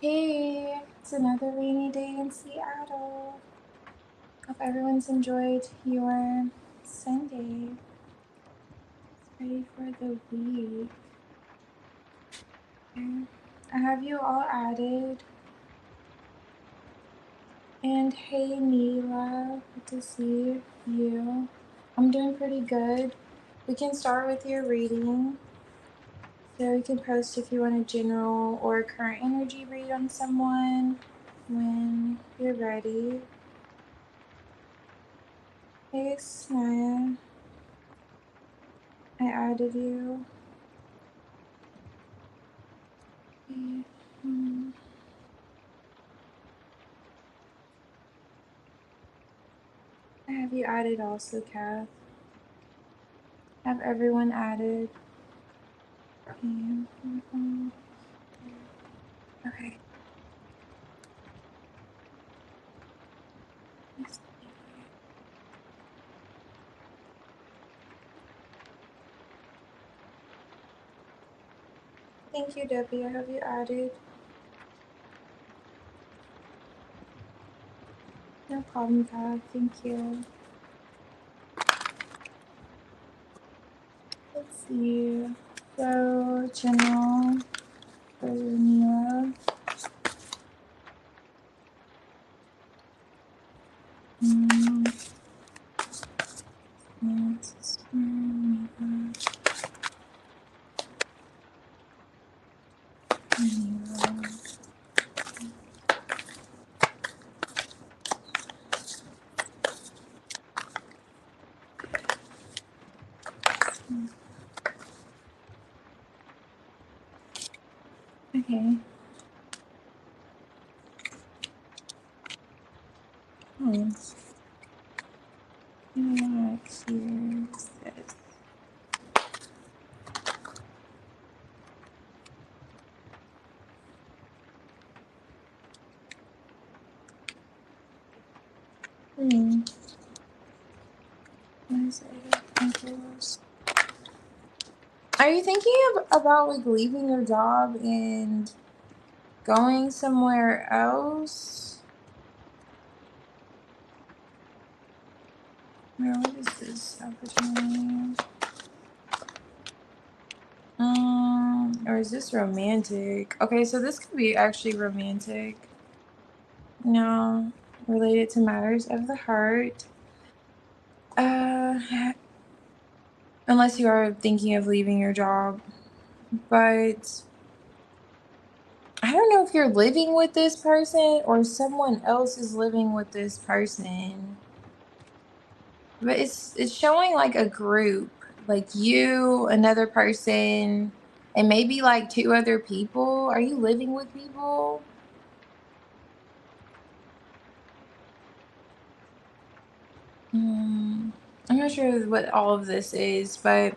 Hey, it's another rainy day in Seattle. Hope everyone's enjoyed your Sunday. It's ready for the week. Okay. I have you all added. And hey, Neela, good to see you. I'm doing pretty good. We can start with your reading. So you can post if you want a general or current energy read on someone when you're ready. Hey, Snaya. I added you. Mhm. I have you added also, Kath. Have everyone added. Okay. Thank you, Debbie. I have you added. No problem, Kath. Thank you. Let's see. So, general for Neela. Yes, Neela. Okay. Relax here. This. What is it? Are you thinking about like leaving your job and going somewhere else? What is this opportunity? Or is this romantic? Okay, so this could be actually romantic. No, related to matters of the heart. Unless you are thinking of leaving your job, but I don't know if you're living with this person or someone else is living with this person. But it's showing like a group, like you, another person, and maybe like two other people. Are you living with people? I'm not sure what all of this is, but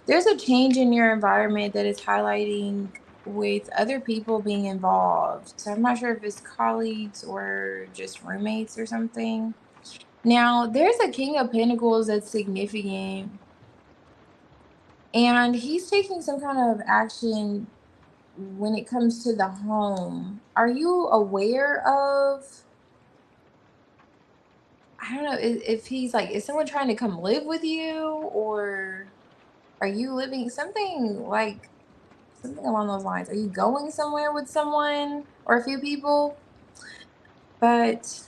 there's a change in your environment that is highlighting with other people being involved. So I'm not sure if it's colleagues or just roommates or something. Now, there's a King of Pentacles that's significant, and he's taking some kind of action when it comes to the home. Are you aware of, I don't know, if he's like, is someone trying to come live with you, or are you living something like something along those lines? Are you going somewhere with someone or a few people? But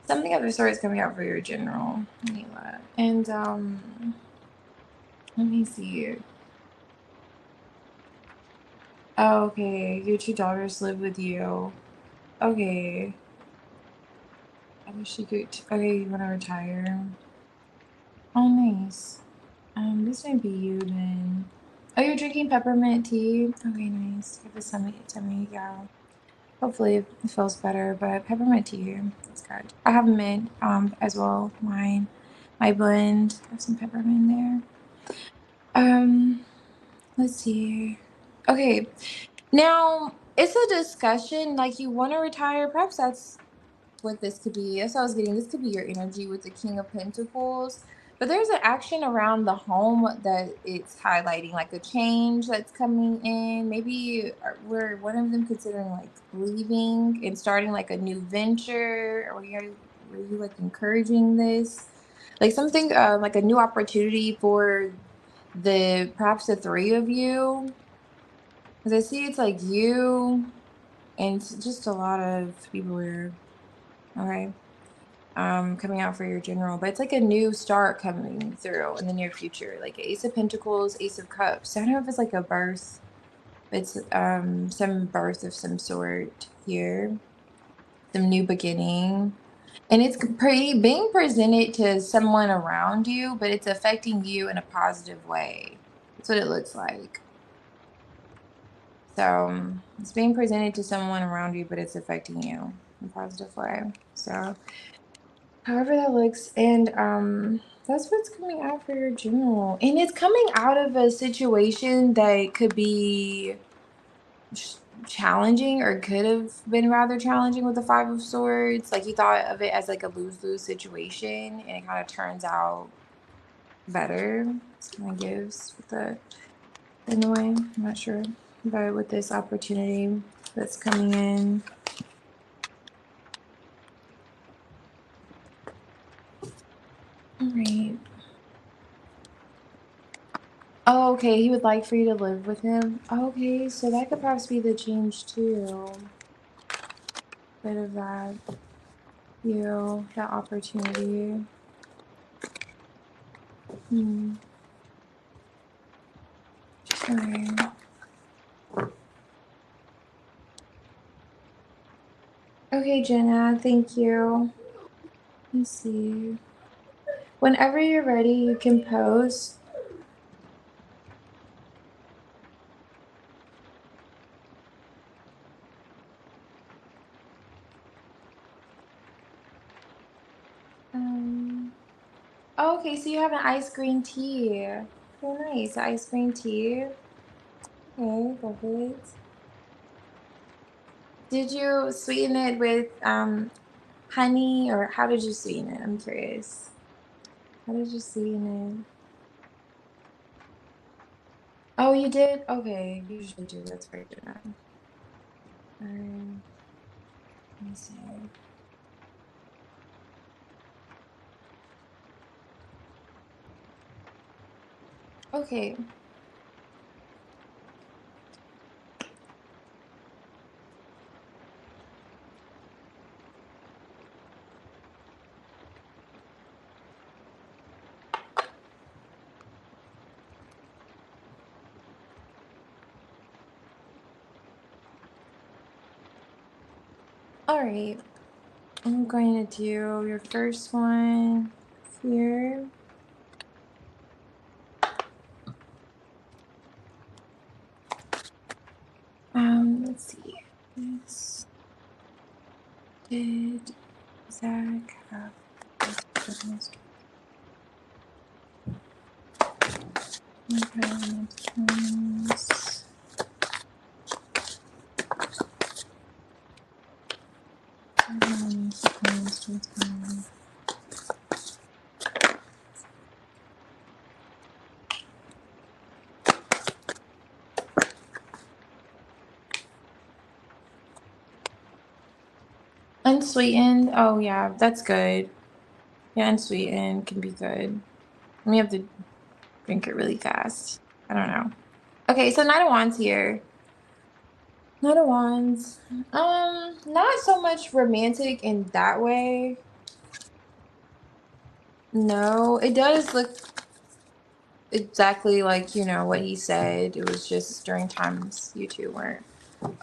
something of the sort is coming out for your general, Mila. And let me see. Oh, okay, your two daughters live with you. Okay. I wish you could. Okay, you want to retire? Oh, nice. This might be you then. Oh, you're drinking peppermint tea? Okay, nice. Give us tummy, yeah. Hopefully it feels better, but peppermint tea, that's good. I have mint as well. My blend. I have some peppermint there. Let's see. Okay, now it's a discussion like you want to retire. Perhaps that's what this could be. That's what I was getting. This could be your energy with the King of Pentacles. But there's an action around the home that it's highlighting, like a change that's coming in. Maybe were one of them considering like leaving and starting like a new venture, or were you like encouraging this, like something like a new opportunity for the perhaps the three of you? Because I see it's like you and just a lot of people here. Okay. Coming out for your general, but it's like a new start coming through in the near future, like Ace of Pentacles, Ace of Cups. I don't know if it's like a birth. It's some birth of some sort here, some new beginning, and it's being presented to someone around you, but it's affecting you in a positive way. That's what it looks like. So it's being presented to someone around you, but it's affecting you in a positive way. So however that looks, and that's what's coming out for your general. And it's coming out of a situation that could be challenging or could have been rather challenging with the Five of Swords. Like you thought of it as like a lose-lose situation, and it kind of turns out better. It's kind of gives with the annoying. I'm not sure, but with this opportunity that's coming in. All right. Oh, okay. He would like for you to live with him. Okay, so that could perhaps be the change too. Bit of that, that opportunity. Hmm. Okay. Okay, Jenna. Thank you. Let's see. Whenever you're ready, you can post. Um. Oh, okay, so you have an ice green tea. Very nice. Ice green tea. Okay, perfect. Did you sweeten it with honey, or how did you sweeten it? I'm curious. How did you sweeten it? Oh, you did? Okay, you usually do. That's very good. Let me see. Okay. All right. I'm going to do your first one here. Let's see. This did Zach have goodness? Unsweetened. Oh yeah, that's good. Yeah, unsweetened can be good. We have to drink it really fast. I don't know. Okay, so Knight of Wands here. Knight of Wands. Not so much romantic in that way. No, it does look exactly like, what he said. It was just during times you two weren't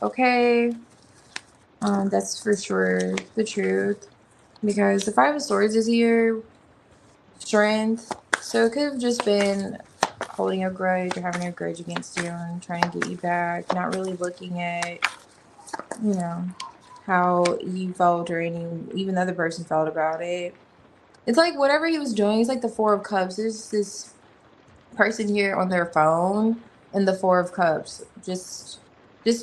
okay. That's for sure the truth. Because the Five of Swords is here, strength. So it could have just been holding a grudge or having a grudge against you and trying to get you back, not really looking at, you know, how you felt or even the other person felt about it. It's like whatever he was doing, it's like the Four of Cups. There's this person here on their phone and the Four of Cups, just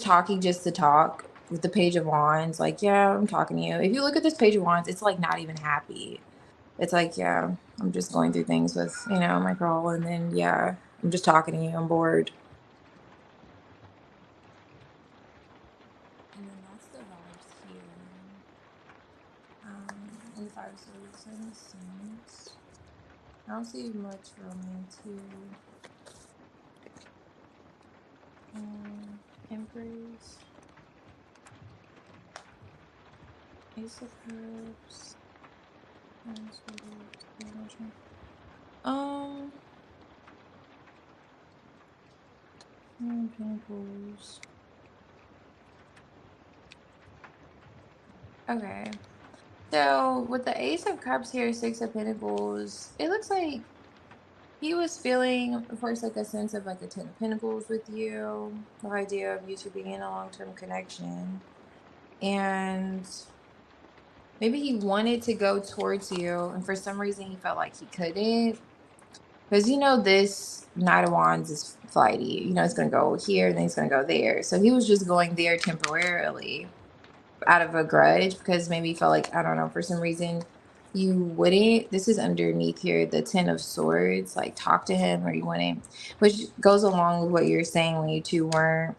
talking just to talk with the Page of Wands. Like, yeah, I'm talking to you. If you look at this Page of Wands, it's like not even happy. It's like, yeah, I'm just going through things with, you know, my girl, and then yeah, I'm just talking to you. I'm bored. And then that's the vibes here. And the five of swords doesn't make sense. I don't see much romance here. Empress, Ace of Cups, Nine of Swords, um, Nine of Pentacles. Okay. So with the Ace of Cups here, Six of Pentacles, it looks like he was feeling, of course, like a sense of like a Ten of Pentacles with you, the idea of you two being in a long-term connection. And maybe he wanted to go towards you, and for some reason he felt like he couldn't. Because you know, this Knight of Wands is flighty. You know, it's going to go here, then it's going to go there. So he was just going there temporarily out of a grudge because maybe he felt like, I don't know, for some reason you wouldn't. This is underneath here, the Ten of Swords, like talk to him or you wouldn't, which goes along with what you're saying when you two weren't.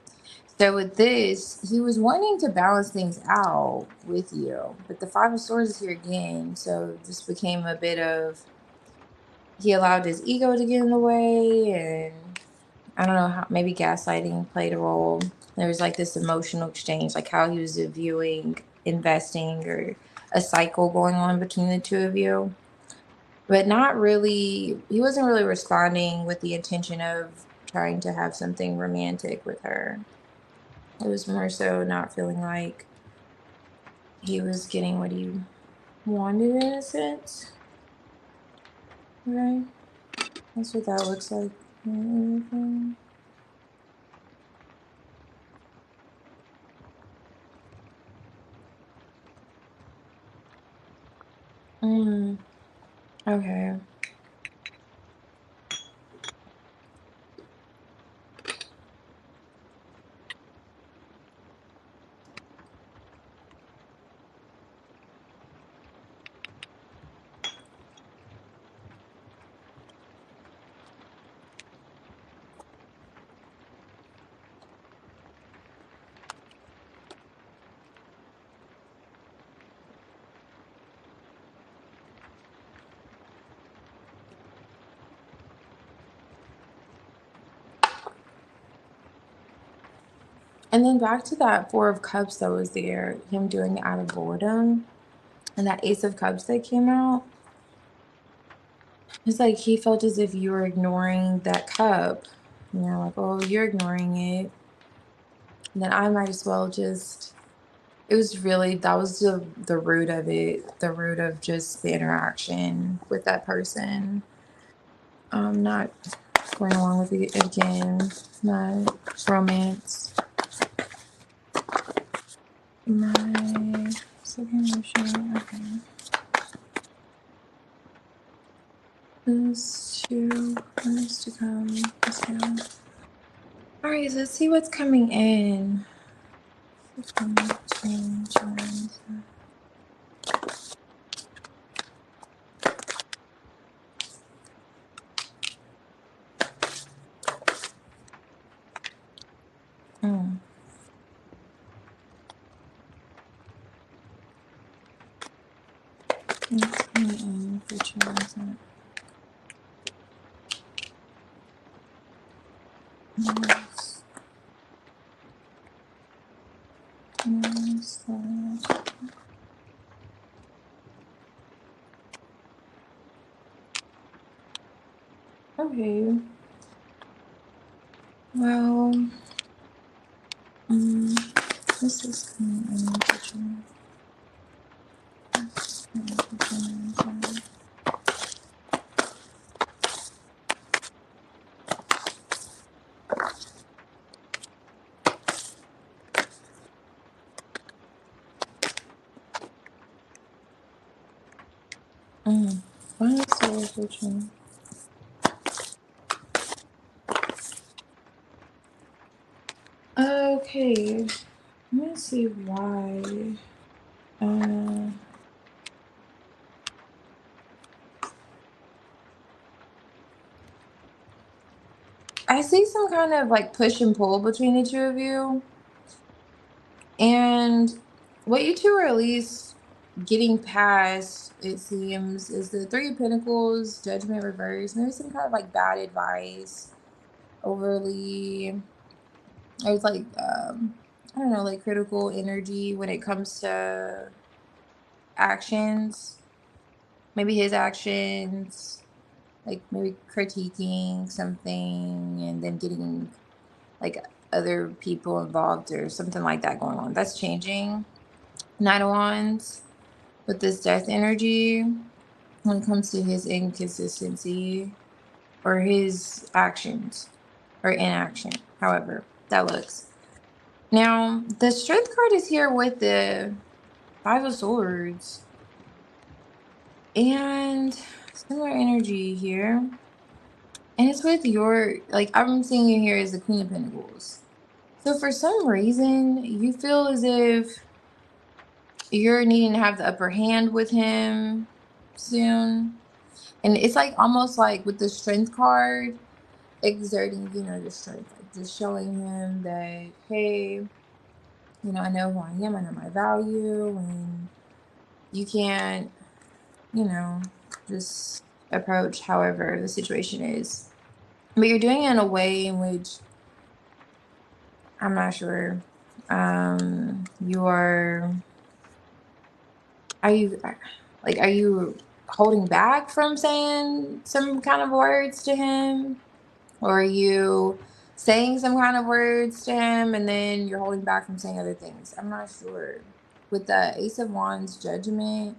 So with this, he was wanting to balance things out with you, but the Five of Swords is here again. So this became a bit of, he allowed his ego to get in the way, and I don't know how, maybe gaslighting played a role. There was like this emotional exchange, like how he was viewing investing or a cycle going on between the two of you. But not really, he wasn't really responding with the intention of trying to have something romantic with her. It was more so not feeling like he was getting what he wanted in a sense. Right? That's what that looks like. Mm-hmm. Mm, okay. And then back to that Four of Cups that was there, him doing it out of boredom, and that Ace of Cups that came out. It's like he felt as if you were ignoring that cup. You know, like, oh, you're ignoring it. And then I might as well just, it was really, that was the root of it, the root of just the interaction with that person. Not going along with it again, not romance. My second emotion, okay. Those two ones to come. All right, so let's see what's coming in. Mm. What's coming in for transit? Yes. Yes. Okay. Well, this is coming in for transit. Why is it for transit? Okay. Let me see why. Uh, see some kind of like push and pull between the two of you. And what you two are at least getting past, it seems, is the Three of Pentacles, Judgment reverse. Maybe some kind of like bad advice, overly, or it's like, I don't know, like critical energy when it comes to actions. Maybe his actions, like maybe critiquing something and then getting like other people involved or something like that going on. That's changing. Knight of Wands with this death energy when it comes to his inconsistency or his actions or inaction, however that looks. Now, the Strength card is here with the Five of Swords and similar energy here. And it's with your, like, I'm seeing you here as the Queen of Pentacles. So for some reason, you feel as if you're needing to have the upper hand with him soon. And it's like almost like with the Strength card, exerting, you know, your strength, like just showing him that, hey, you know, I know who I am, I know my value, and you can't, you know, just approach however the situation is. But you're doing it in a way in which I'm not sure. You are you like, are you holding back from saying some kind of words to him? Or are you saying some kind of words to him and then you're holding back from saying other things? I'm not sure. With the Ace of Wands, Judgment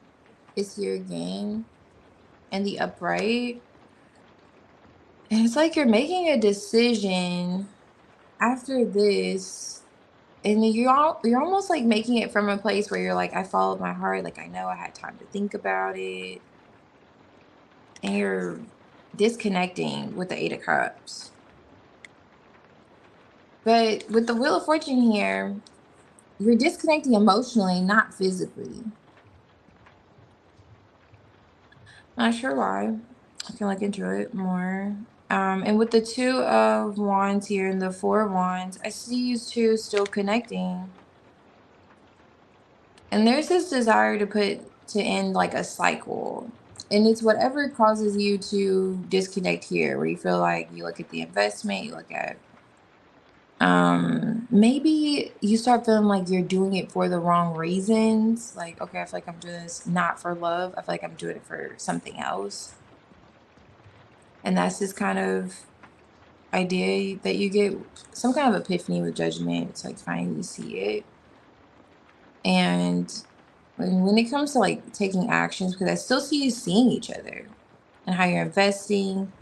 is here again, and the upright. And it's like you're making a decision after this, and you're almost like making it from a place where you're like, I followed my heart, like I know I had time to think about it, and you're disconnecting with the Eight of Cups. But with the Wheel of Fortune here, you're disconnecting emotionally, not physically. Not sure why. I can look into it more. And with the Two of Wands here and the Four of Wands, I see you two still connecting. And there's this desire to end like a cycle. And it's whatever causes you to disconnect here, where you feel like you look at the investment, you look at maybe you start feeling like you're doing it for the wrong reasons. Like, okay, I feel like I'm doing this not for love. I feel like I'm doing it for something else. And that's this kind of idea that you get, some kind of epiphany with Judgment. It's like finally you see it. And when it comes to like taking actions, because I still see you seeing each other and how you're investing,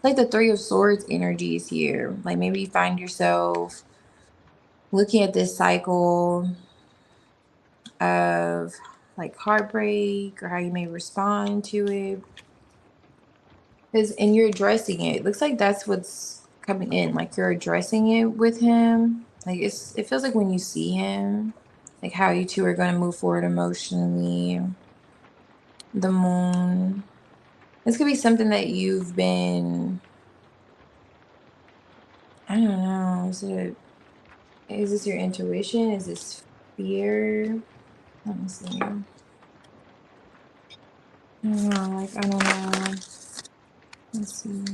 like the Three of Swords energy is here. Like maybe you find yourself looking at this cycle of like heartbreak or how you may respond to it. And you're addressing it. It looks like that's what's coming in. Like you're addressing it with him. Like it feels like when you see him, like how you two are going to move forward emotionally. The Moon. This could be something that you've been, I don't know. Is this your intuition? Is this fear? Let me see. No, like I don't know. Let's see.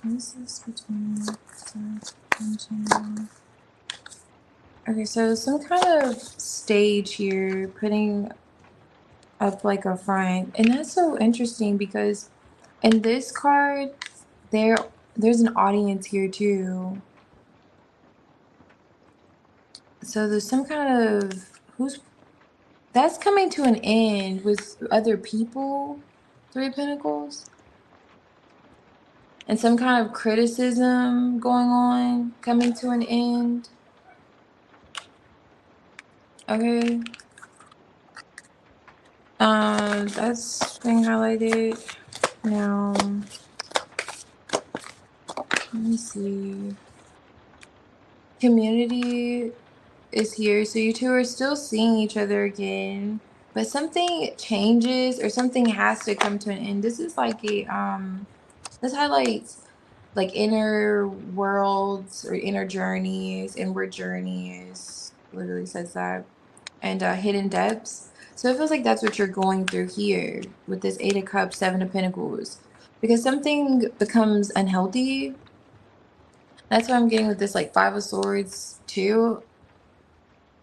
What is this between okay, so some kind of stage here, putting up like a front, and that's so interesting because in this card, there's an audience here too. So there's some kind of that's coming to an end with other people, Three of Pentacles. And some kind of criticism going on, coming to an end. Okay. That's being highlighted. Now, let me see. Community is here. So you two are still seeing each other again. but something changes or something has to come to an end. This is like a this highlights like inner worlds or inner journeys, inward journeys. Literally says that, and hidden depths. So it feels like that's what you're going through here with this Eight of Cups, Seven of Pentacles, because something becomes unhealthy. That's what I'm getting with this like Five of Swords too.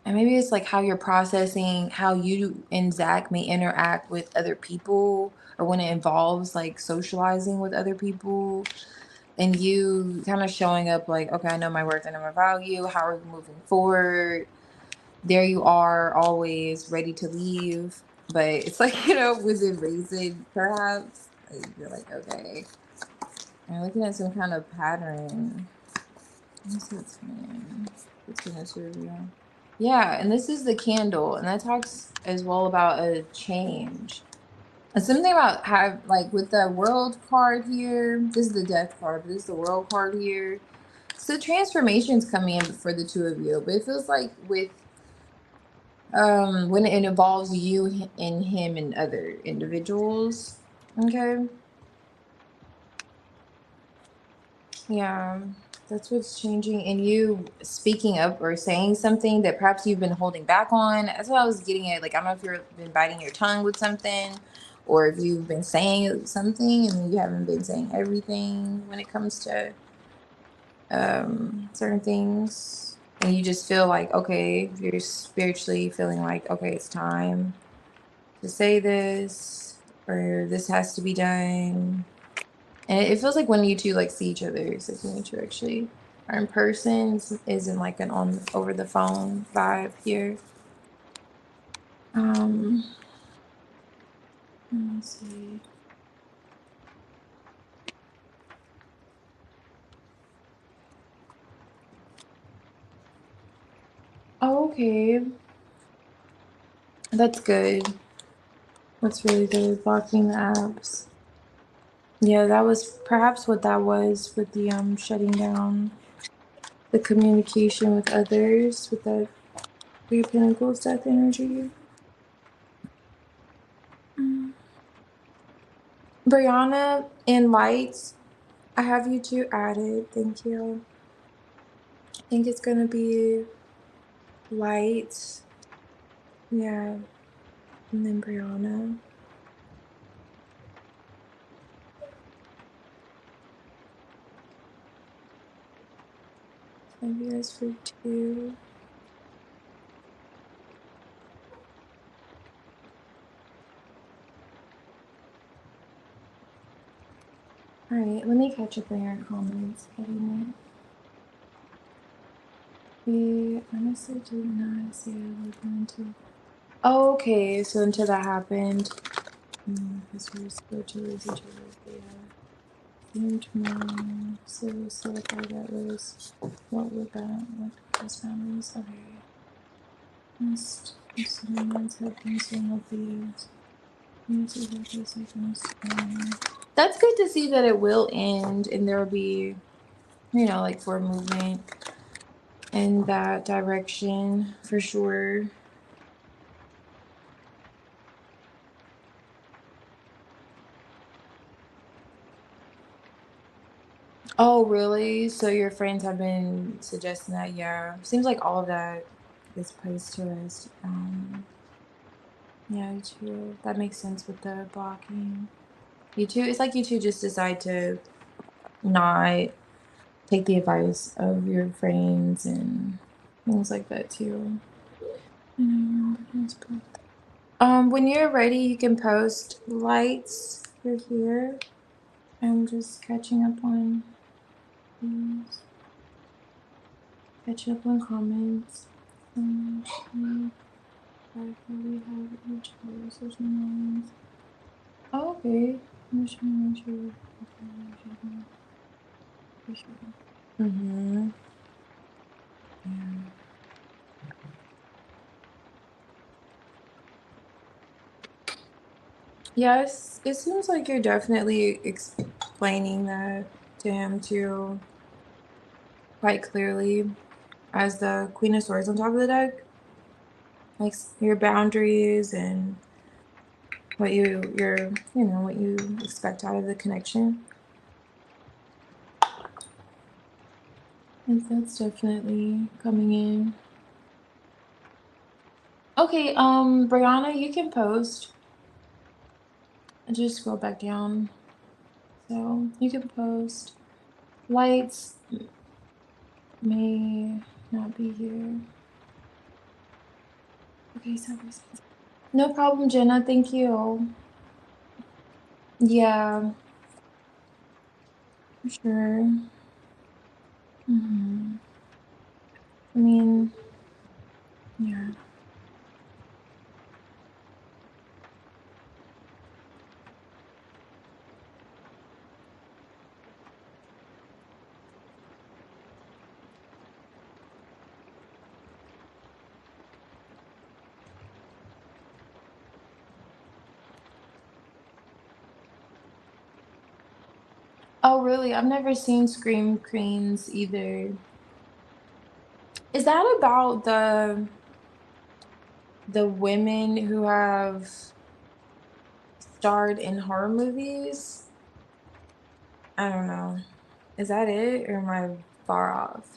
And maybe it's like how you're processing how you and Zach may interact with other people, or when it involves like socializing with other people, and you kind of showing up like, okay, I know my worth, I know my value. How are we moving forward? There you are, always ready to leave. But it's like, was it raising perhaps? Like, you're like, okay. I'm looking at some kind of pattern. Let me see what's coming. Between the two of you. Yeah, and this is the candle, and that talks as well about a change. And something about how, like, with the world card here, this is the death card, but this is the world card here. So transformations coming in for the two of you, but it feels like with when it involves you and him and other individuals. Okay. Yeah, that's what's changing. And you speaking up or saying something that perhaps you've been holding back on. That's what I was getting at. Like, I don't know if you've been biting your tongue with something, or if you've been saying something and you haven't been saying everything when it comes to certain things. And you just feel like, okay, you're spiritually feeling like, okay, it's time to say this, or this has to be done. And it feels like when you two like see each other, it's like when you two actually are in person, isn't like an on over the phone vibe here. Um, let me see. Oh, okay, that's good. That's really good. Blocking the apps. Yeah, that was perhaps what that was with the shutting down the communication with others with that Three of Pentacles death energy. Brianna and Lights, I have you two added. Thank you. I think it's gonna be Lights. Yeah. And then Brianna. So you guys for two. Alright, let me catch up on your comments. We honestly do not see it looking into. Oh, okay, so until that happened. Because we're still towards each other. Yeah. Tomorrow, so we'll clarify that was what would that what those families. Okay. Must consumers have been seeing of these. That's good to see that it will end and there will be, like for movement in that direction for sure. Oh, really? So your friends have been suggesting that? Yeah. Seems like all of that is placed to rest. Yeah, you too. That makes sense with the blocking. You two, it's like you two just decide to not take the advice of your friends and things like that too. When you're ready, you can post Lights. You're here. I'm just catching up on things. Catching up on comments. We have each other social media. Oh, okay. Mm-hmm. Yeah. Yes, it seems like you're definitely explaining that to him too, quite clearly, as the Queen of Swords on top of the deck. like your boundaries and what what you expect out of the connection. Like that's definitely coming in. Okay, Brianna, you can post. I just scroll back down. So you can post. Lights may not be here. Okay, so no problem, Jenna. Thank you. Yeah, for sure. I mean, yeah. Oh, really? I've never seen Scream Queens either. Is that about the women who have starred in horror movies? I don't know. Is that it, or am I far off?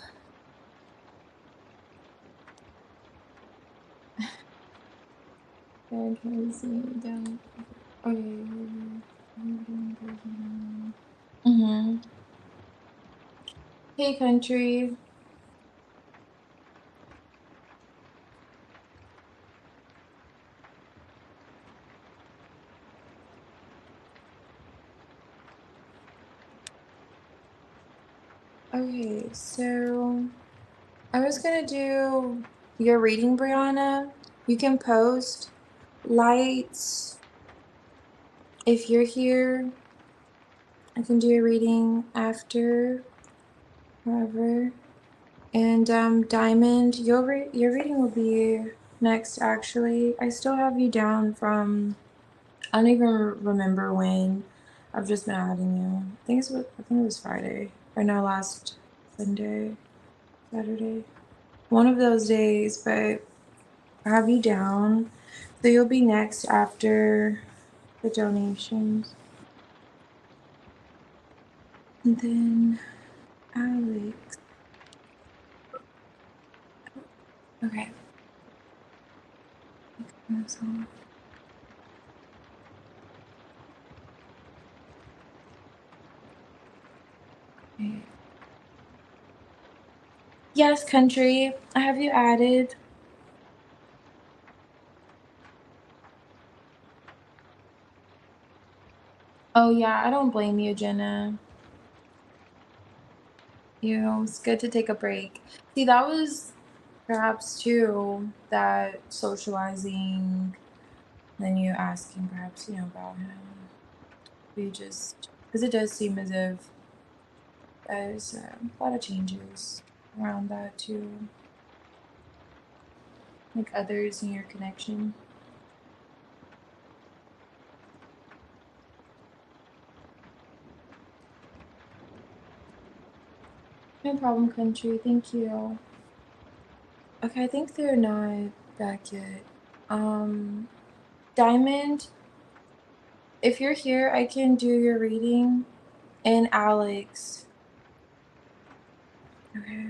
Okay, can see down. Okay. Mm-hmm. Hey, country. Okay, so I was gonna do your reading, Brianna. You can post lights if you're here. I can do a reading after, wherever. And Diamond, your reading will be next. Actually, I still have you down from. I don't even remember when. I've just been adding you. I think it was Friday, or no, last Sunday, Saturday. One of those days, but I have you down. So you'll be next after the donations. And then Alex. Okay. That's all. Okay. Yes, country. I have you added. Oh yeah, I don't blame you, Jenna. It's good to take a break. See, that was perhaps too that socializing, then you asking perhaps, about him. We just, because it does seem as if there's a lot of changes around that too, like others in your connection. No problem, country. Thank you. Okay, I think they're not back yet. Um, Diamond, if you're here, I can do your reading. And Alex. Okay.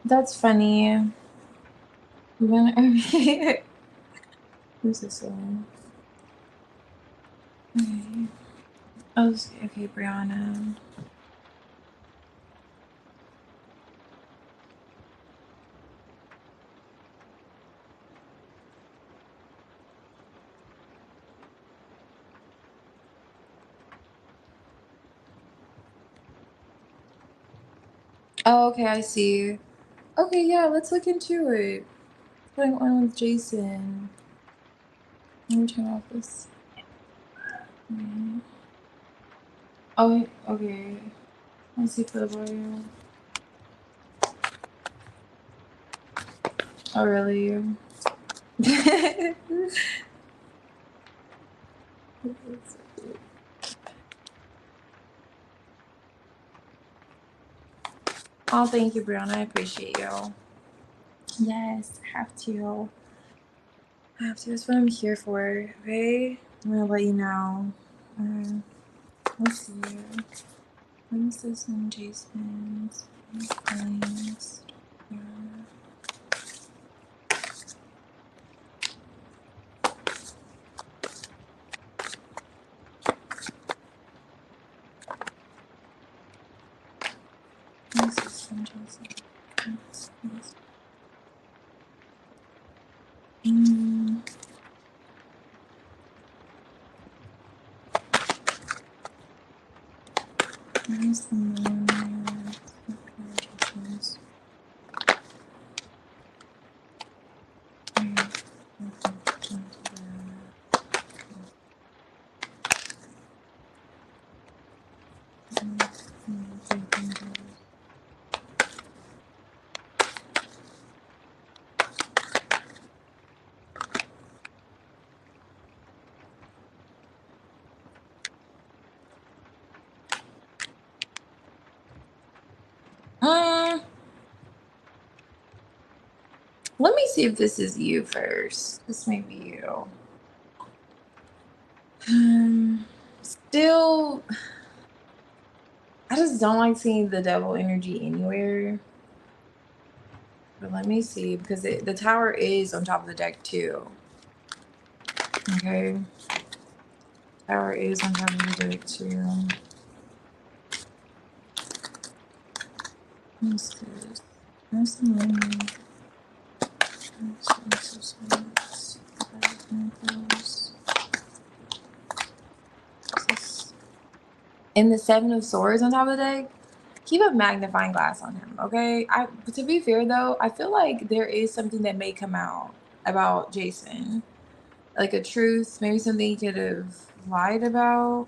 That's funny. When who's this one? Okay. Oh, okay, Brianna. Oh, okay, I see. Okay, yeah, let's look into it. What's going on with Jason? Let me turn off this. Oh, okay. Let's see for the volume. Oh, really? Oh, thank you, Brianna. I appreciate you. Yes, I have to. I have to. That's what I'm here for, okay? I'm gonna let you know. Let's see. When is this in Jason's feelings? Yeah. When is this from Jason? Where's the moon? Let me see if this is you first. This may be you. Still, I just don't like seeing the devil energy anywhere. But let me see, because the tower is on top of the deck too. Okay. Tower is on top of the deck too. What's this? Where's the moon? And the Seven of Swords on top of the deck. Keep a magnifying glass on him, okay? To be fair though, I feel like there is something that may come out about Jason, like a truth, maybe something he could have lied about.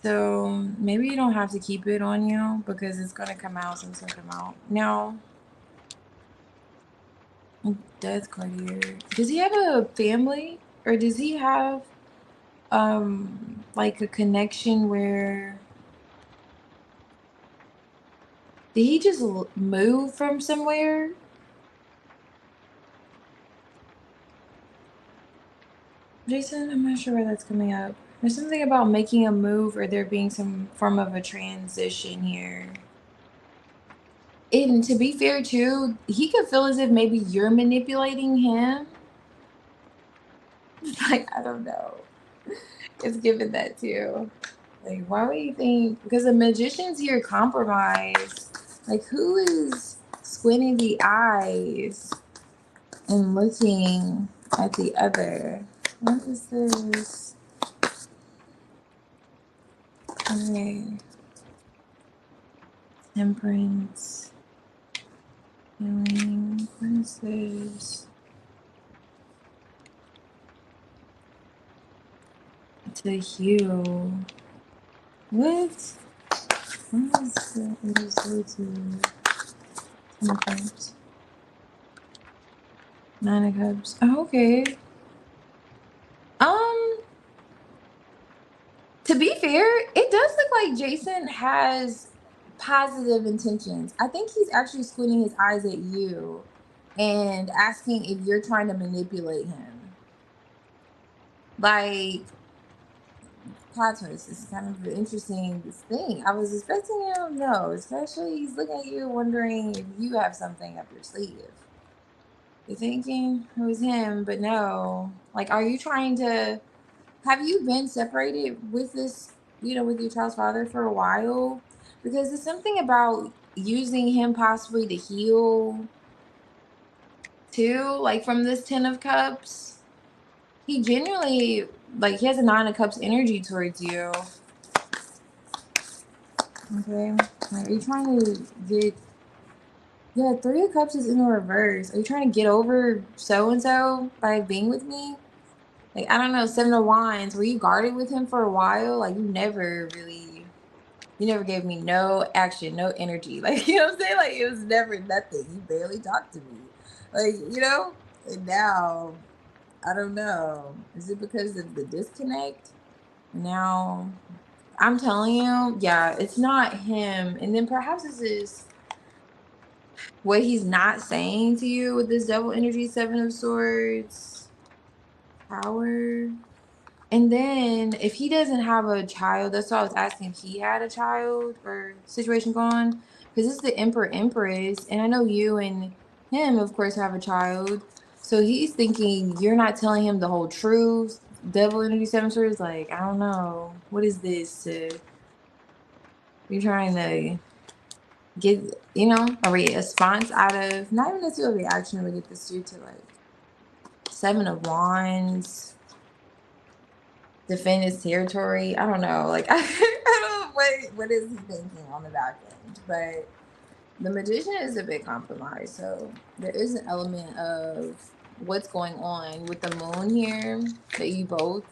So maybe you don't have to keep it on you because it's gonna come out. Something's gonna come out. Now, Death card here. Does he have a family, or does he have like a connection where? Did he just move from somewhere? Jason, I'm not sure where that's coming up. There's something about making a move or there being some form of a transition here. And to be fair too, he could feel as if maybe you're manipulating him. Like, I don't know. It's given that too. Like, why would you think? Because the magician's here compromised. Like, who is squinting the eyes and looking at the other? What is this? Okay. Temperance. Healing. What is this? To heal. What? What is the 𝚿𝚛𝚒𝚒𝚐𝚗? Temperance. Nine of Cups. Oh, okay. To be fair, it does look like Jason has positive intentions. I think he's actually squinting his eyes at you and asking if you're trying to manipulate him. Like, plot twist is kind of an interesting thing. I was expecting him, no, especially he's looking at you wondering if you have something up your sleeve. You're thinking it was him, but no. Like, are you trying to, have you been separated with this, with your child's father for a while? Because it's something about using him possibly to heal too, like from this Ten of Cups. He genuinely, like, he has a Nine of Cups energy towards you. Okay. Like, are you trying to get, yeah, Three of Cups is in the reverse. Are you trying to get over so-and-so by being with me? Like, I don't know, Seven of Wands, were you guarded with him for a while? Like, you never gave me no action, no energy. Like, you know what I'm saying? Like, it was never nothing. You barely talked to me. Like, and now, I don't know. Is it because of the disconnect? Now, I'm telling you, yeah, it's not him. And then perhaps this is what he's not saying to you with this double energy, Seven of Swords, Power. And then if he doesn't have a child, that's why I was asking if he had a child or situation going on. Because it's the Emperor Empress. And I know you and him, of course, have a child. So he's thinking you're not telling him the whole truth. Devil energy seven swords, like, I don't know. What is this? You're trying to get, a response out of, not even necessarily a reaction, but get this dude to like Seven of Wands, defend his territory. I don't know. Like, I don't know what is he thinking on the back end. But the Magician is a bit compromised. So there is an element of what's going on with the moon here that you both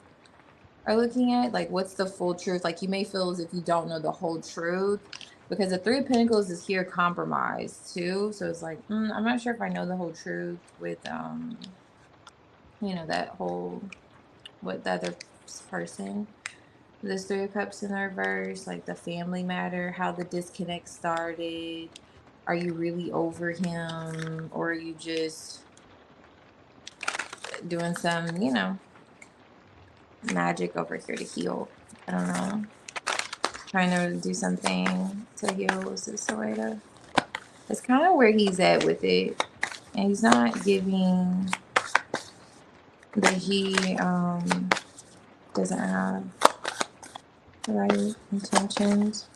are looking at. Like, what's the full truth? Like, you may feel as if you don't know the whole truth because the Three of Pentacles is here compromised too. So it's like, I'm not sure if I know the whole truth with, that whole, what the other person. This Three of Cups in the reverse, like the family matter, how the disconnect started. Are you really over him, or are you just doing some, magic over here to heal? I don't know. Trying to do something to heal with this Soweto. It's kind of where he's at with it. And he's not giving that he doesn't have the right intentions.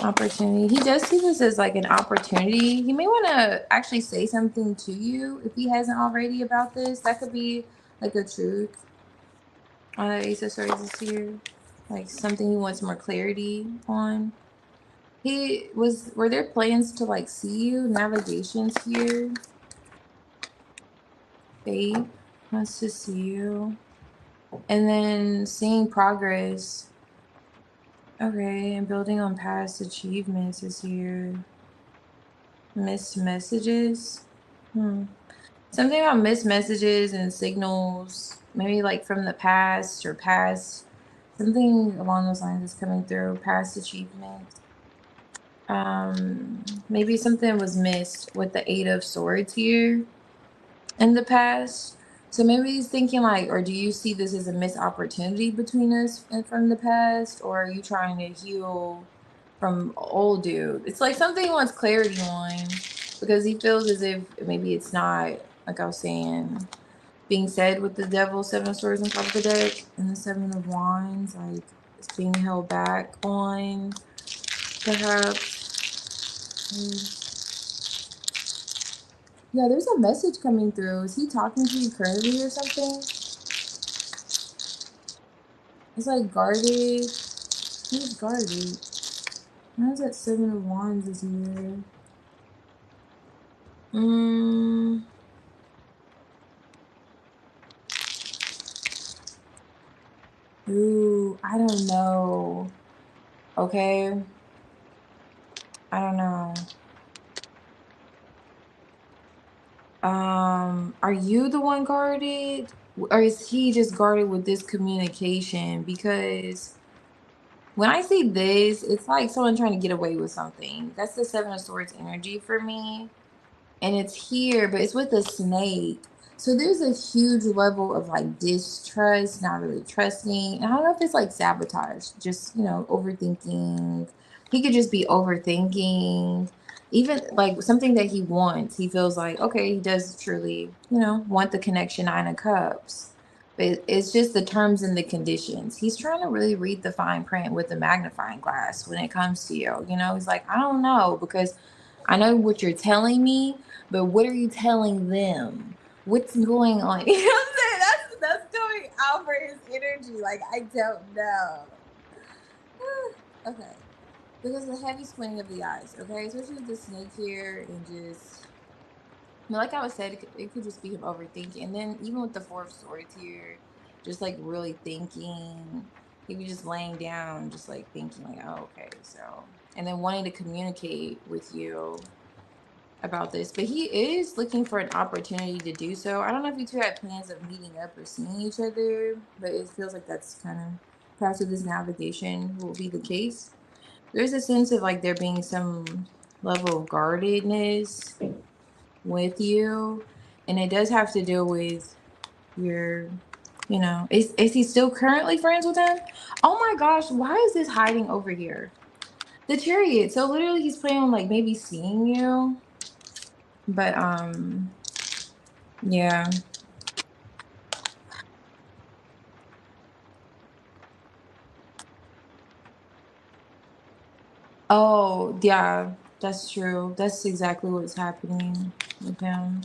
Opportunity. He does see this as like an opportunity. He may want to actually say something to you if he hasn't already about this. That could be like a truth on the Ace of Swords this year. Like something he wants more clarity on. Were there plans to like see you? Navigations here. Fate wants to see you. And then seeing progress. Okay, and building on past achievements this year. Missed messages. Something about missed messages and signals, maybe like from the past or past. Something along those lines is coming through. Past achievements. Maybe something was missed with the Eight of Swords here in the past. So maybe he's thinking like, or do you see this as a missed opportunity between us and from the past, or are you trying to heal from old dude? It's like something he wants clarity on because he feels as if maybe it's not, like I was saying, being said with the Devil, Seven of Swords on top of the deck, and the Seven of Wands, like it's being held back on, perhaps. Yeah, there's a message coming through. Is he talking to you currently or something? It's like guarded. Who's guarded? Why is that Seven of Wands is here? Ooh, I don't know. Okay. I don't know. Are you the one guarded? Or is he just guarded with this communication? Because when I see this, it's like someone trying to get away with something. That's the Seven of Swords energy for me. And it's here, but it's with a snake. So there's a huge level of like distrust, not really trusting. And I don't know if it's like sabotage, just, overthinking. He could just be overthinking. Even like something that he wants, he feels like, okay, he does truly, want the connection, Nine of Cups. But it's just the terms and the conditions. He's trying to really read the fine print with a magnifying glass when it comes to you. He's like, I don't know, because I know what you're telling me, but what are you telling them? What's going on? You know what I'm saying? That's coming out for his energy. Like, I don't know. Okay. Because the heavy squinting of the eyes, okay? Especially with the snake here and just But like I was said, it could just be him overthinking. And then even with the Four of Swords here, just like really thinking, he be just laying down, just like thinking, like, oh, okay, so, and then wanting to communicate with you about this. But he is looking for an opportunity to do so. I don't know if you two had plans of meeting up or seeing each other, but it feels like that's kind of perhaps with this navigation will be the case. There's a sense of like there being some level of guardedness with you, and it does have to deal with your, is he still currently friends with him? Oh my gosh, why is this hiding over here? The chariot. So literally he's planning on like maybe seeing you, but yeah. Oh yeah, that's true. That's exactly what's happening with him.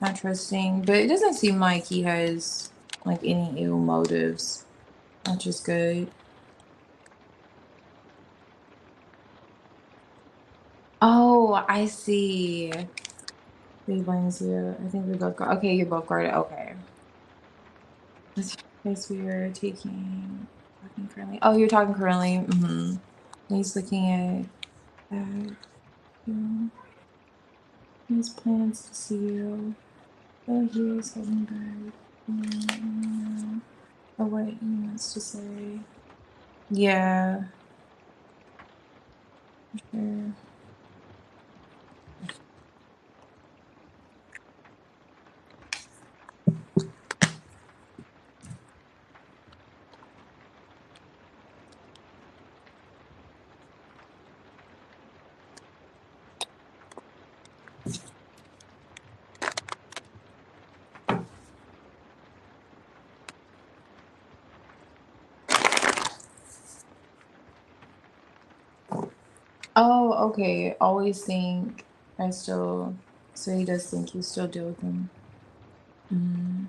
Not trusting, but it doesn't seem like he has like any ill motives, which is good. Oh, I see. He blames you. I think we both got. Okay, you both guarded. Okay. Yes, we are talking currently. Oh, you're talking currently. He's looking at you. He has plans to see you. Oh, he is holding back. Oh, what he wants to say. Yeah, for sure. Oh, okay. Always think I still. So he does think you still deal with him. Mm,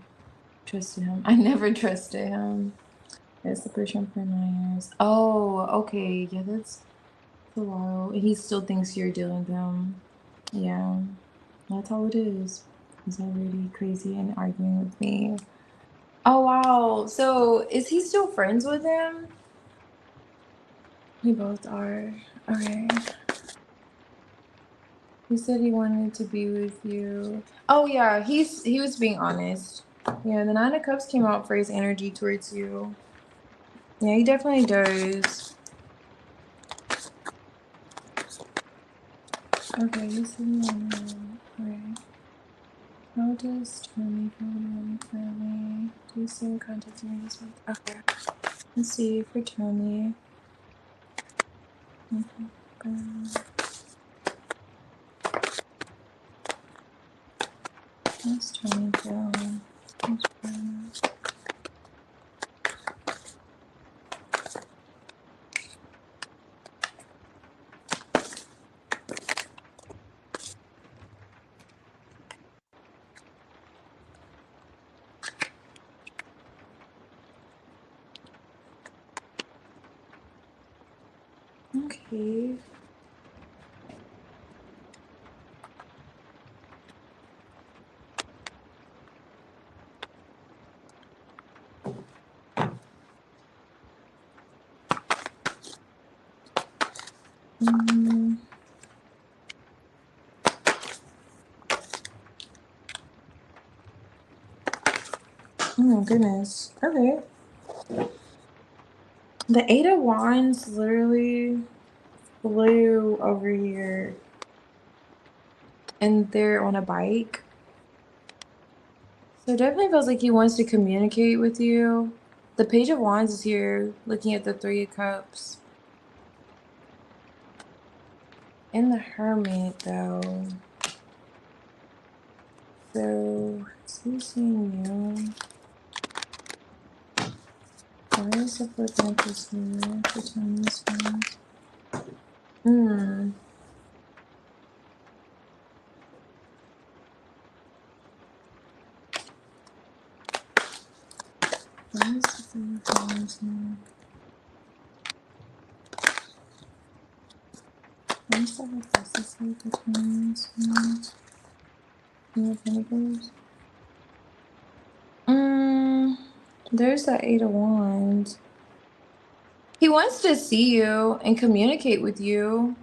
trusted him. I never trusted him. That's the person for 9 years. Oh, okay. Yeah, that's a while. He still thinks you're dealing with him. Yeah, that's all it is. He's already crazy and arguing with me. Oh, wow. So is he still friends with him? We both are. Okay. He said he wanted to be with you. Oh yeah, he was being honest. Yeah, the Nine of Cups came out for his energy towards you. Yeah, he definitely does. Okay, you said you wanted. Alright. How does Tony feel currently? Do you still contact me this week? Okay. Let's see for Tony. How's Tony feeling? Okay. Mm, oh my goodness. Okay. The Eight of Wands literally flew over here and they're on a bike. So it definitely feels like he wants to communicate with you. The Page of Wands is here looking at the Three of Cups. And the Hermit though. So is he seeing you? Why is the Four of Pentacles here for Tony's friends? Hmm. Why is the Three of Wands here? Why is the Hypothesis here for Tony's friends? King of Pentacles. There's that Eight of Wands. He wants to see you and communicate with you.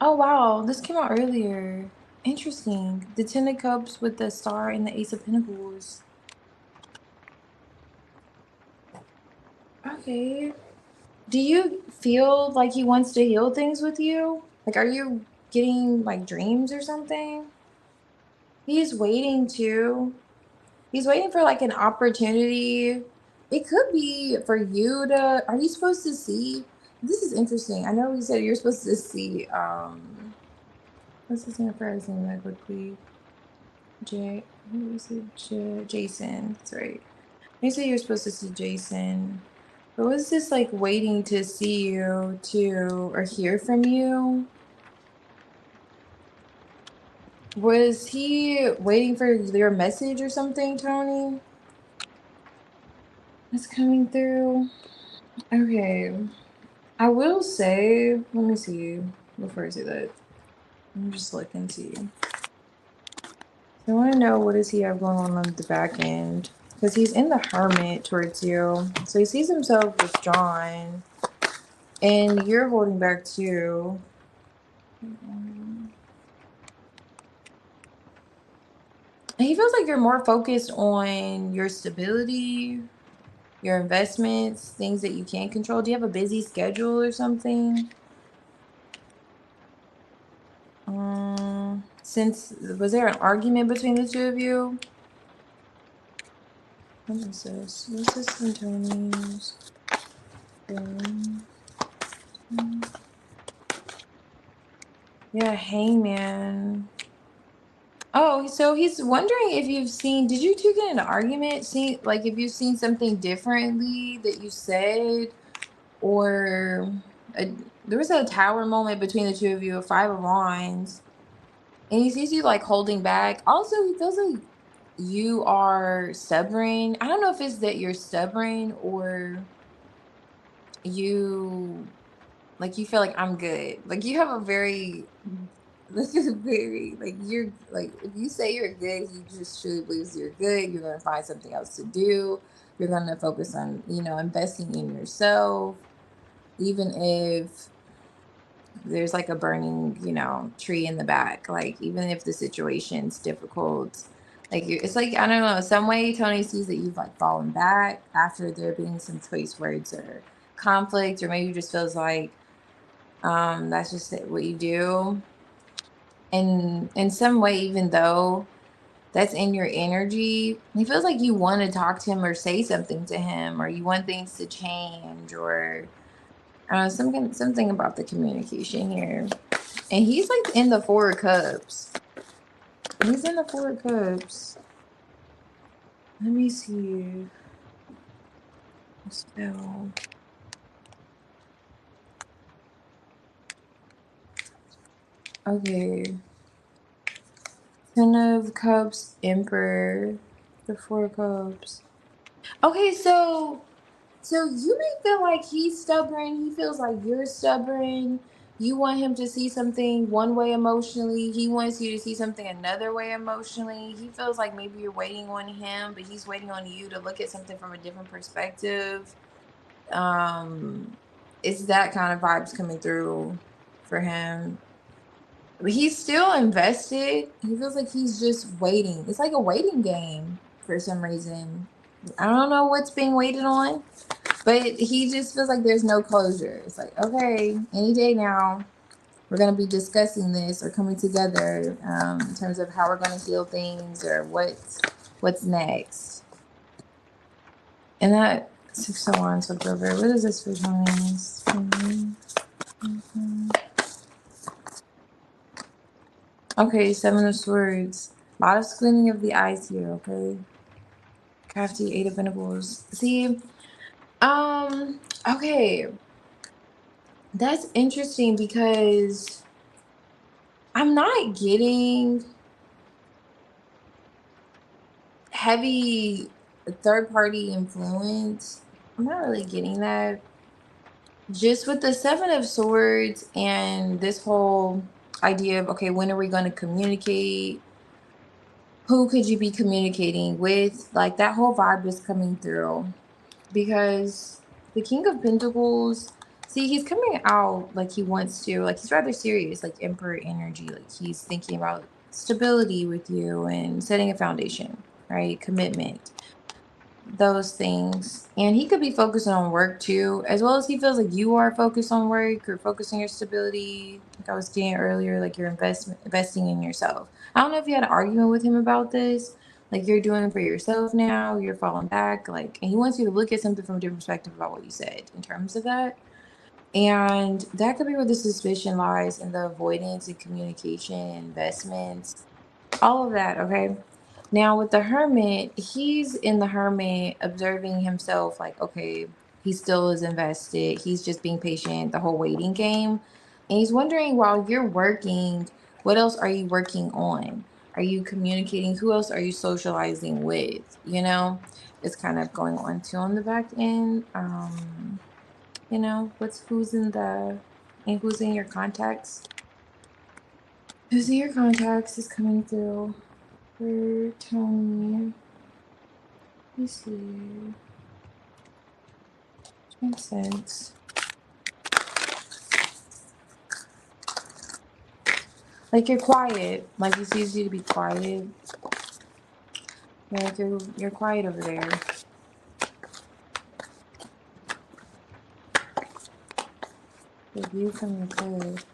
Oh, wow. This came out earlier. Interesting. The Ten of Cups with the Star and the Ace of Pentacles. Okay. Do you feel like he wants to heal things with you? Like, are you getting, like, dreams or something? He's waiting to. He's waiting for, like, an opportunity. It could be for you to. Are you supposed to see? This is interesting. I know we said you're supposed to see, what's his name first name that quickly? Who is it? Jason. That's right. They say you're supposed to see Jason. But was this like waiting to see you to or hear from you? Was he waiting for your message or something, Tony? That's coming through. Okay. I will say, let me see before I say that. Let me just look and see. I want to know what does he have going on the back end, because he's in the Hermit towards you, so he sees himself withdrawn, and you're holding back too. He feels like you're more focused on your stability, your investments, things that you can't control. Do you have a busy schedule or something? Was there an argument between the two of you? What is this? What's this in Tony's? Yeah, Hangman. Oh, so he's wondering if you've seen, did you two get in an argument? See, like if you've seen something differently that you said, or there was a tower moment between the two of you, a Five of Wands, and he sees you like holding back. Also, he feels like you are stubborn. I don't know if it's that you're stubborn or you like you feel like I'm good. Like you have a very this is very like you're like if you say you're good, he just truly believes you're good. You're gonna find something else to do. You're gonna focus on, investing in yourself, even if there's like a burning, tree in the back. Like even if the situation's difficult, like it's like I don't know. Some way Tony sees that you've like fallen back after there being some choice words or conflict, or maybe just feels like that's just what you do. And in some way, even though that's in your energy, he feels like you want to talk to him or say something to him, or you want things to change, or something about the communication here. And he's like in the Four of Cups. He's in the Four of Cups. Let me see. Spell. Okay. Ten of Cups, Emperor, the Four of Cups. Okay, so you may feel like he's stubborn. He feels like you're stubborn. You want him to see something one way emotionally. He wants you to see something another way emotionally. He feels like maybe you're waiting on him, but he's waiting on you to look at something from a different perspective. It's that kind of vibes coming through for him. But he's still invested. He feels like he's just waiting. It's like a waiting game for some reason. I don't know what's being waited on. But he just feels like there's no closure. It's like, okay, any day now, we're going to be discussing this or coming together in terms of how we're going to heal things or what's next. And that Six of Wands flipped over. What is this for Tony's? Okay, Seven of Swords. A lot of squinting of the eyes here, okay? Crafty, Eight of Pentacles. See, okay. That's interesting because I'm not getting heavy third party influence. I'm not really getting that. just with the Seven of Swords and this whole idea of, okay, when are we going to communicate? Who could you be communicating with? Like that whole vibe is coming through because the King of Pentacles, see, he's coming out like he wants to, like he's rather serious, like Emperor energy. Like he's thinking about stability with you and setting a foundation, right? Commitment, those things. And he could be focusing on work too, as well as he feels like you are focused on work or focused on your stability. Like I was saying earlier, like you're investing in yourself. I don't know if you had an argument with him about this. Like you're doing it for yourself now, you're falling back, like, and he wants you to look at something from a different perspective about what you said in terms of that. And that could be where the suspicion lies in the avoidance and communication, investments, all of that. Okay. Now with the hermit, he's in the hermit observing himself like, okay, he still is invested. He's just being patient, the whole waiting game. And he's wondering while you're working, what else are you working on? Are you communicating? Who else are you socializing with? You know, it's kind of going on too on the back end. You know, who's in the and who's in your contacts? Who's in your contacts is coming through. For Tony. Let me see. Makes sense. Like you're quiet. Like he sees you to be quiet. Yeah, like you're quiet over there. The view from your code.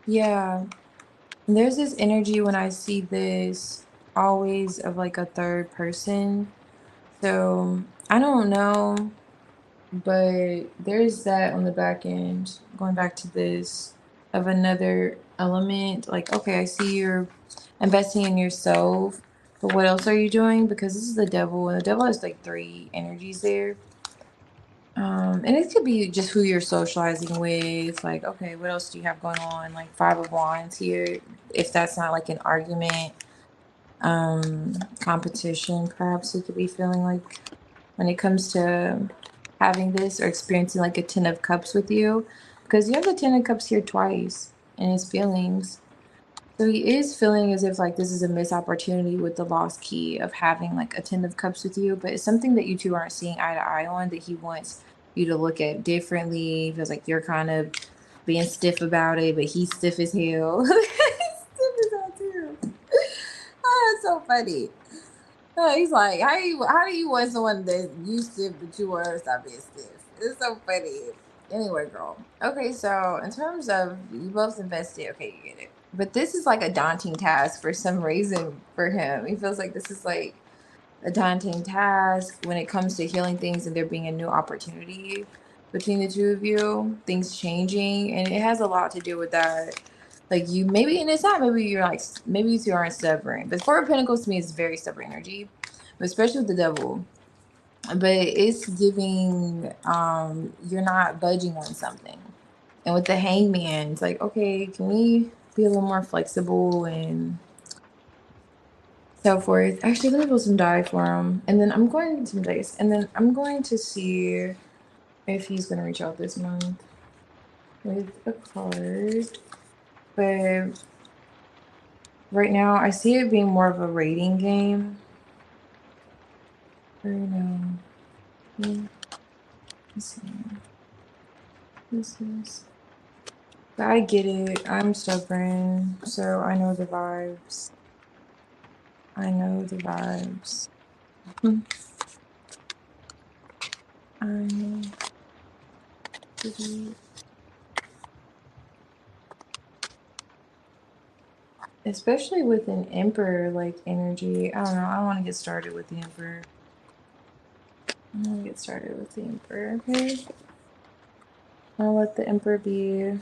Yeah. And there's this energy when I see this always of like a third person. So I don't know, but there's that on the back end. Going back to this of another element. Like, okay, I see you're investing in yourself, but what else are you doing? Because this is the devil, and the devil has like three energies there. And it could be just who you're socializing with. Like, okay, what else do you have going on? Like Five of Wands here. If that's not like an argument, competition, perhaps you could be feeling like when it comes to having this or experiencing like a Ten of Cups with you, because you have the Ten of Cups here twice in his feelings. So he is feeling as if like this is a missed opportunity with the lost key of having like a Ten of Cups with you, but it's something that you two aren't seeing eye to eye on that he wants you to look at differently. He feels like you're kind of being stiff about it, but he's stiff as hell. He's stiff as hell too. Oh, that's so funny. He's like, how do you want someone that you stiff but you want her to stop being stiff? It's so funny. Anyway, girl. Okay, so in terms of you both invested, okay, you get it. But this is like a daunting task for some reason for him. He feels like this is like a daunting task when it comes to healing things and there being a new opportunity between the two of you, things changing, and it has a lot to do with that. Like you maybe, and it's not maybe you're like maybe you two aren't stubborn, but Four of Pentacles to me is very stubborn energy, but especially with the devil. But it's giving you're not budging on something. And with the hangman, it's like, okay, can we be a little more flexible and so forth? Actually, let me pull some die for him. And then I'm going to some dice. And then I'm going to see if he's going to reach out this month with a card. But right now, I see it being more of a rating game. Right now. Let's see. This is. I get it. I'm stubborn, so I know the vibes. I know the vibes. I know the vibes. Especially with an emperor like energy. I don't know. I don't want to get started with the emperor. I'm gonna get started with the emperor, okay? I'll let the emperor be here.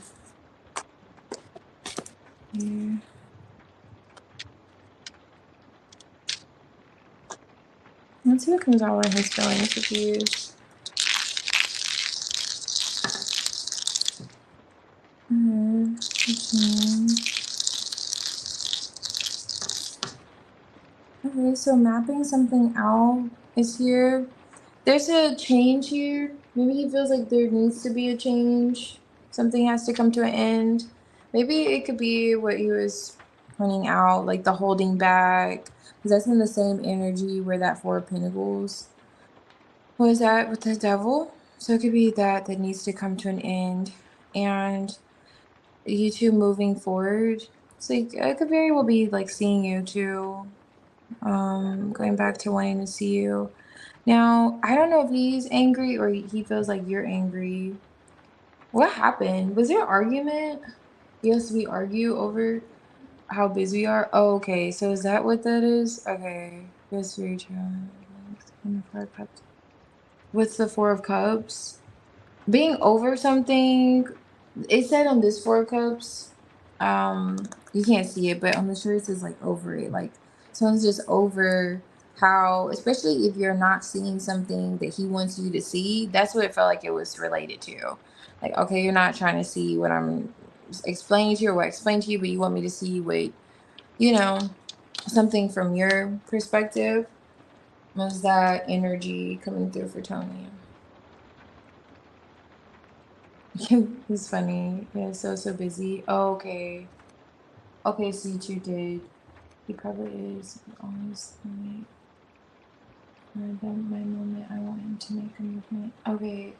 Let's see what comes out in his feelings with you. Okay, so mapping something out is here. There's a change here. Maybe he feels like there needs to be a change. Something has to come to an end. Maybe it could be what he was pointing out, like the holding back, because that's in the same energy where that Four of Pentacles was at with the Devil. So it could be that needs to come to an end. And you two moving forward. It's like it could very well be like seeing you two, going back to wanting to see you. Now, I don't know if he's angry or he feels like you're angry. What happened? Was there an argument? Yes, we argue over how busy we are. Oh, okay. So is that what that is? Okay. That's very true. What's the Four of Cups? Being over something. It said on this Four of Cups, you can't see it, but on the shirt it says like over it. Like someone's just over how, especially if you're not seeing something that he wants you to see. That's what it felt like it was related to. Like, okay, you're not trying to see what I'm explaining to you or what I explained to you, but you want me to see what, you know, something from your perspective. Was that energy coming through for Tony? It's funny. Yeah, so busy. Oh, okay. Okay, so you two did. He probably is always late. My moment, I want him to make a movement. Okay.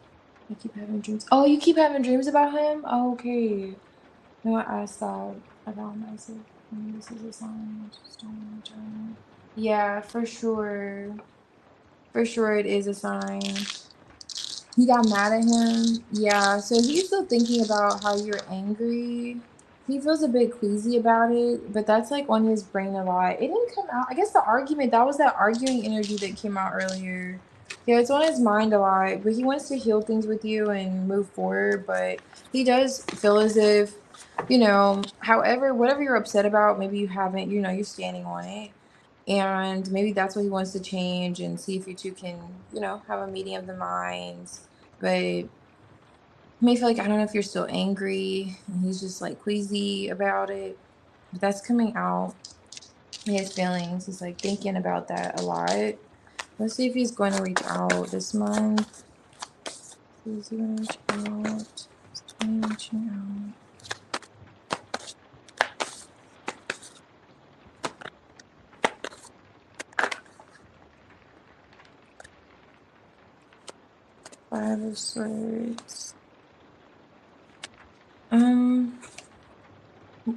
I keep having dreams. Oh, you keep having dreams about him? Oh, okay. No, I thought about myself. This is a sign. Just don't want to turn. Yeah, for sure. For sure, it is a sign. You got mad at him? Yeah, so he's still thinking about how you're angry. He feels a bit queasy about it, but that's like on his brain a lot. It didn't come out. I guess the argument, that was that arguing energy that came out earlier. Yeah, it's on his mind a lot, but he wants to heal things with you and move forward, but he does feel as if, however, whatever you're upset about, maybe you haven't, you're standing on it. And maybe that's what he wants to change and see if you two can, have a meeting of the minds. But you may feel like, I don't know if you're still angry and he's just like queasy about it. But that's coming out in his feelings. He's like thinking about that a lot. Let's see if he's going to reach out this month. Is he going to reach out? Is he reaching out? Five of Swords.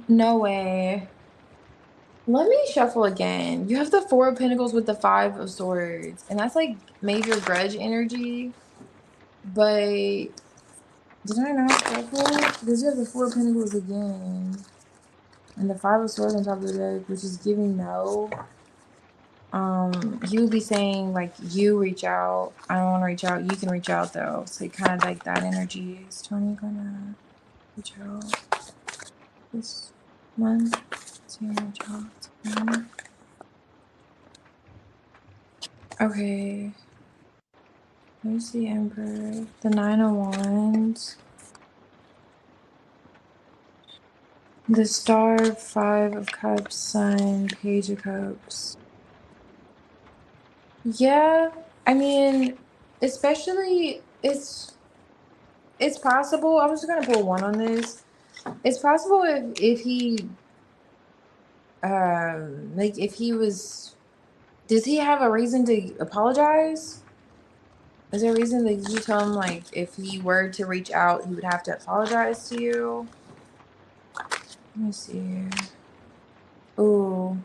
No way. Let me shuffle again. You have the Four of Pentacles with the Five of Swords, and that's like major grudge energy. But did I not shuffle? Because you have the Four of Pentacles again, and the Five of Swords on top of the deck, which is giving no. He would be saying like, you reach out. I don't want to reach out. You can reach out though. So kind of like that energy. Is Tony gonna reach out this month? Is he gonna reach out? Okay. Where's the Emperor? The Nine of Wands. The Star, Five of Cups, Sun, Page of Cups. Yeah, I mean, especially it's possible. I was just gonna put one on this. It's possible if he like if he was, does he have a reason to apologize? Is there a reason that you tell him like if he were to reach out he would have to apologize to you? Let me see. Ooh.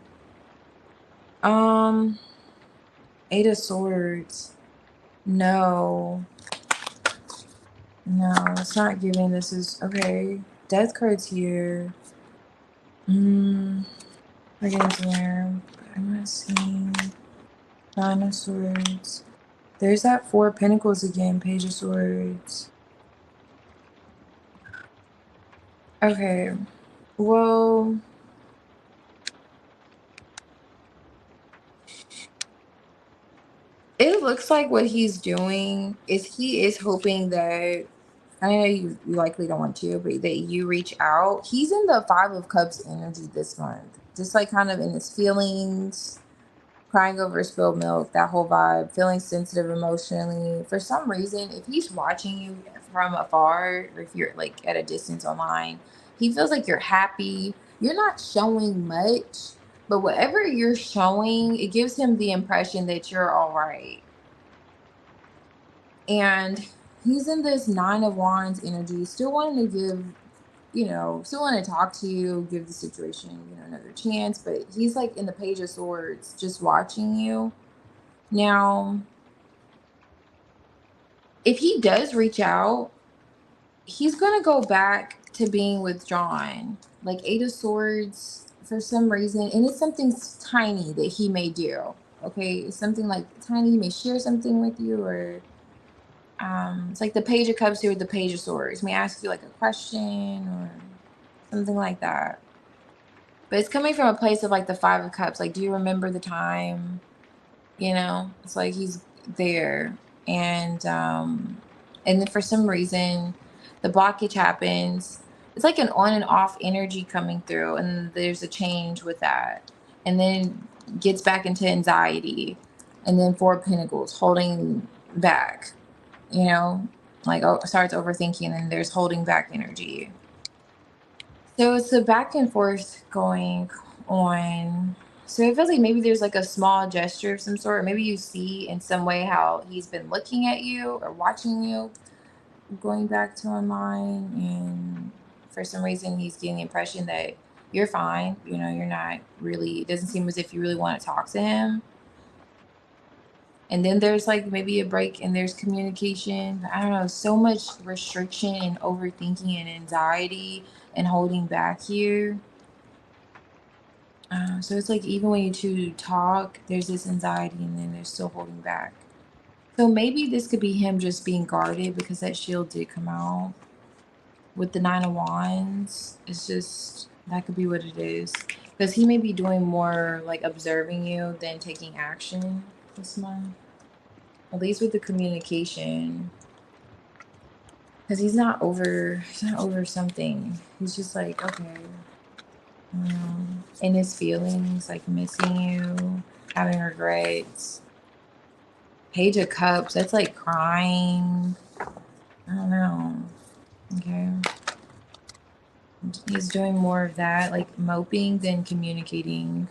Eight of Swords. No. No, it's not giving. This is okay. Death card's here. We're getting there. I'm not seeing Nine of Swords. There's that Four of Pentacles again, Page of Swords. Okay. Well, it looks like what he's doing is he is hoping that, I know you likely don't want to, but that you reach out. He's in the Five of Cups energy this month. Just like kind of in his feelings. crying over spilled milk, that whole vibe, feeling sensitive emotionally. For some reason, if he's watching you from afar, or if you're like at a distance online, he feels like you're happy. You're not showing much, but whatever you're showing, it gives him the impression that you're all right. And he's in this Nine of Wands energy, still wanting to give, still want to talk to you, give the situation, another chance. But he's like in the Page of Swords, just watching you. Now, if he does reach out, he's going to go back to being withdrawn. Like Eight of Swords, for some reason, and it's something tiny that he may do. Okay, it's something like tiny. He may share something with you, or it's like the Page of Cups here with the Page of Swords. May ask you like a question or something like that. But it's coming from a place of like the Five of Cups. Like, do you remember the time? It's like he's there. And then for some reason the blockage happens. It's like an on and off energy coming through, and there's a change with that. And then gets back into anxiety. And then Four of Pentacles, holding back, like, oh, starts overthinking, and there's holding back energy. So it's a back and forth going on. So it feels like maybe there's like a small gesture of some sort. Or maybe you see in some way how he's been looking at you or watching you going back to online. And for some reason, he's getting the impression that you're fine. You're not really, it doesn't seem as if you really want to talk to him. And then there's like maybe a break and there's communication. I don't know, so much restriction and overthinking and anxiety and holding back here. So it's like even when you two talk, there's this anxiety and then there's still holding back. So maybe this could be him just being guarded because that shield did come out with the Nine of Wands. It's just, that could be what it is. Because he may be doing more like observing you than taking action this month. At least with the communication. Because he's not over something. He's just like, okay. In his feelings, like missing you, having regrets. Page of Cups, that's like crying. I don't know. Okay. He's doing more of that, like moping than communicating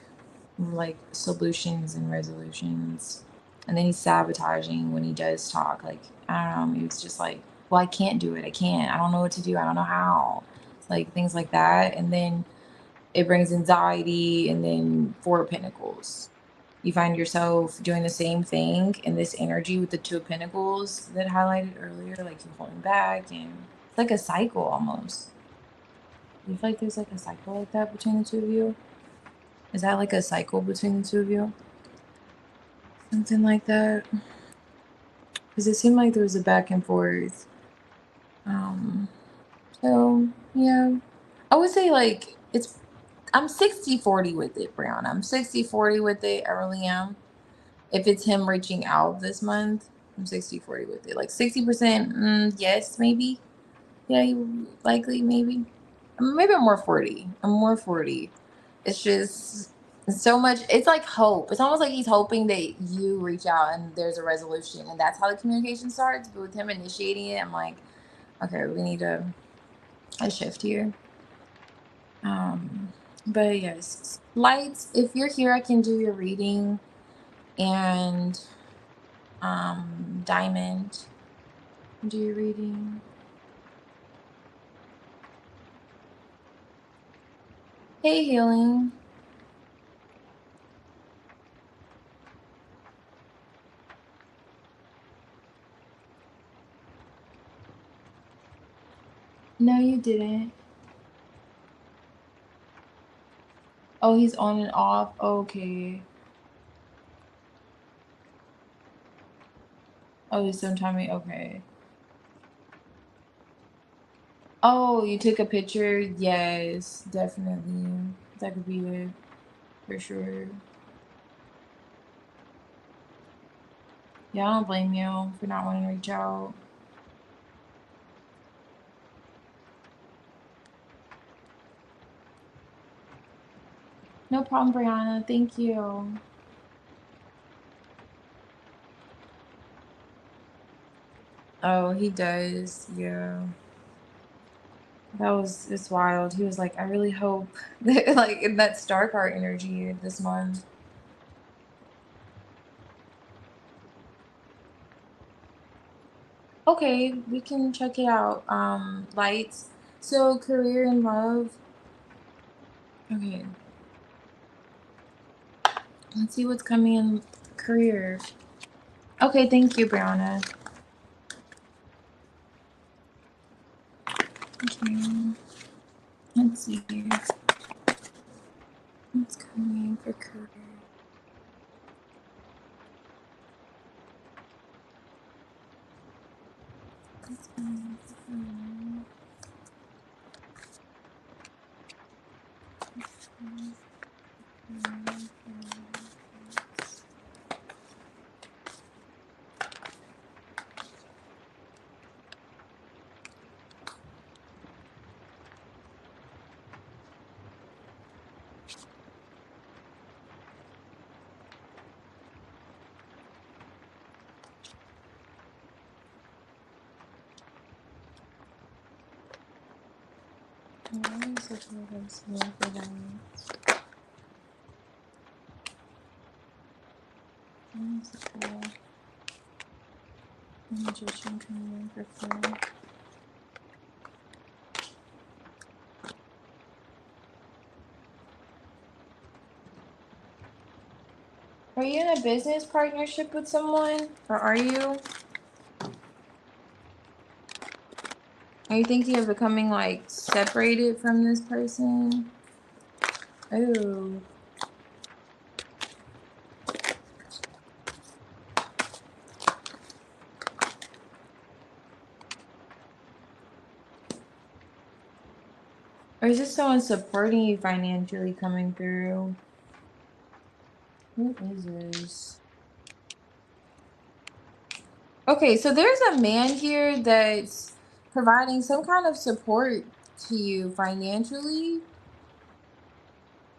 like solutions and resolutions. And then he's sabotaging when he does talk. Like, I don't know, maybe it's just like, well, I can't do it. I can't. I don't know what to do. I don't know how. It's like things like that. And then it brings anxiety. And then Four of Pentacles. You find yourself doing the same thing in this energy with the Two of Pentacles that highlighted earlier, like you're holding back, and it's like a cycle almost. Do you feel like there's like a cycle like that between the two of you? Is that like a cycle between the two of you? Something like that? Because it seemed like there was a back and forth. So yeah, I would say like I'm 60-40 with it, Brianna. I'm 60-40 with it. I really am. If it's him reaching out this month, I'm 60-40 with it. Like 60%, yes, maybe. Yeah, you likely, maybe. Maybe I'm more 40. I'm more 40. It's just so much. It's like hope. It's almost like he's hoping that you reach out and there's a resolution. And that's how the communication starts. But with him initiating it, I'm like, okay, we need a shift here. But yes, lights, if you're here, I can do your reading. And Diamond, do your reading. Hey, Healing. No, you didn't. Oh, he's on and off. Okay. Oh, he's sometime. Okay. Oh, you took a picture? Yes, definitely. That could be it for sure. Yeah, I don't blame you for not wanting to reach out. No problem, Brianna. Thank you. Oh, he does. Yeah. It's wild. He was like, I really hope that, like, in that star card energy this month. Okay, we can check it out. Lights. So career and love. Okay, let's see what's coming in career. Okay, thank you, Brianna. Okay, let's see what's coming for career. What's coming for career? Why is it what I'm seeing for that? Why is it the magician coming in for career? Are you in a business partnership with someone? Or are you? Are you thinking of becoming like separated from this person? Oh. Or is this someone supporting you financially coming through? What is this? Okay, so there's a man here that's providing some kind of support to you financially.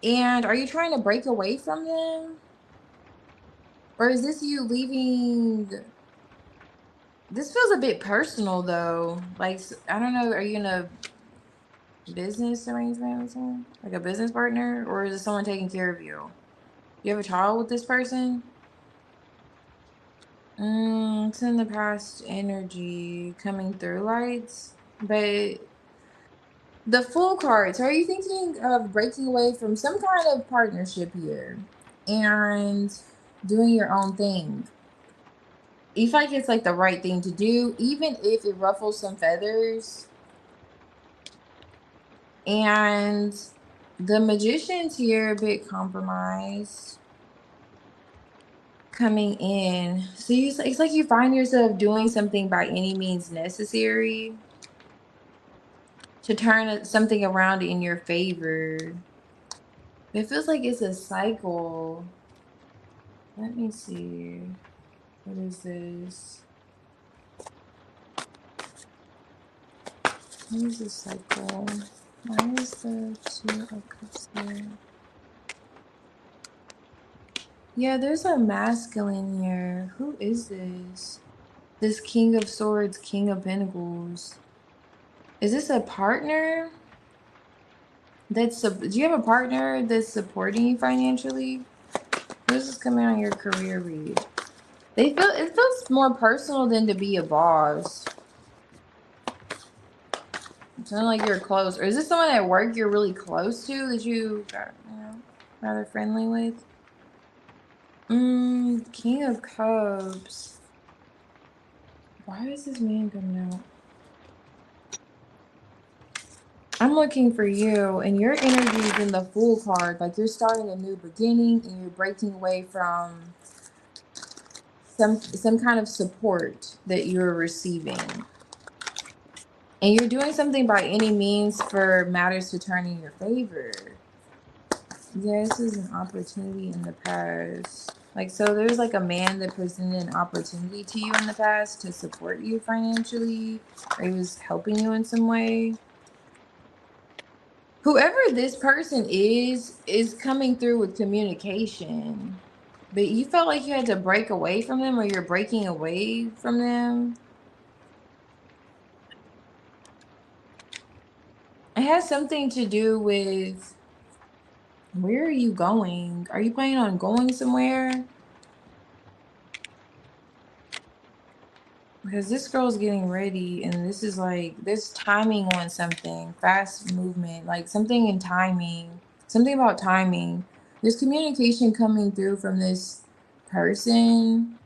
And are you trying to break away from them? Or is this you leaving? This feels a bit personal though. Like, I don't know, are you in a business arrangement with someone? Like a business partner? Or is it someone taking care of you? You have a child with this person? It's in the past energy coming through lights. But the full cards, are you thinking of breaking away from some kind of partnership here and doing your own thing? You feel like it's like the right thing to do, even if it ruffles some feathers. And the magician's here a bit compromised coming in. So it's like you find yourself doing something by any means necessary to turn something around in your favor. It feels like it's a cycle. Let me see. What is this? What is this cycle? Why is the Two of Cups here? Yeah, there's a masculine here. Who is this? This King of Swords, King of Pentacles. Is this a partner? Do you have a partner that's supporting you financially? Who's this coming on your career read? It feels more personal than to be a boss. It's not like you're close. Or is this someone at work you're really close to that you got, rather friendly with? King of Cups. Why is this man coming out? I'm looking for you, and your energy is in the Fool card. Like you're starting a new beginning, and you're breaking away from some kind of support that you're receiving, and you're doing something by any means for matters to turn in your favor. Yeah, this is an opportunity in the past. Like, so there's like a man that presented an opportunity to you in the past to support you financially, or he was helping you in some way. Whoever this person is coming through with communication, but you felt like you had to break away from them, or you're breaking away from them. It has something to do with where are you going? Are you planning on going somewhere? Because this girl's getting ready and this is like there's timing on something, fast movement, like something in timing, something about timing. There's communication coming through from this person.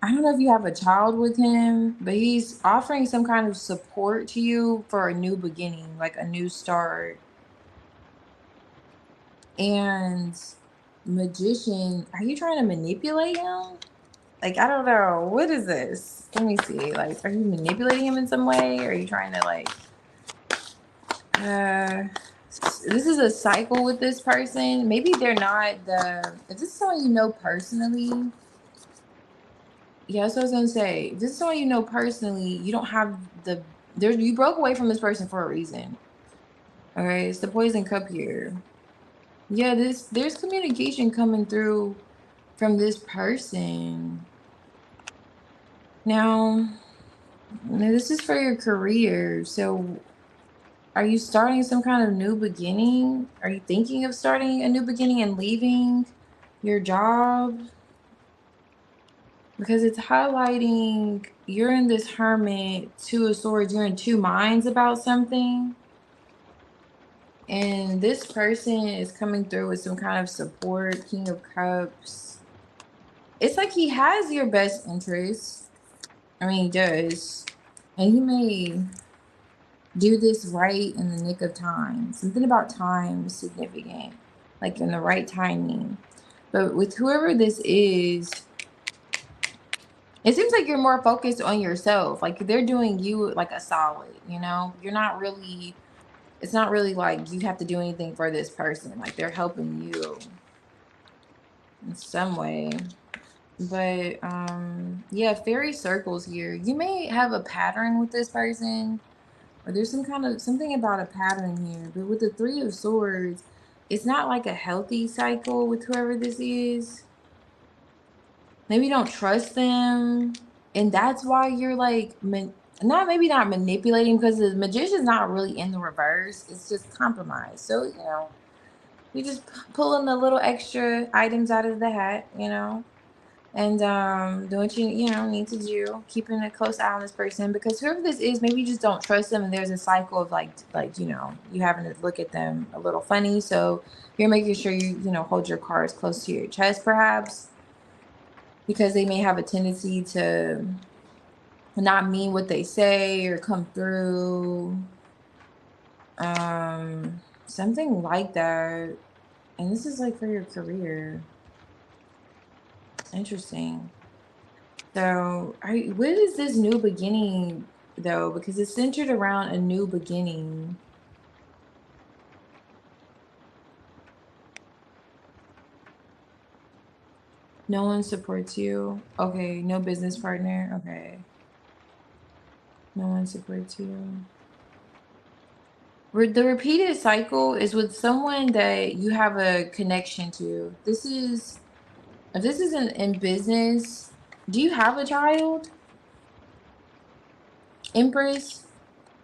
I don't know if you have a child with him, but he's offering some kind of support to you for a new beginning, like a new start. And magician, are you trying to manipulate him? Like, I don't know. What is this? Let me see. Like, are you manipulating him in some way? Or are you trying to like uh this is a cycle with this person. Maybe they're not the if this is someone you know personally. Yeah, that's what I was gonna say. If this is someone you know personally, you don't have the there you broke away from this person for a reason. All right, it's the poison cup here. Yeah, this there's communication coming through from this person. Now, this is for your career. So, are you starting some kind of new beginning? Are you thinking of starting a new beginning and leaving your job? Because it's highlighting you're in this hermit, two of swords, you're in two minds about something. And this person is coming through with some kind of support, King of Cups. It's like he has your best interest. I mean, he does. And he may do this right in the nick of time. Something about time is significant, like in the right timing. But with whoever this is, it seems like you're more focused on yourself. Like they're doing you like a solid, you know? You're not really, it's not really like you have to do anything for this person. Like they're helping you in some way. But yeah, fairy circles here. You may have a pattern with this person, or there's some kind of something about a pattern here. But with the three of swords, it's not like a healthy cycle with whoever this is. Maybe you don't trust them, and that's why you're like not maybe not manipulating, because the magician's not really in the reverse, it's just compromise. So you know, you just pulling the little extra items out of the hat, you know, and doing what you know need to do, keeping a close eye on this person, because whoever this is, maybe you just don't trust them, and there's a cycle of like you know you having to look at them a little funny. So you're making sure you know hold your cards close to your chest, perhaps, because they may have a tendency to not mean what they say or come through, something like that. And this is like for your career. Interesting. So, what is this new beginning though? Because it's centered around a new beginning. No one supports you. Okay, no business partner. Okay, no one supports you. The repeated cycle is with someone that you have a connection to. This is if this isn't in business. Do you have a child, Empress?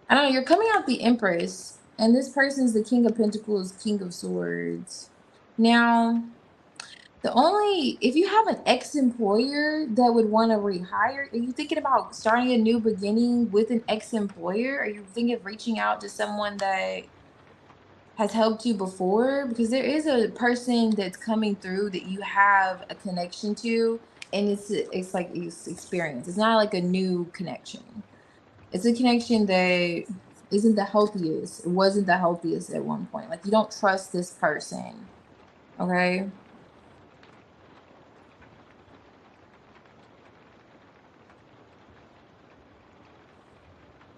I don't know. You're coming out the Empress, and this person's the King of Pentacles, King of Swords. Now, the only if you have an ex-employer that would want to rehire, are you thinking about starting a new beginning with an ex-employer? Are you thinking of reaching out to someone that has helped you before? Because there is a person that's coming through that you have a connection to, and it's like it's experience. It's not like a new connection. It's a connection that isn't the healthiest. It wasn't the healthiest at one point. Like you don't trust this person. Okay.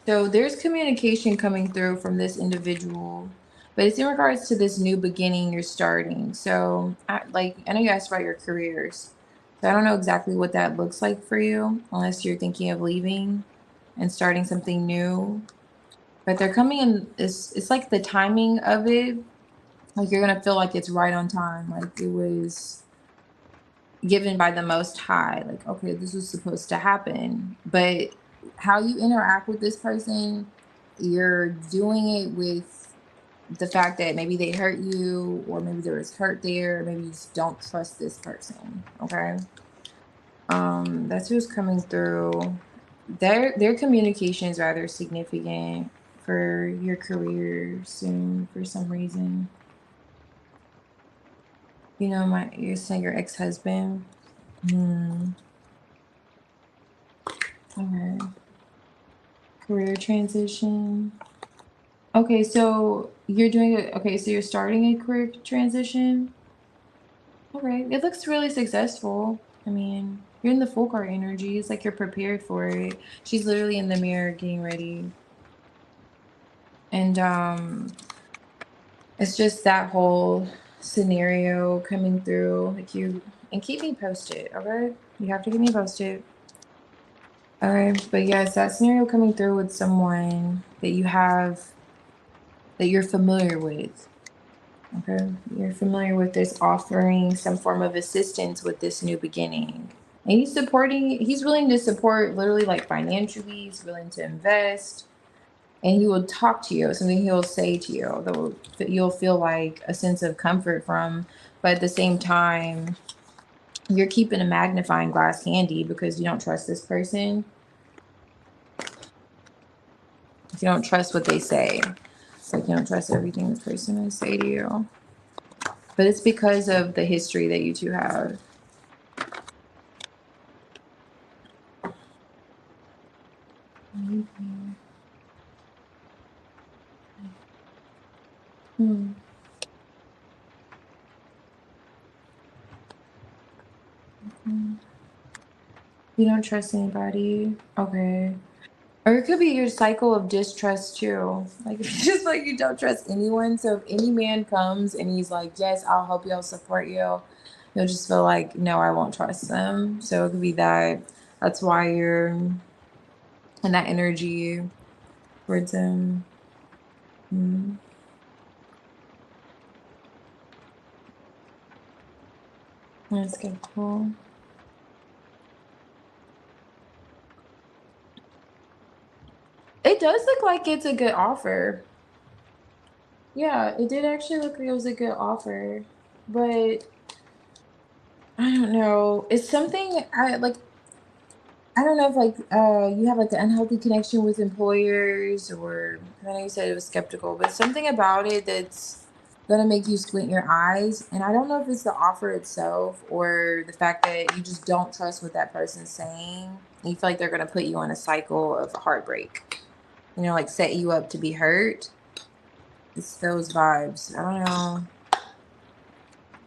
So there's communication coming through from this individual, but it's in regards to this new beginning you're starting. So, I know you asked about your careers. So I don't know exactly what that looks like for you, unless you're thinking of leaving and starting something new. But they're coming in. It's like the timing of it. Like you're gonna feel like it's right on time. Like it was given by the Most High. Like okay, this was supposed to happen. But how you interact with this person you're doing it with the fact that maybe they hurt you, or maybe there was hurt there, maybe you just don't trust this person. Okay. That's who's coming through. Their communication is rather significant for your career soon for some reason. You know, you're saying your ex-husband. Hmm. Okay. Career transition. Okay, so you're doing it. Okay, so you're starting a career transition. Okay, it looks really successful. I mean, you're in the full card energy. It's like you're prepared for it. She's literally in the mirror getting ready. And it's just that whole scenario coming through. Like you and keep me posted, okay? You have to keep me posted. Okay. But yes, that scenario coming through with someone that you have that you're familiar with. Okay. You're familiar with this offering some form of assistance with this new beginning. And he's willing to support literally like financially, he's willing to invest, and he will talk to you, something he'll say to you that you'll feel like a sense of comfort from. But at the same time, you're keeping a magnifying glass handy because you don't trust this person. You don't trust what they say. It's like you don't trust everything this person will say to you. But it's because of the history that you two have. Hmm. You don't trust anybody. Okay. Or it could be your cycle of distrust too. Like it's just like you don't trust anyone. So if any man comes and he's like, yes, I'll help you, I'll support you, you'll just feel like, no, I won't trust them. So it could be that. That's why you're in that energy towards him. Mm. That's good. Cool. It does look like it's a good offer. Yeah, it did actually look like it was a good offer. But I don't know. It's something I like. I don't know if like you have like an unhealthy connection with employers, or I know you said it was skeptical, but something about it that's gonna make you squint your eyes. And I don't know if it's the offer itself or the fact that you just don't trust what that person's saying. You feel like they're gonna put you on a cycle of heartbreak. You know, like set you up to be hurt. It's those vibes. I don't know.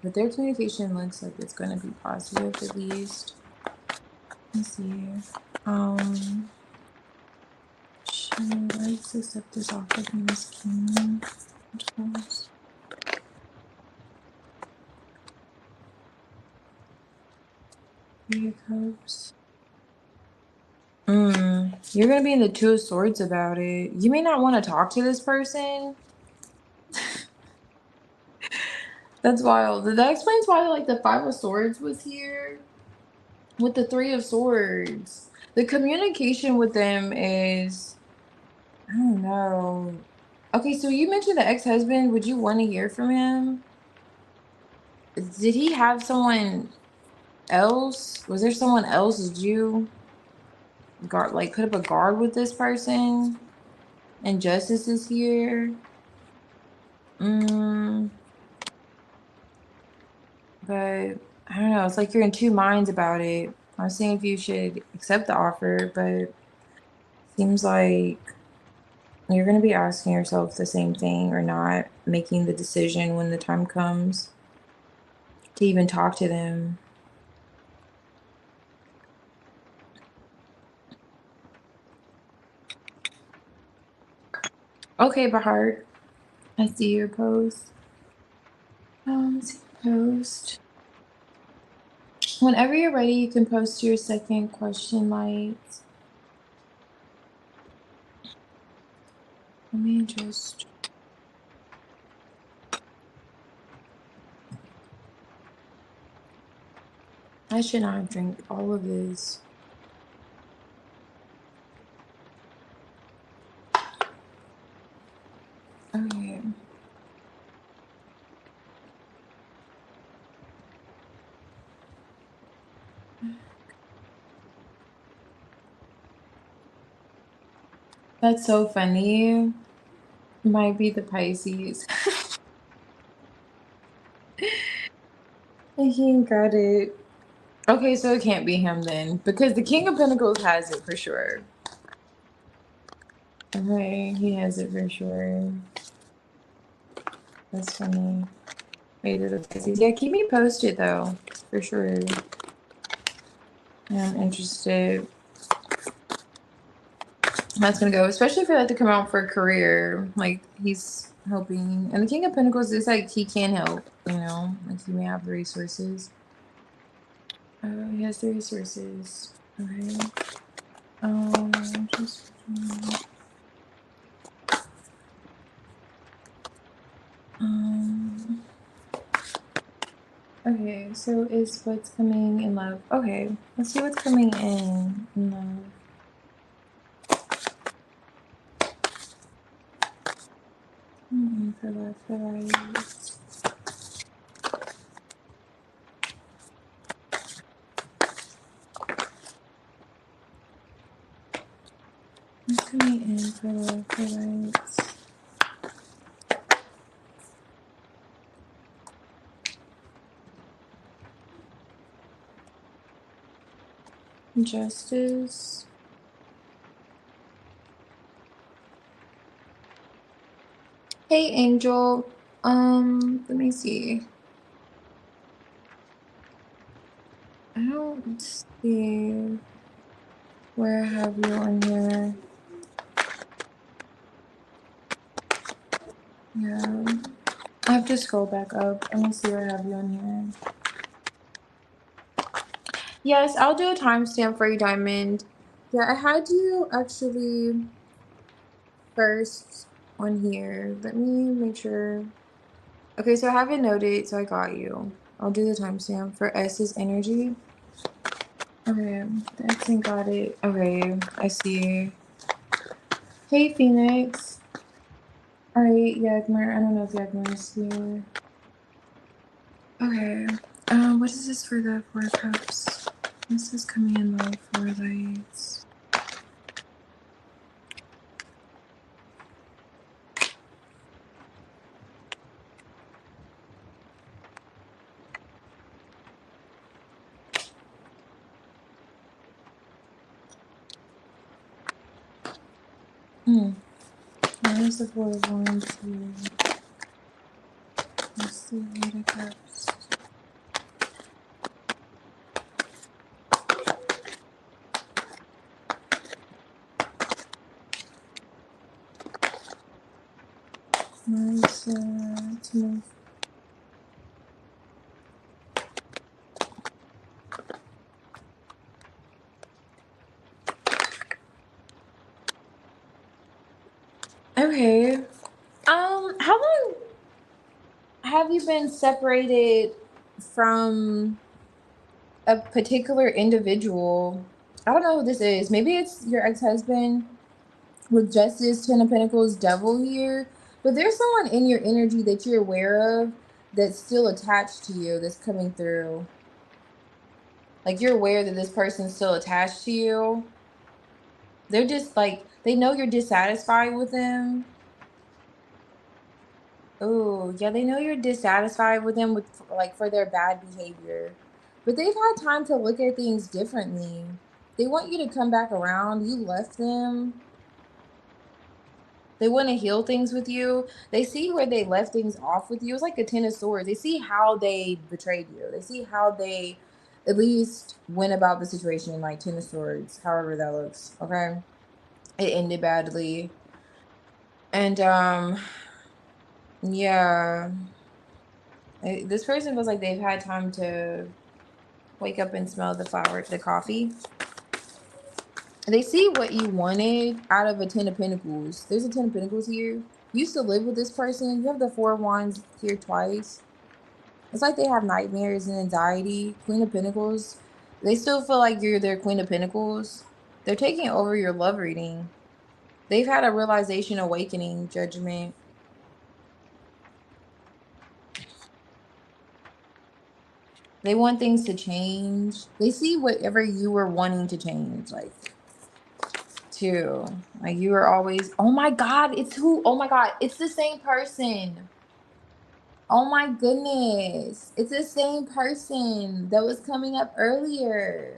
But their communication looks like it's gonna be positive at least. Let's see. Um let's accept this offer from this king. Three of Cups. You're gonna be in the Two of Swords about it. You may not want to talk to this person. That's wild. That explains why like the Five of Swords was here with the Three of Swords. The communication with them is, I don't know. Okay, so you mentioned the ex-husband. Would you want to hear from him? Did he have someone else? Was there someone else? Did you guard like put up a guard with this person? And justice is here. Mm, but I don't know. It's like you're in two minds about it. I was saying if you should accept the offer, but seems like you're going to be asking yourself the same thing or not, making the decision when the time comes to even talk to them. Okay, Bahar, I see your post. See your post. Whenever you're ready, you can post your second question light. Let me just. I should not drink all of this. Okay. That's so funny. Might be the Pisces. He got it. Okay, so it can't be him then, because the King of Pentacles has it for sure. Okay, he has it for sure. That's funny. Wait, is it Pisces? Yeah, keep me posted though, for sure. Yeah, I'm interested. That's gonna go, especially for that to come out for a career. Like he's helping, and the King of Pentacles is like he can help. You know, like he may have the resources. He has the resources. Okay. Just. Um. Okay, so is what's coming in love. Okay, let's see what's coming in love. For love, for life. What's coming in for love, for life? Justice. Hey, Angel. Let me see. I don't see where I have you on here. Yeah. I have to scroll back up. Let me see where I have you on here. Yes, I'll do a timestamp for you, Diamond. Yeah, I had you actually first on here. Let me make sure. Okay, so I have it noted, so I got you. I'll do the timestamp for S's energy. Okay, the accent got it. Okay, I see. Hey, Phoenix. Alright, Yagmar. I don't know if Yagmar's here. Okay. What is this for the Four of Cups? This is coming in low for lights. Where's the Four of Wands here? Let's see what it cups. Nice, to move. Okay. How long have you been separated from a particular individual? I don't know who this is. Maybe it's your ex-husband with Justice, Ten of Pentacles, Devil here. But there's someone in your energy that you're aware of that's still attached to you that's coming through. Like you're aware that this person's still attached to you. They're just like, they know you're dissatisfied with them. Oh, yeah, they know you're dissatisfied with them with like for their bad behavior. But they've had time to look at things differently. They want you to come back around. You left them. They want to heal things with you. They see where they left things off with you. It's like a Ten of Swords. They see how they betrayed you. They see how they at least went about the situation like Ten of Swords, however that looks. Okay. It ended badly. And yeah. This person feels like they've had time to wake up and smell the flower, the coffee. They see what you wanted out of a Ten of Pentacles. There's a Ten of Pentacles here. You used to live with this person. You have the Four of Wands here twice. It's like they have nightmares and anxiety. Queen of Pentacles. They still feel like you're their Queen of Pentacles. They're taking over your love reading. They've had a realization, awakening, judgment. They want things to change. They see whatever you were wanting to change, like, too. Like, you were always, oh my God, it's who? Oh my God, it's the same person. Oh my goodness. It's the same person that was coming up earlier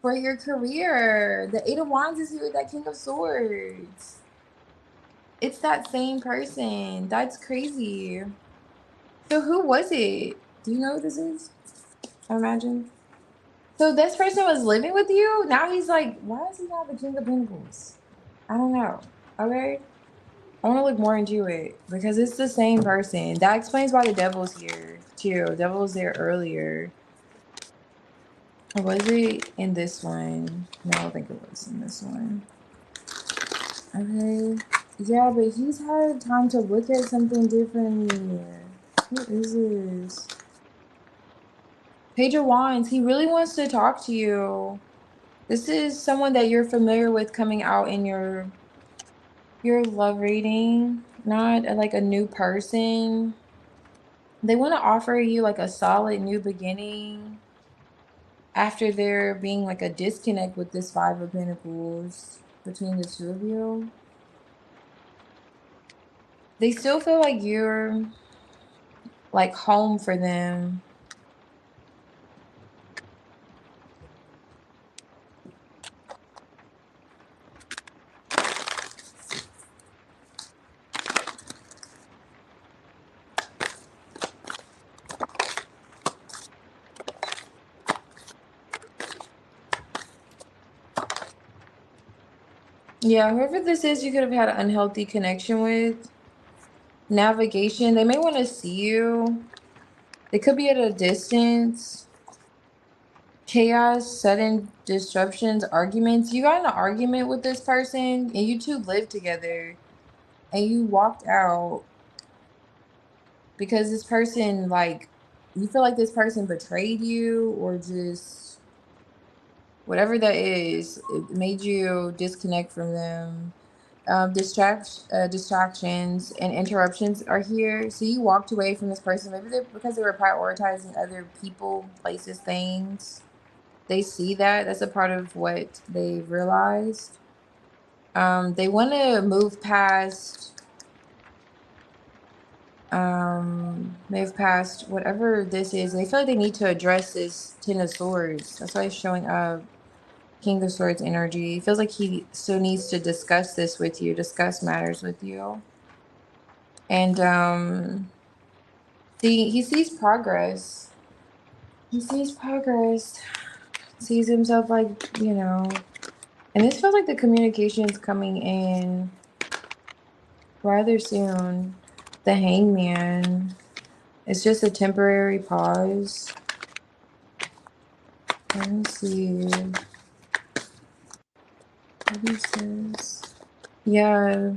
for your career. The Eight of Wands is here with that King of Swords. It's that same person. That's crazy. So who was it? Do you know who this is? I imagine. So this person was living with you? Now he's like, why does he have the King of Pentacles? I don't know. Okay. I want to look more into it because it's the same person. That explains why the devil's here too. The devil was there earlier. Or was it in this one? No, I don't think it was in this one. Okay. Yeah, but he's had time to look at something differently. What is this? Page of Wands. He really wants to talk to you. This is someone that you're familiar with coming out in your love reading, not like a new person. They want to offer you like a solid new beginning after there being like a disconnect with this Five of Pentacles between the two of you. They still feel like you're like home for them. Yeah, whoever this is, you could have had an unhealthy connection with. Navigation, they may want to see you. They could be at a distance. Chaos, sudden disruptions, arguments. You got in an argument with this person and you two lived together and you walked out because this person, like, you feel like this person betrayed you or just whatever that is, it made you disconnect from them. Distractions and interruptions are here. So you walked away from this person, maybe because they were prioritizing other people, places, things. They see that. That's a part of what they've realized. They want to move past whatever this is. They feel like they need to address this Ten of Swords. That's why it's showing up. King of Swords energy. It feels like he still needs to discuss this with you, discuss matters with you. And he sees progress. He sees progress. Sees himself like, you know. And this feels like the communication is coming in rather soon. The Hangman. It's just a temporary pause. Let me see. What is this? Yeah.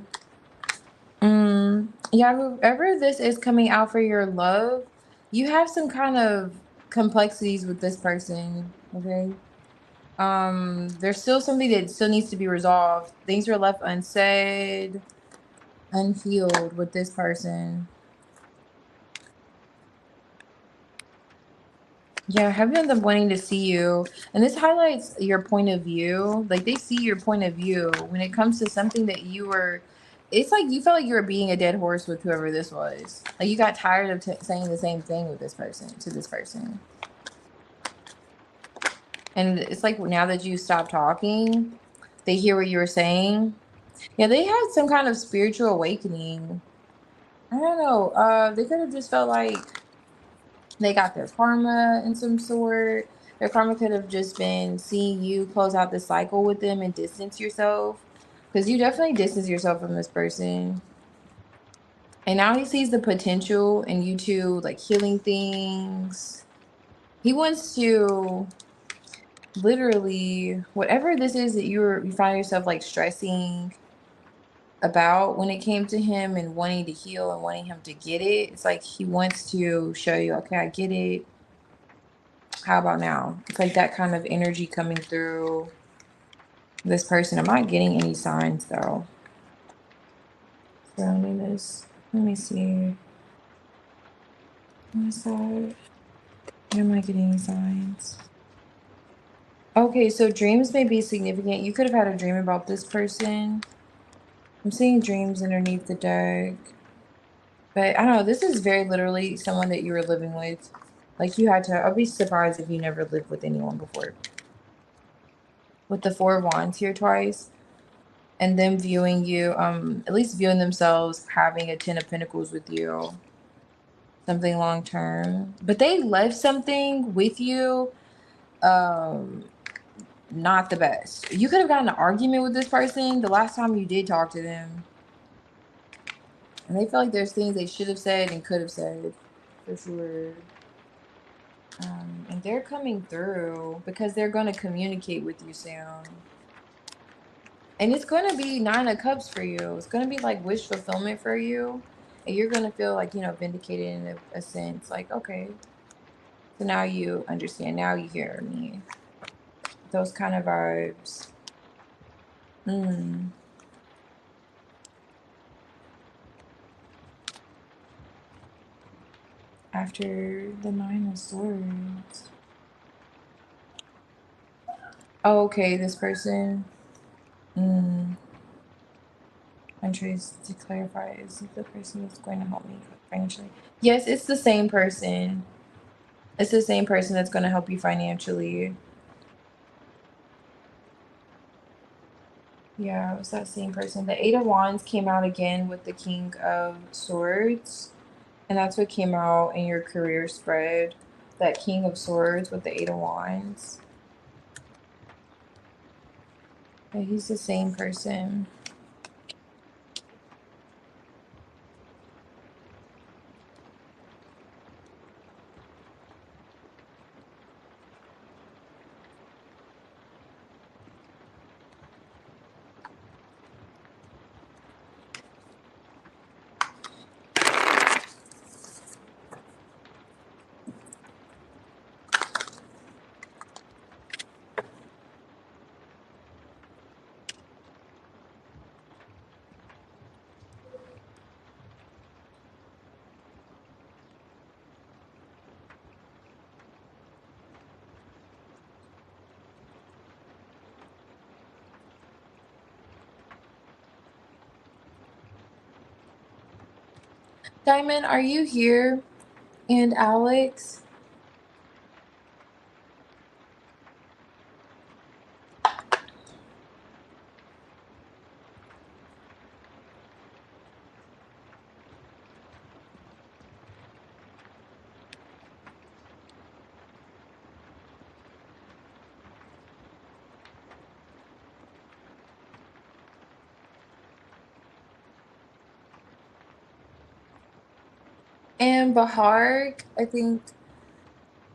Yeah, whoever this is coming out for your love, you have some kind of complexities with this person, okay? There's still something that still needs to be resolved. Things are left unsaid, unhealed with this person. Yeah, having them wanting to see you. And this highlights your point of view. Like, they see your point of view when it comes to something that you were. It's like you felt like you were being a dead horse with whoever this was. Like, you got tired of saying the same thing with this person, to this person. And it's like now that you stopped talking, they hear what you were saying. Yeah, they had some kind of spiritual awakening. I don't know. They could have just felt like they got their karma in some sort. Their karma could have just been seeing you close out the cycle with them and distance yourself. Because you definitely distance yourself from this person. And now he sees the potential in you two, like, healing things. He wants to literally, whatever this is that you find yourself like stressing about when it came to him and wanting to heal and wanting him to get it. It's like he wants to show you, okay, I get it. How about now? It's like that kind of energy coming through this person. I'm not getting any signs though surrounding this. Let me see. What's that? Am I getting signs? Okay, so dreams may be significant. You could have had a dream about this person. I'm seeing dreams underneath the deck. But I don't know, this is very literally someone that you were living with. Like you had to, I'll be surprised if you never lived with anyone before. With the Four of Wands here twice. And them viewing you, at least viewing themselves having a Ten of Pentacles with you. Something long term. But they left something with you. Not the best. You could have gotten an argument with this person the last time you did talk to them. And they feel like there's things they should have said and could have said. For sure. And they're coming through because they're going to communicate with you soon. And it's going to be Nine of Cups for you. It's going to be like wish fulfillment for you. And you're going to feel like, you know, vindicated in a sense. Like, okay, so now you understand. Now you hear me. Those kind of vibes. After the Nine of Swords. Oh, okay, this person. I'm trying to clarify, is it the person that's going to help me financially? Yes, it's the same person. It's the same person that's going to help you financially. Yeah, it was that same person. The Eight of Wands came out again with the King of Swords. And that's what came out in your career spread. That King of Swords with the Eight of Wands. Yeah, he's the same person. Diamond, are you here? And Alex? And Bahar, I think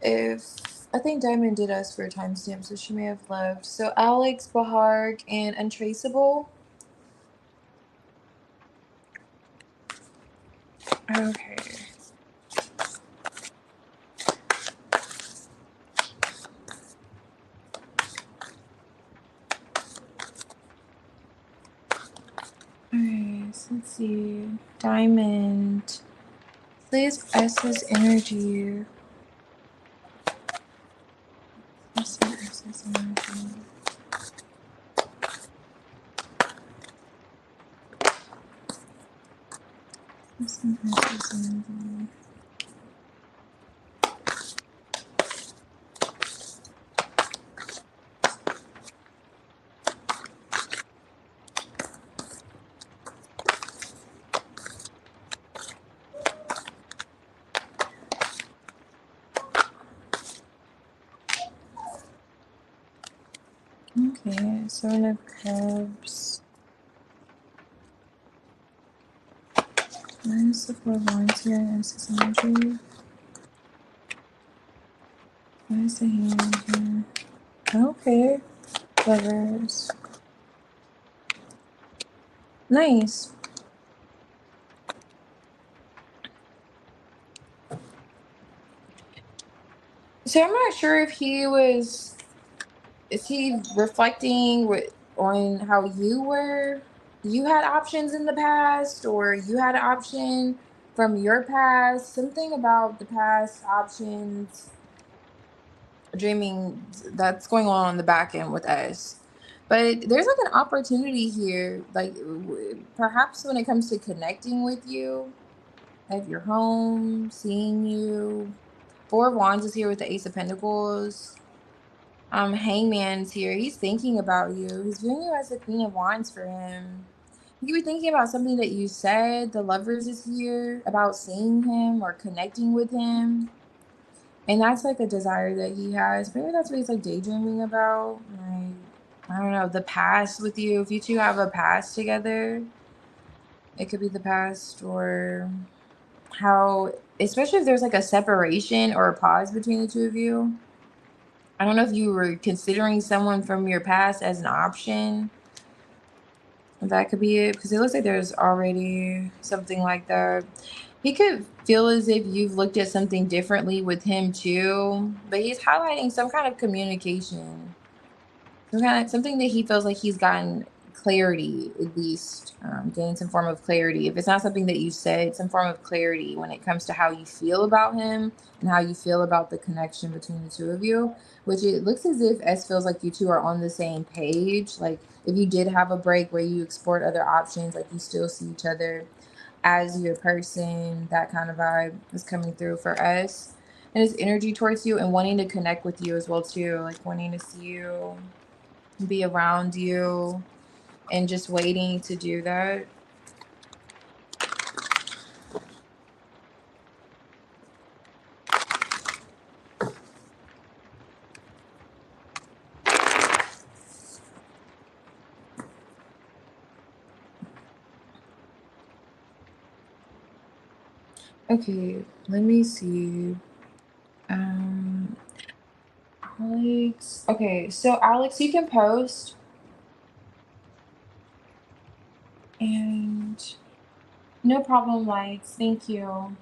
Diamond did ask for a timestamp, so she may have left. So Alex, Bahar, and Untraceable. Okay. Alright, so let's see. Diamond. Please S's energy. Let's see S's energy. Let's see S's energy. Okay, Seven of Cups. Minus the Four of Wands here, S's energy. Minus the Hand here. Okay. Lovers. Nice. So I'm not sure if is he reflecting on how you were? You had options in the past, or you had an option from your past? Something about the past options dreaming that's going on the back end with us. But there's like an opportunity here, like perhaps when it comes to connecting with you at your home, seeing you. Four of Wands is here with the Ace of Pentacles. Hangman's here. He's thinking about you. He's viewing you as the Queen of Wands for him. You were thinking about something that you said. The Lovers is here about seeing him or connecting with him. And that's like a desire that he has. Maybe that's what he's like daydreaming about. Like, I don't know, the past with you. If you two have a past together, it could be the past, or how, especially if there's like a separation or a pause between the two of you. I don't know if you were considering someone from your past as an option. That could be it, because it looks like there's already something like that. He could feel as if you've looked at something differently with him too, but he's highlighting some kind of communication, something that he feels like he's gotten clarity, at least gained some form of clarity. If it's not something that you said, some form of clarity when it comes to how you feel about him and how you feel about the connection between the two of you, which it looks as if S feels like you two are on the same page. Like if you did have a break where you explored other options, like you still see each other as your person, that kind of vibe is coming through for us. And his energy towards you and wanting to connect with you as well too, like wanting to see you, be around you, and just waiting to do that. Okay, let me see. Um, Alex. Okay, so Alex, you can post, and no problem, likes. Thank you.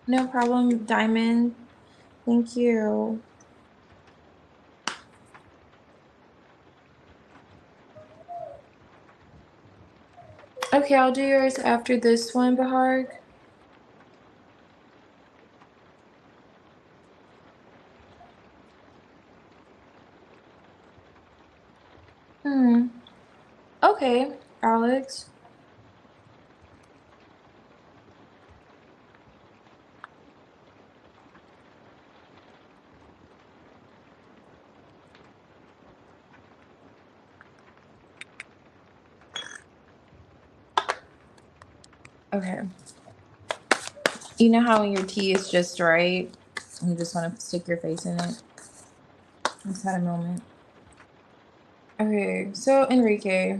No problem, Diamond. Thank you. Okay, I'll do yours after this one, Bahar. Hmm. Okay, Alex. Okay. You know how when your tea is just right, you just want to stick your face in it? I just had a moment. Okay, so Enrique.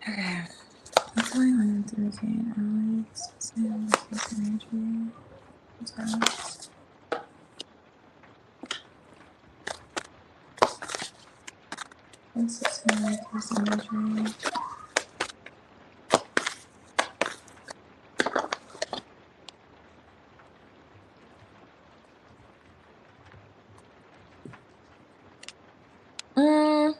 Okay. What's going on with Enrique and Alex? Sam, his energy. Task. What's this Enrique's energy? Mm,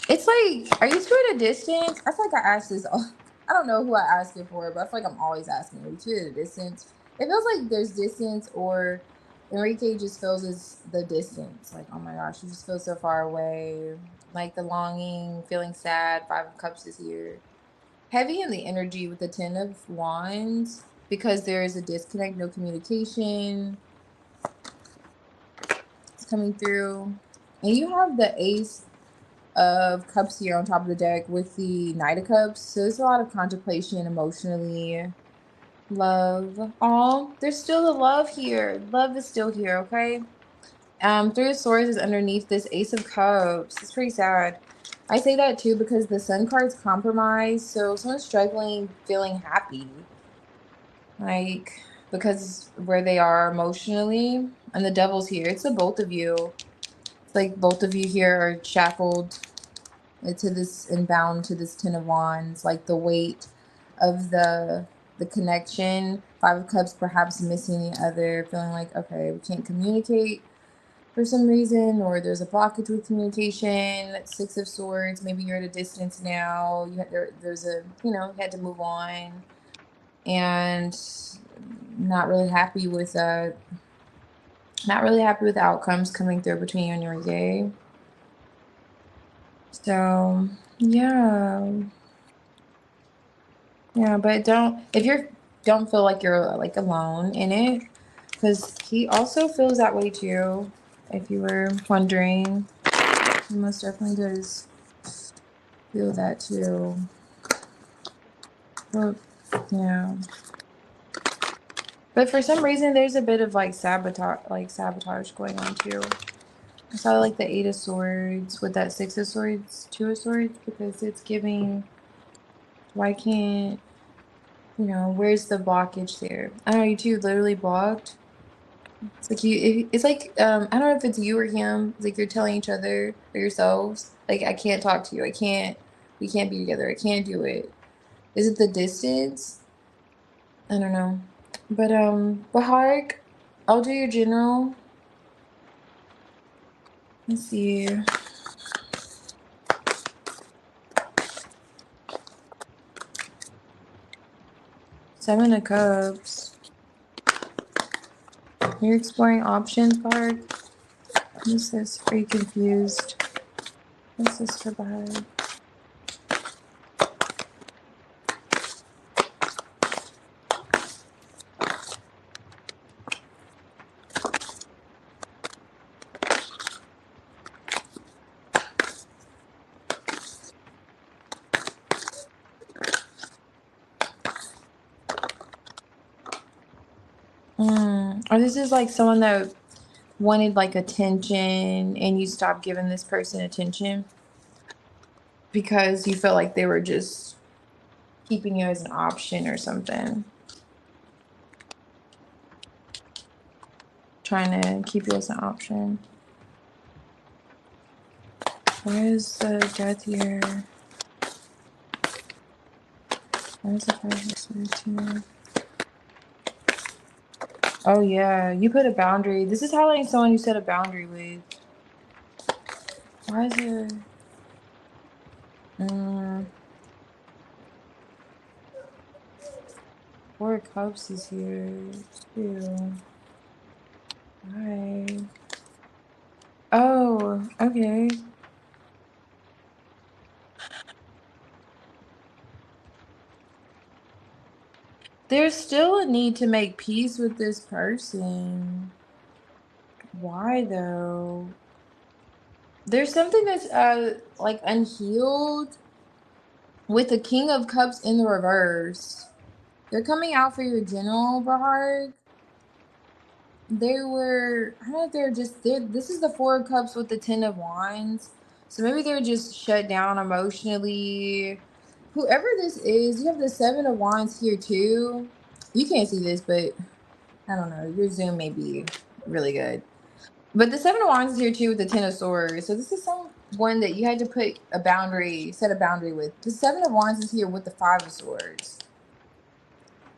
it's like, are you two at a distance? I feel like I asked this all. I don't know who I asked it for, but I feel like I'm always asking, are you two at a distance? It feels like there's distance, or Enrique just feels as the distance. Like, oh my gosh, you just feel so far away. Like the longing, feeling sad. Five of Cups is here. Heavy in the energy with the Ten of Wands, because there is a disconnect, no communication. It's coming through. And you have the Ace of Cups here on top of the deck with the Knight of Cups. So there's a lot of contemplation emotionally. Love. Oh, there's still the love here. Love is still here, okay? Three of Swords is underneath this Ace of Cups. It's pretty sad. I say that too because the Sun card's compromised. So someone's struggling, feeling happy. Like, because where they are emotionally. And the Devil's here. It's the both of you. It's like both of you here are shackled to this and bound to this Ten of Wands, like the weight of the connection. Five of Cups, perhaps missing the other, feeling like, okay, we can't communicate for some reason, or there's a blockage with communication. Six of Swords, maybe you're at a distance now. There's a, you know, you had to move on, and not really happy with outcomes coming through between you and your yay. So yeah, but don't feel like you're like alone in it, because he also feels that way too. If you were wondering, he most definitely does feel that too. Well, yeah. But for some reason, there's a bit of like sabotage going on too. I saw like the Eight of Swords with that Six of Swords, Two of Swords, because it's giving, why can't, you know, where's the blockage there? I don't know, you two literally blocked. It's like it's like, I don't know if it's you or him. It's like you're telling each other or yourselves, like, I can't talk to you. We can't be together. I can't do it. Is it the distance? I don't know. But Bahark, I'll do your general. Let's see. Seven of Cups. You're exploring options, Bahark. What's this? Are you confused? What's this for Bahark? Or this is like someone that wanted like attention and you stopped giving this person attention because you felt like they were just keeping you as an option or something. Trying to keep you as an option. Where is the death here? Where's the Five of Swords here? Oh yeah, you put a boundary. This is highlighting someone you set a boundary with. Why is it? Four of Cups is here too. Why? Oh, okay. There's still a need to make peace with this person. Why though? There's something that's like unhealed with the King of Cups in the reverse. They're coming out for your general, Bahar. They were, I don't know if they're just there. This is the Four of Cups with the Ten of Wands. So maybe they're just shut down emotionally. Whoever this is, you have the Seven of Wands here too. You can't see this, but I don't know. Your Zoom may be really good. But the Seven of Wands is here too with the Ten of Swords. So this is someone that you had to put a boundary, set a boundary with. The Seven of Wands is here with the Five of Swords.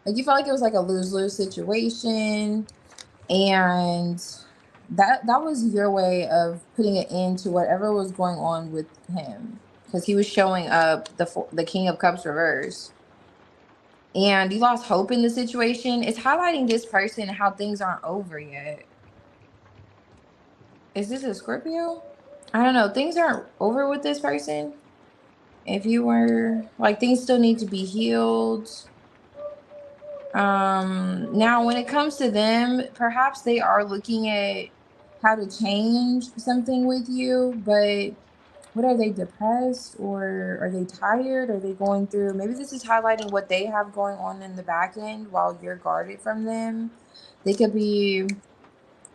Like you felt like it was like a lose-lose situation. And that was your way of putting an end to whatever was going on with him. Because he was showing up the King of Cups reverse. And you lost hope in the situation. It's highlighting this person and how things aren't over yet. Is this a Scorpio? I don't know. Things aren't over with this person. If you were like, things still need to be healed. Now when it comes to them, perhaps they are looking at how to change something with you, but what are they, depressed, or are they tired? Are they going through, maybe this is highlighting what they have going on in the back end while you're guarded from them. They could be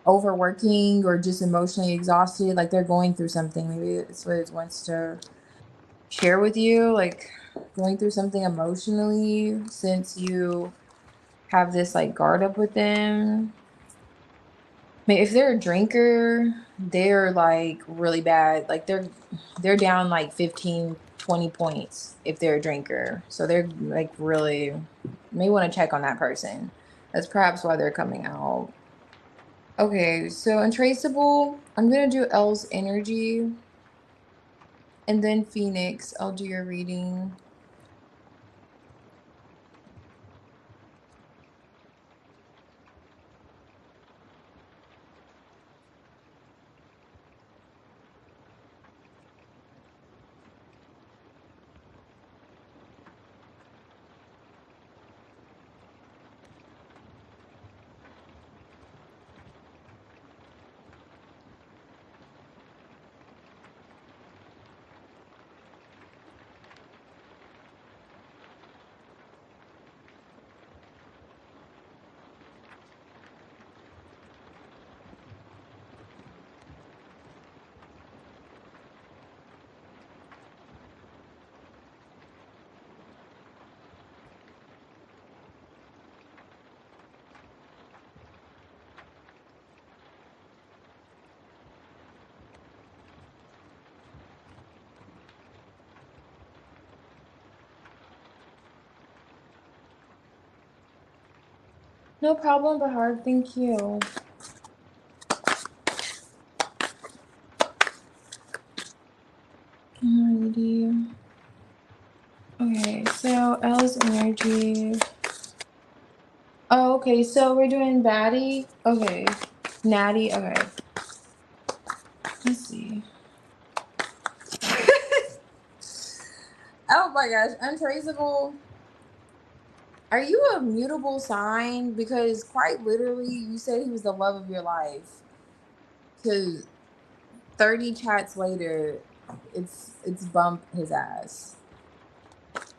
overworking or just emotionally exhausted, like they're going through something. Maybe it's what it wants to share with you, like going through something emotionally since you have this like guard up with them. mean, if they're a drinker, they're like really bad. Like they're down like 15, 20 points if they're a drinker. So they're like really may want to check on that person. That's perhaps why they're coming out. Okay, so untraceable, I'm gonna do L's energy and then Phoenix. I'll do your reading. No problem, Bahar. Thank you. Alrighty. Okay, so L's energy. Oh, okay, so we're doing baddie. Okay. Natty. Okay. Let's see. Oh my gosh, untraceable. Are you a mutable sign? Because quite literally, you said he was the love of your life. To 30 chats later, it's bump his ass.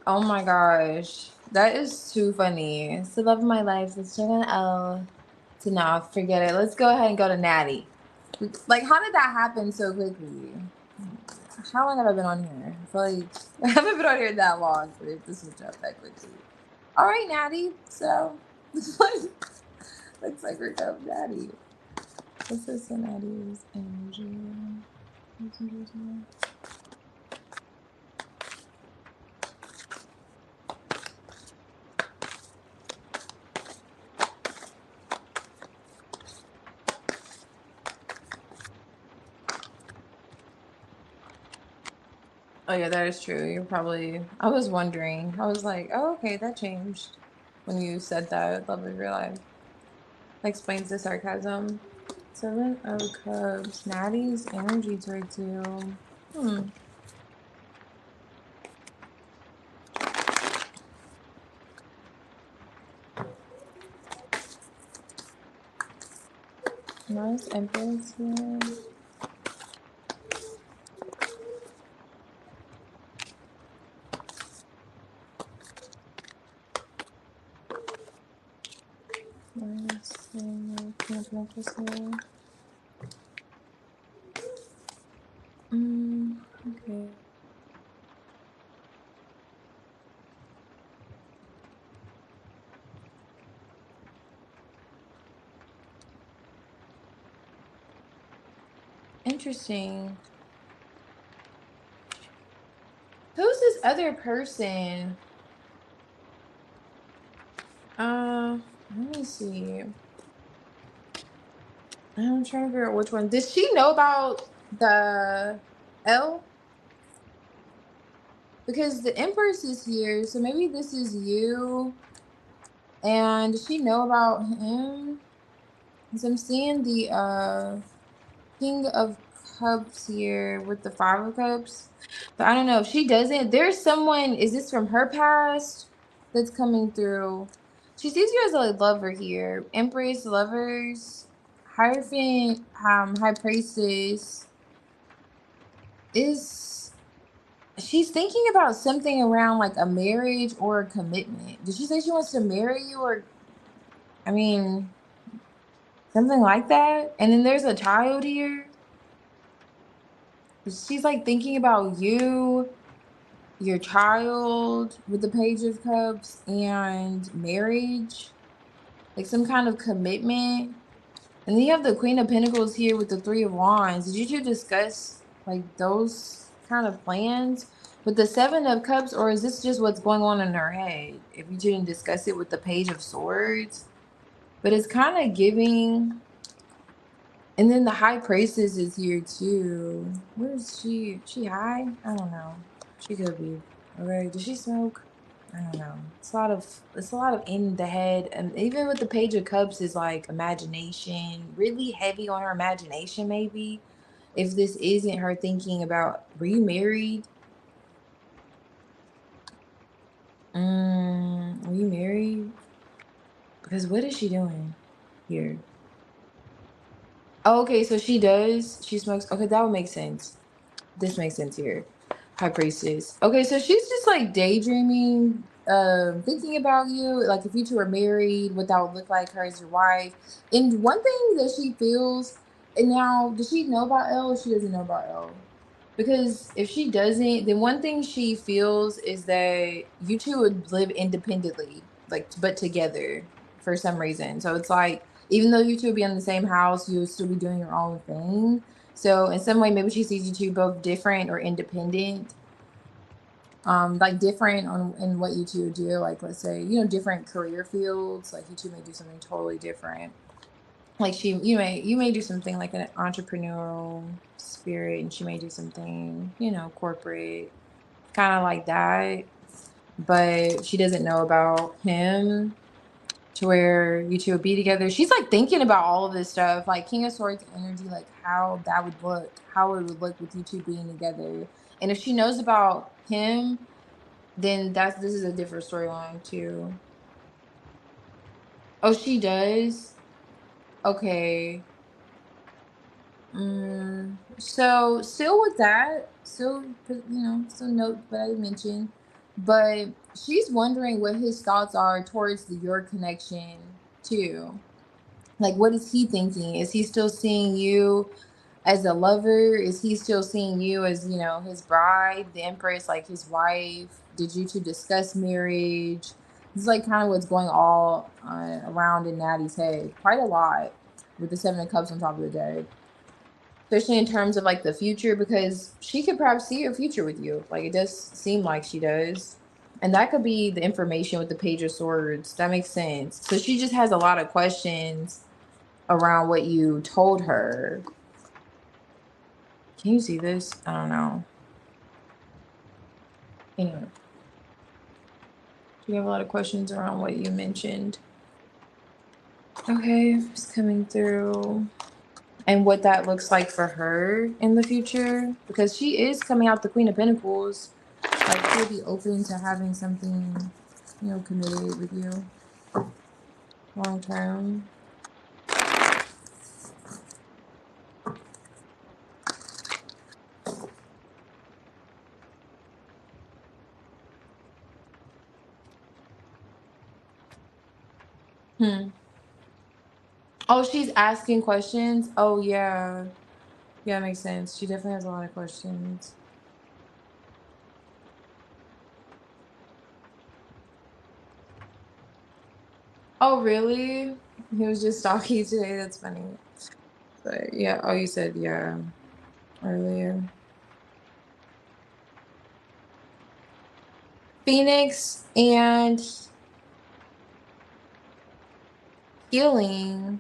Oh my gosh, that is too funny. It's the love of my life. Let's check on L. To nah, forget it. Let's go ahead and go to Natty. Like, how did that happen so quickly? How long have I been on here? I feel like I haven't been on here that long for it to switch up that quickly. All right, Natty. So, looks like we're going Natty. What's this for Natty's energy? Oh yeah, that is true. You're probably. I was wondering. I was like, oh okay, that changed when you said that. Love of your life. That explains the sarcasm. 7 of Cups. Natty's energy toward you. Nice Empress here. Nice Empress here. Okay. Interesting. Who's this other person? Let me see. I'm trying to figure out which one. Does she know about the L? Because the Empress is here, so maybe this is you. And does she know about him? Because I'm seeing the King of Cups here with the 5 of Cups. But I don't know if she doesn't. There's someone, is this from her past that's coming through? She sees you as a lover here. Empress, lovers, Hierophant, High Priestess. Is she's thinking about something around like a marriage or a commitment? Did she say she wants to marry you, or I mean something like that? And then there's a child here. She's like thinking about you, your child with the Page of Cups, and marriage, like some kind of commitment. And then you have the Queen of Pentacles here with the Three of Wands. Did you two discuss like those kind of plans with the Seven of Cups, or is this just what's going on in her head? If you didn't discuss it with the Page of Swords, but it's kind of giving. And then the High Priestess is here too. Where is she? She high? I don't know. She could be. Okay, does she smoke? I don't know. It's a lot of in the head, and even with the Page of Cups is like imagination, really heavy on her imagination. Maybe if this isn't her thinking about, were you married? Were you married? Because what is she doing here? Oh, okay, so she does. She smokes. Okay, that would make sense. This makes sense here. High Priestess. Okay, so she's just like daydreaming, thinking about you. Like if you two are married, what that would look like, her as your wife. And one thing that she feels, and now does she know about Elle or she doesn't know about Elle? Because if she doesn't, then one thing she feels is that you two would live independently, like but together for some reason. So it's like even though you two would be in the same house, you would still be doing your own thing. So in some way, maybe she sees you two both different or independent, like different on in what you two do. Like let's say different career fields. Like you two may do something totally different. Like you may do something like an entrepreneurial spirit, and she may do something corporate, kind of like that. But she doesn't know about him to where you two would be together. She's like thinking about all of this stuff, like King of Swords energy, like how that would look, how it would look with you two being together. And if she knows about him, then this is a different storyline too. Oh, she does? Okay. So still with that, still note what I mentioned, but she's wondering what his thoughts are towards your connection too. Like, what is he thinking? Is he still seeing you as a lover? Is he still seeing you as, his bride, the Empress, like his wife? Did you two discuss marriage? This is like kind of what's going all around in Natty's head. Quite a lot with the Seven of Cups on top of the deck. Especially in terms of like the future, because she could perhaps see her future with you. Like it does seem like she does. And that could be the information with the Page of Swords. That makes sense. So she just has a lot of questions around what you told her. Can you see this? I don't know. Anyway, you have a lot of questions around what you mentioned. Okay, it's coming through. And what that looks like for her in the future. Because she is coming out the Queen of Pentacles. Like she'll be open to having something, committed with you long term. Oh, she's asking questions. Oh yeah. Yeah, makes sense. She definitely has a lot of questions. Oh really? He was just stalking you today. That's funny. But yeah. Oh, you said yeah earlier. Phoenix and healing.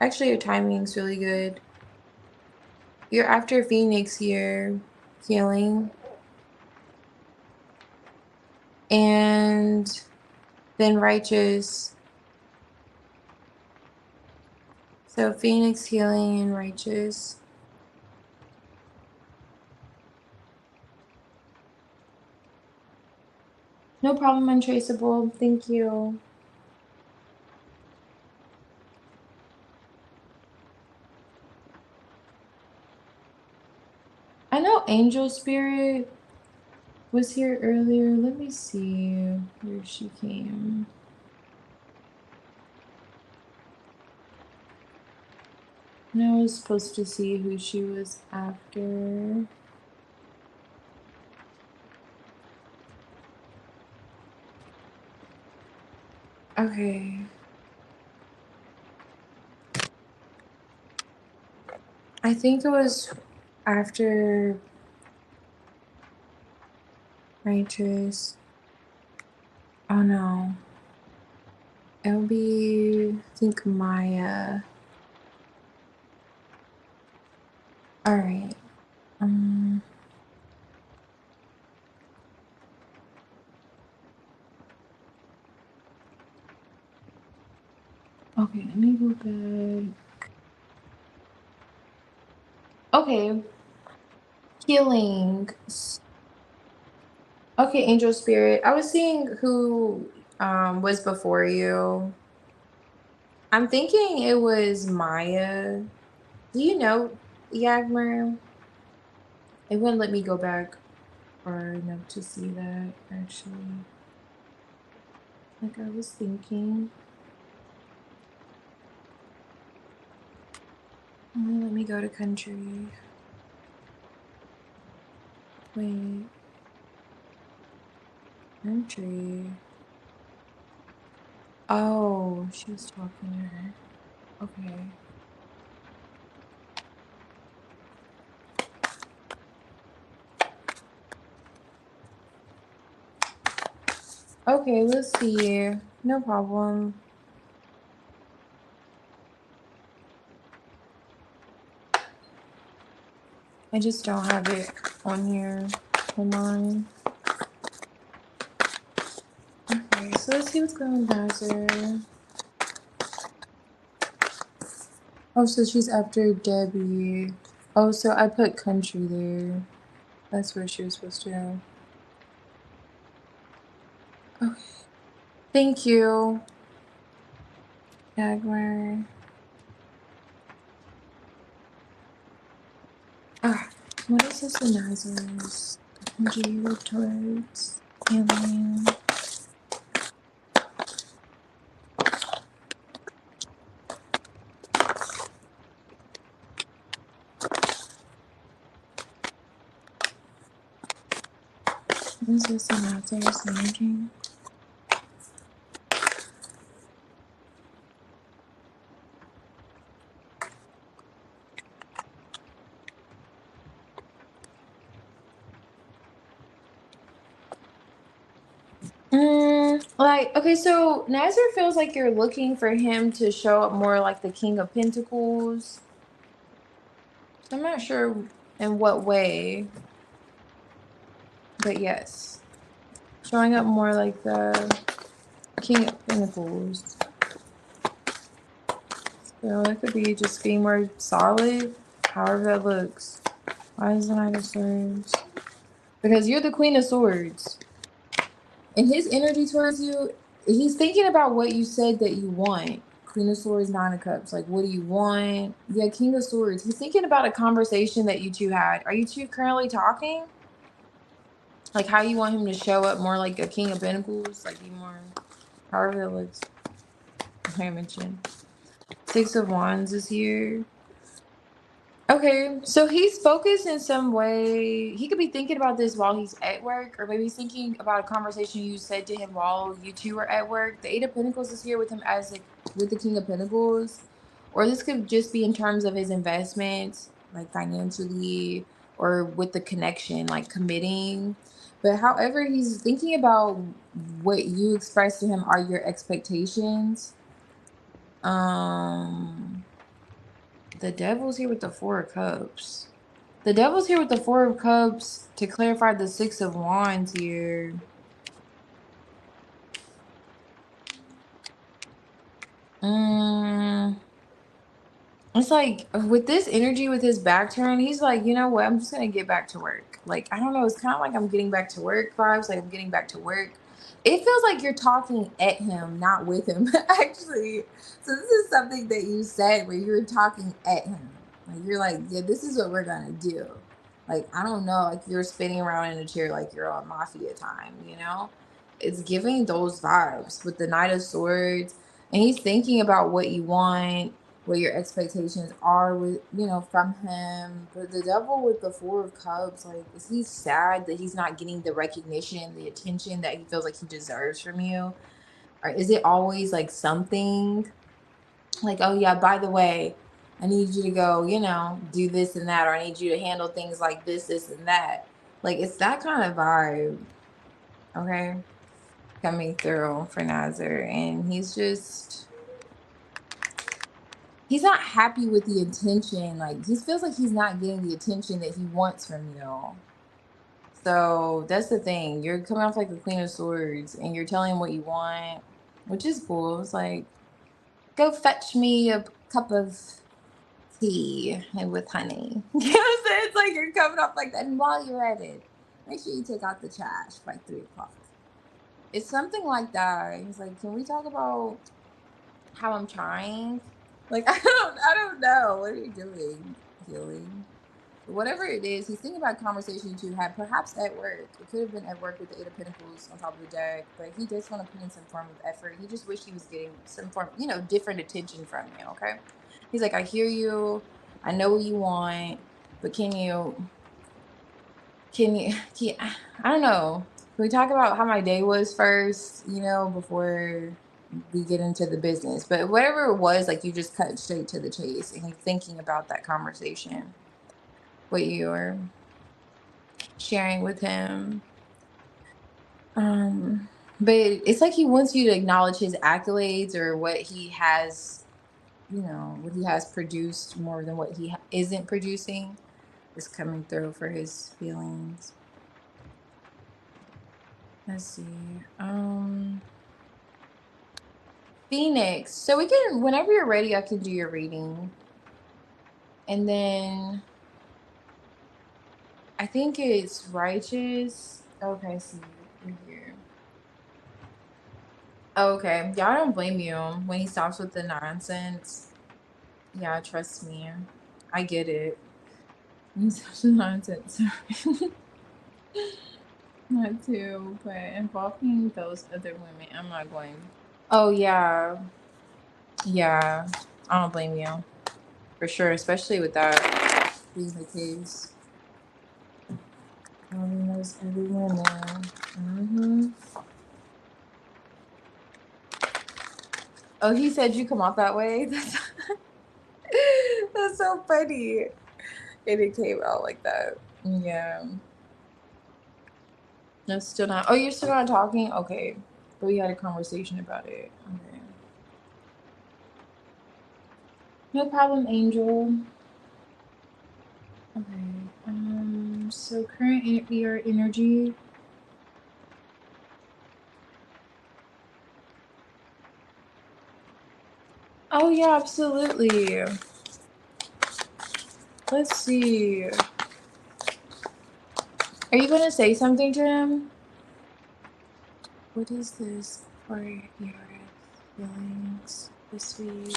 Actually, your timing's really good. You're after Phoenix here, healing, and then righteous. So Phoenix, healing, and righteous. No problem, untraceable. Thank you. I know Angel Spirit was here earlier. Let me see where she came. And I was supposed to see who she was after. Okay. I think it was after righteous. Oh no. It'll be, I think, Maya. All right. Um, okay, let me go back. Okay, healing. Okay, angel spirit. I was seeing who was before you. I'm thinking it was Maya. Do you know Yagmer? It wouldn't let me go back far enough to see that actually. Like I was thinking. Let me go to country. Wait, country. Oh, she was talking to her. Okay. Okay, let's see. No problem. I just don't have it on here. Hold on. Okay, so let's see what's going on 𝚤𝚑𝚤𝚎. Oh, so she's after Debbie. Oh, so I put country there. That's where she was supposed to go. Okay. Thank you, Dagmar. Ah, what is this in Nazareth? Conjugated towards alien. What is this in Nazareth energy? Like, okay, so Nazar feels like you're looking for him to show up more like the King of Pentacles. I'm not sure in what way, but yes. Showing up more like the King of Pentacles. So it could be just being more solid, however that looks. Why is the Knight of Swords? Because you're the Queen of Swords. And his energy towards you, he's thinking about what you said that you want. Queen of Swords, Nine of Cups. Like, what do you want? Yeah, King of Swords. He's thinking about a conversation that you two had. Are you two currently talking? Like, how you want him to show up more like a King of Pentacles? Like, be more, however it looks. I mentioned. Six of Wands is here. Okay, so he's focused in some way. He could be thinking about this while he's at work, or maybe he's thinking about a conversation you said to him while you two were at work. The Eight of Pentacles is here with him as like with the King of Pentacles, or this could just be in terms of his investments, like financially, or with the connection, like committing. But however, he's thinking about what you expressed to him are your expectations. Um. The devil's here with the Four of Cups. The devil's here with the Four of Cups to clarify the Six of Wands here. Mm, it's like with this energy, with his back turn, he's like, you know what? I'm just gonna get back to work. Like, I don't know. It's kind of like I'm getting back to work vibes. Like I'm getting back to work. It feels like you're talking at him, not with him, actually. So this is something that you said where you're talking at him. Like you're like, yeah, this is what we're gonna do. Like, I don't know, like you're spinning around in a chair like you're on mafia time, you know? It's giving those vibes with the Knight of Swords. And he's thinking about what you want, what your expectations are with, you know, from him. But the devil with the Four of Cups, like, is he sad that he's not getting the recognition, the attention that he feels like he deserves from you? Or is it always like something like, oh yeah, by the way, I need you to go, you know, do this and that, or I need you to handle things like this, and that. Like it's that kind of vibe, okay, coming through for Nazar. And he's not happy with the attention. Like he feels like he's not getting the attention that he wants from you. So that's the thing. You're coming off like the Queen of Swords and you're telling him what you want, which is cool. It's like, go fetch me a cup of tea and with honey. You know what I'm saying? It's like you're coming off like that. And while you're at it, make sure you take out the trash by 3 o'clock. It's something like that. He's like, can we talk about how I'm trying? Like I don't know. What are you doing? Healing. Whatever it is, he's thinking about a conversation you had, perhaps at work. It could have been at work with the 8 of Pentacles on top of the deck, but he does want to put in some form of effort. He just wish he was getting some form, you know, different attention from you, okay? He's like, I hear you. I know what you want, but I don't know. Can we talk about how my day was first, you know, before we get into the business? But whatever it was, like you just cut straight to the chase and he's thinking about that conversation, what you're sharing with him. But it's like he wants you to acknowledge his accolades or what he has, you know, what he has produced more than what he isn't producing is coming through for his feelings. Let's see. Phoenix. So we can, whenever you're ready, I can do your reading. And then I think it's righteous. Okay, see, we're here. Okay, y'all, don't blame you when he stops with the nonsense. Yeah, trust me. I get it. He stops with nonsense. Not too, but involving those other women, I'm not going. Oh, yeah. Yeah. I don't blame you. For sure, especially with that being the case. Involving those other women. Oh, he said you come out that way? That's so funny. And it came out like that. Yeah. That's still not. Oh, you're still not talking? Okay. But we had a conversation about it. Okay. No problem, Angel. Okay. So current your energy. Oh yeah, absolutely. Let's see. Are you gonna say something to him? What is this for your feelings this week?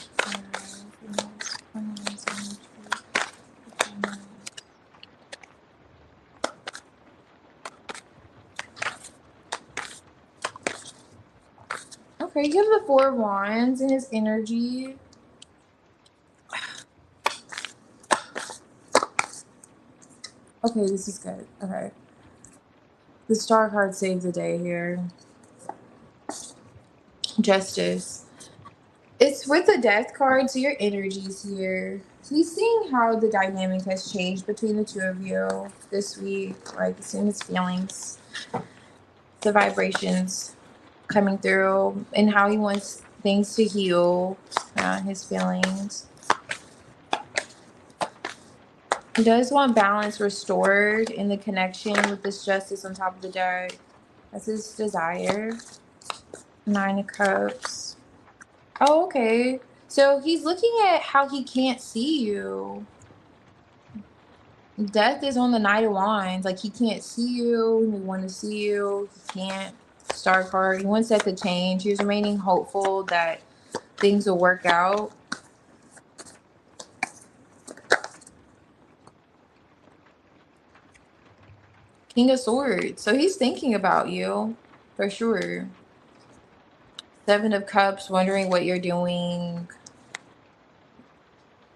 Okay, you have the 4 of Wands in his energy. Okay, this is good. Okay. The Star card saves the day here. Justice. It's with the Death card, so your energy's here. He's seeing how the dynamic has changed between the two of you this week. Like, seeing his feelings, the vibrations coming through, and how he wants things to heal his feelings. He does want balance restored in the connection with this Justice on top of the deck. That's his desire. 9 of Cups. Oh, okay. So he's looking at how he can't see you. Death is on the Knight of Wands. Like, he can't see you. He wants to see you. He can't. Star card. He wants that to change. He's remaining hopeful that things will work out. King of Swords. So he's thinking about you for sure. 7 of Cups, wondering what you're doing.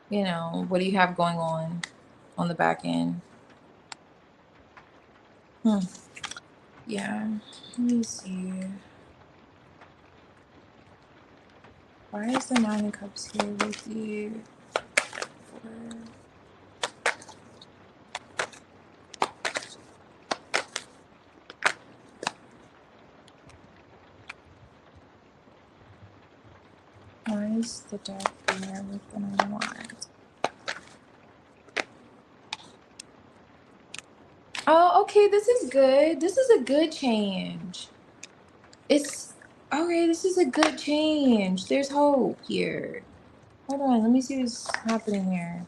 You know, what do you have going on the back end? Yeah. Let me see. Why is the 9 of Cups here with you? Why is the deck there with the 9 of Wands? Oh, okay, this is good. This is a good change. It's okay, this is a good change. There's hope here. Hold on, let me see what's happening here.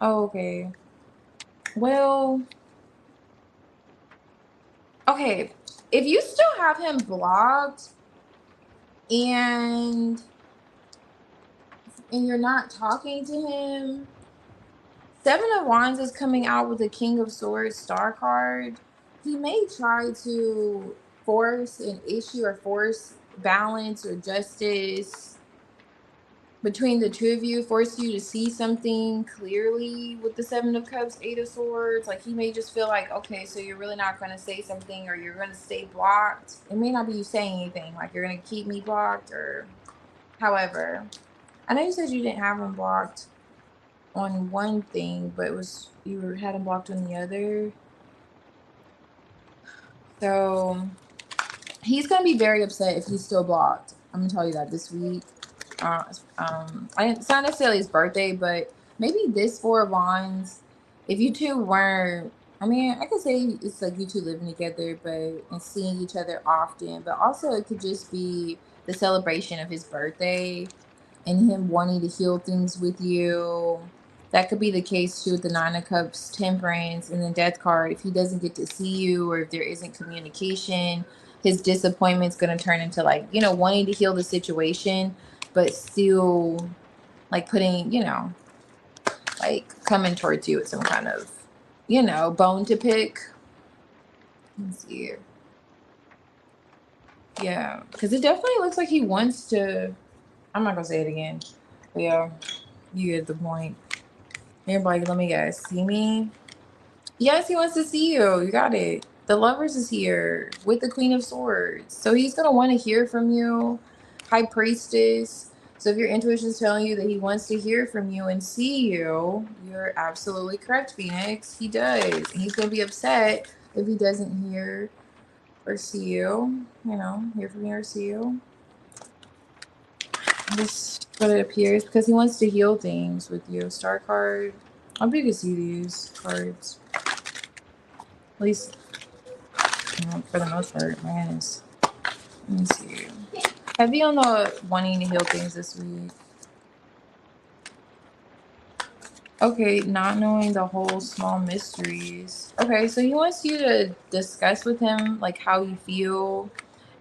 Oh, okay. Well, okay. If you still have him blocked and you're not talking to him, 7 of Wands is coming out with the King of Swords star card. He may try to force an issue or force balance or justice between the two of you, force you to see something clearly with the 7 of Cups, 8 of Swords. Like he may just feel like, okay, so you're really not going to say something, or you're going to stay blocked. It may not be you saying anything, like you're going to keep me blocked, or however. I know you said you didn't have him blocked on one thing, but had him blocked on the other. So he's gonna be very upset if he's still blocked. I'm gonna tell you that this week. It's not necessarily his birthday, but maybe this 4 of Wands. If you two weren't, I mean, I could say it's like you two living together, and seeing each other often. But also, it could just be the celebration of his birthday and him wanting to heal things with you. That could be the case too with the 9 of Cups, Temperance, and the Death card. If he doesn't get to see you, or if there isn't communication, his disappointment's going to turn into like, wanting to heal the situation, but still like putting, like coming towards you with some kind of, bone to pick. Let's see here. Yeah, because it definitely looks like he wants to. I'm not going to say it again. But yeah, you get the point. Everybody, let me guys see me. Yes, he wants to see you. You got it. The Lovers is here with the Queen of Swords. So he's going to want to hear from you. High Priestess. So if your intuition is telling you that he wants to hear from you and see you, you're absolutely correct, Phoenix. He does. And he's going to be upset if he doesn't hear or see you. Hear from you or see you. Just what it appears, because he wants to heal things with you. Star card. I'll be able to see these cards. At least, for the most part. My goodness. Let me see. Heavy on the wanting to heal things this week. Okay, not knowing the whole small mysteries. Okay, so he wants you to discuss with him like how you feel.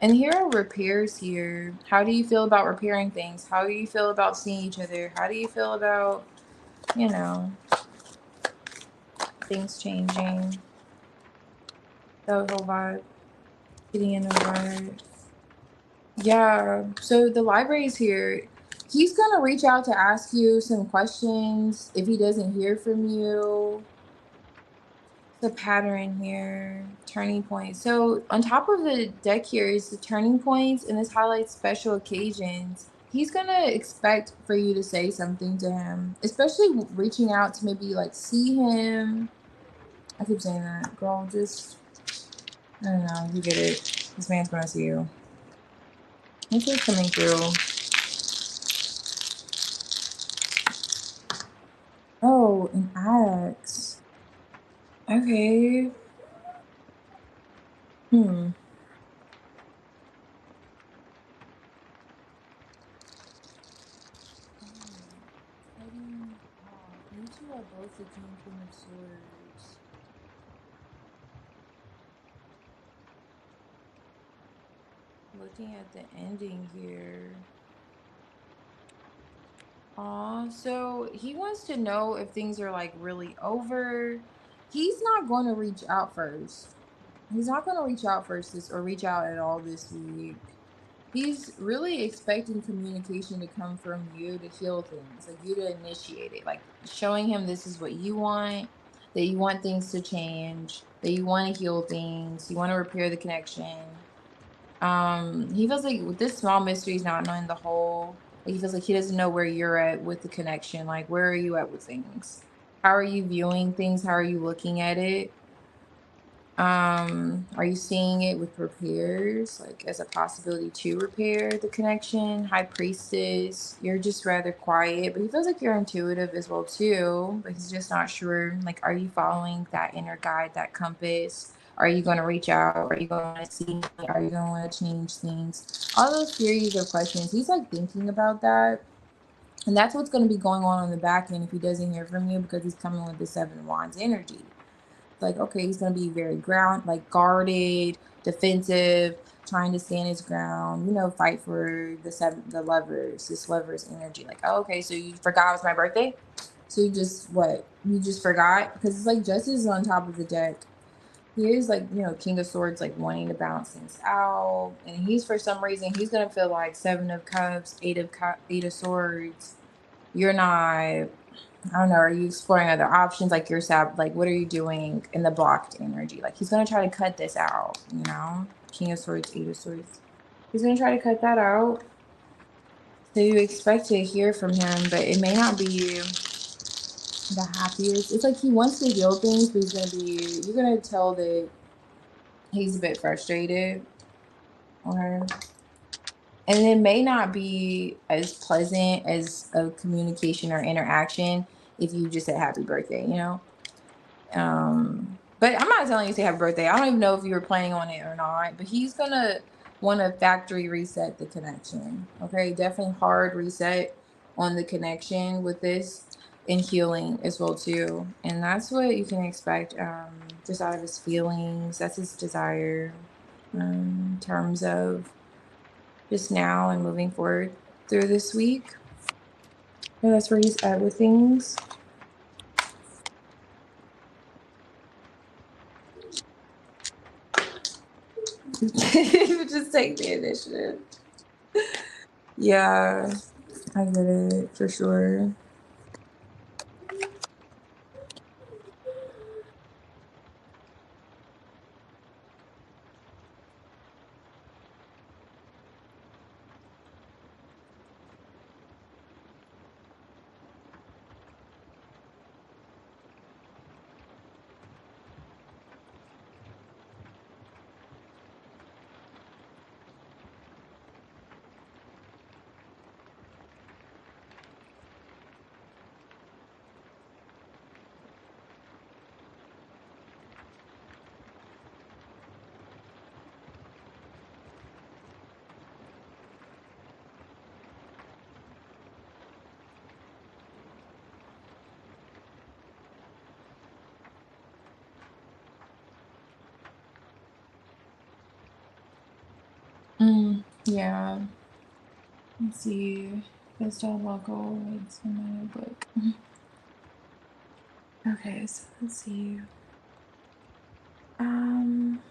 And here are repairs here. How do you feel about repairing things? How do you feel about seeing each other? How do you feel about, things changing? That whole vibe. Getting in the vibe. Yeah, so the library's here. He's gonna reach out to ask you some questions if he doesn't hear from you. The pattern here, turning point. So on top of the deck here is the turning points, and this highlights special occasions. He's gonna expect for you to say something to him, especially reaching out to maybe like see him. I keep saying that, girl. Just I don't know. You get it. This man's gonna see you. This is coming through. Oh, an axe. Okay. Hmm. Cutting off. You two are both the King of Swords. Looking at the ending here. Aw, so he wants to know if things are like really over. He's not going to reach out first. He's not going to reach out first or reach out at all this week. He's really expecting communication to come from you to heal things, like you to initiate it, like showing him this is what you want, that you want things to change, that you want to heal things, you want to repair the connection. He feels like with this small mystery, he's not knowing the whole. Like, he feels like he doesn't know where you're at with the connection. Like, where are you at with things? How are you viewing things? How are you looking at it? Are you seeing it with repairs, like as a possibility to repair the connection? High priestess, you're just rather quiet, but he feels like you're intuitive as well too, but he's just not sure. Like, are you following that inner guide, that compass? Are you going to reach out? Are you going to see? Are you going to want to change things? All those series of questions. He's like thinking about that. And that's what's going to be going on the back end if he doesn't hear from you, because he's coming with the 7 of Wands energy. Like, okay, he's gonna be very like guarded, defensive, trying to stand his ground, fight for the lovers, this lovers energy. Like, oh, okay, so you forgot it was my birthday? So you just what? You just forgot? Because it's like Justice is on top of the deck. He is like, King of Swords, like wanting to balance things out. And he's, for some reason, he's gonna feel like 7 of Cups, 8 of Swords. You're not, I don't know, are you exploring other options? Like, like, what are you doing in the blocked energy? Like, he's going to try to cut this out, King of Swords, 8 of Swords. He's going to try to cut that out. So you expect to hear from him, but it may not be the happiest. It's like he wants to heal things, but you're going to tell that he's a bit frustrated. Okay. And it may not be as pleasant as a communication or interaction if you just said happy birthday. But I'm not telling you to say happy birthday. I don't even know if you were planning on it or not, but he's gonna want to factory reset the connection. Okay, definitely hard reset on the connection with this, and healing as well too. And that's what you can expect, just out of his feelings. That's his desire, in terms of just now and moving forward through this week. So that's where he's at with things. Just take the initiative. Yeah, I get it for sure. Yeah. Let's see. Best all local. It's in my book. Okay, so let's see. Um,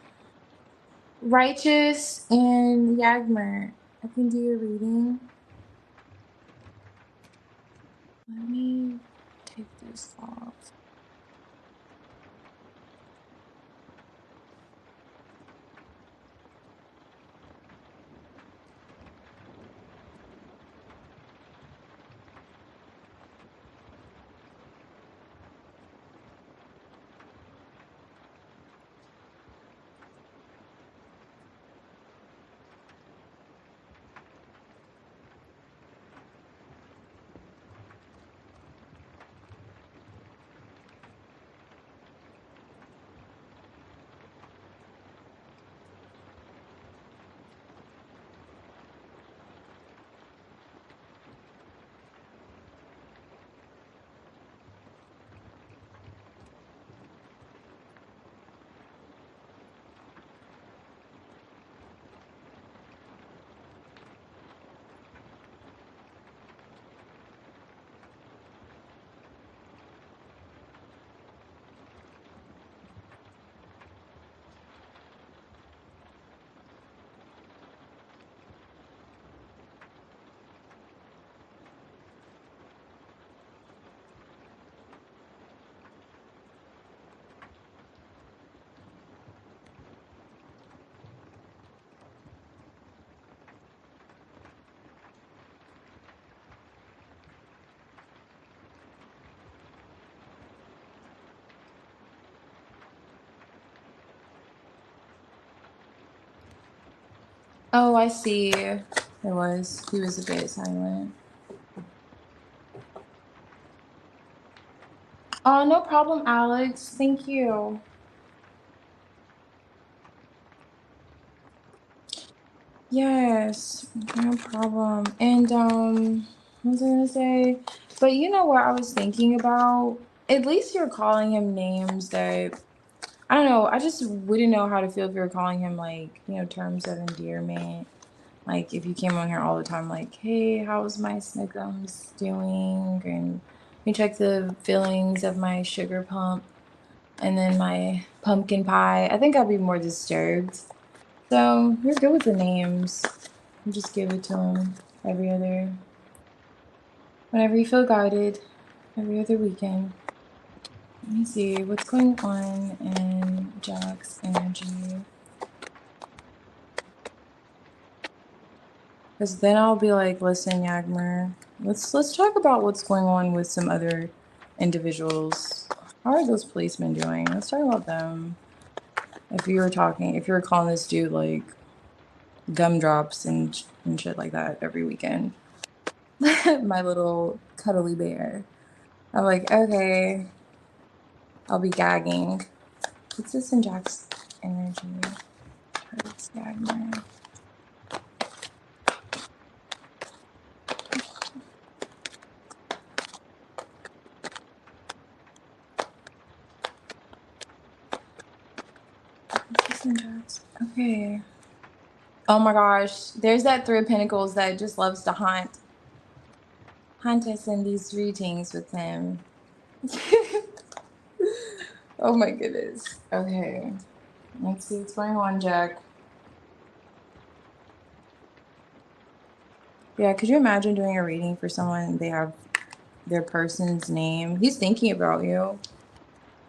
Righteous and Yagmer. I can do your reading. Let me take this off. Oh, I see. He was a bit silent. Oh, no problem, Alex. Thank you. Yes, no problem. And what was I gonna say? But you know what I was thinking about? At least you're calling him names that I don't know. I just wouldn't know how to feel if you were calling him like, you know, terms of endearment. Like if you came on here all the time, like, hey, how's my snickums doing? And you check the fillings of my sugar pump and then my pumpkin pie. I think I'd be more disturbed. So you're good with the names. You just give it to him whenever you feel guided, every other weekend. Let me see what's going on in Jack's energy. Because then I'll be like, listen, Yagmer, let's talk about what's going on with some other individuals. How are those policemen doing? Let's talk about them. If you were calling this dude like gumdrops and shit like that every weekend. My little cuddly bear. I'm like, okay, I'll be gagging. What's this in Jack's energy? Hurts Yagmer. Okay. Oh my gosh. There's that Three of Pentacles that just loves to haunt us in these readings with him. Oh my goodness. Okay. Let's see what's going on, Jack. Yeah, could you imagine doing a reading for someone, they have their person's name? He's thinking about you.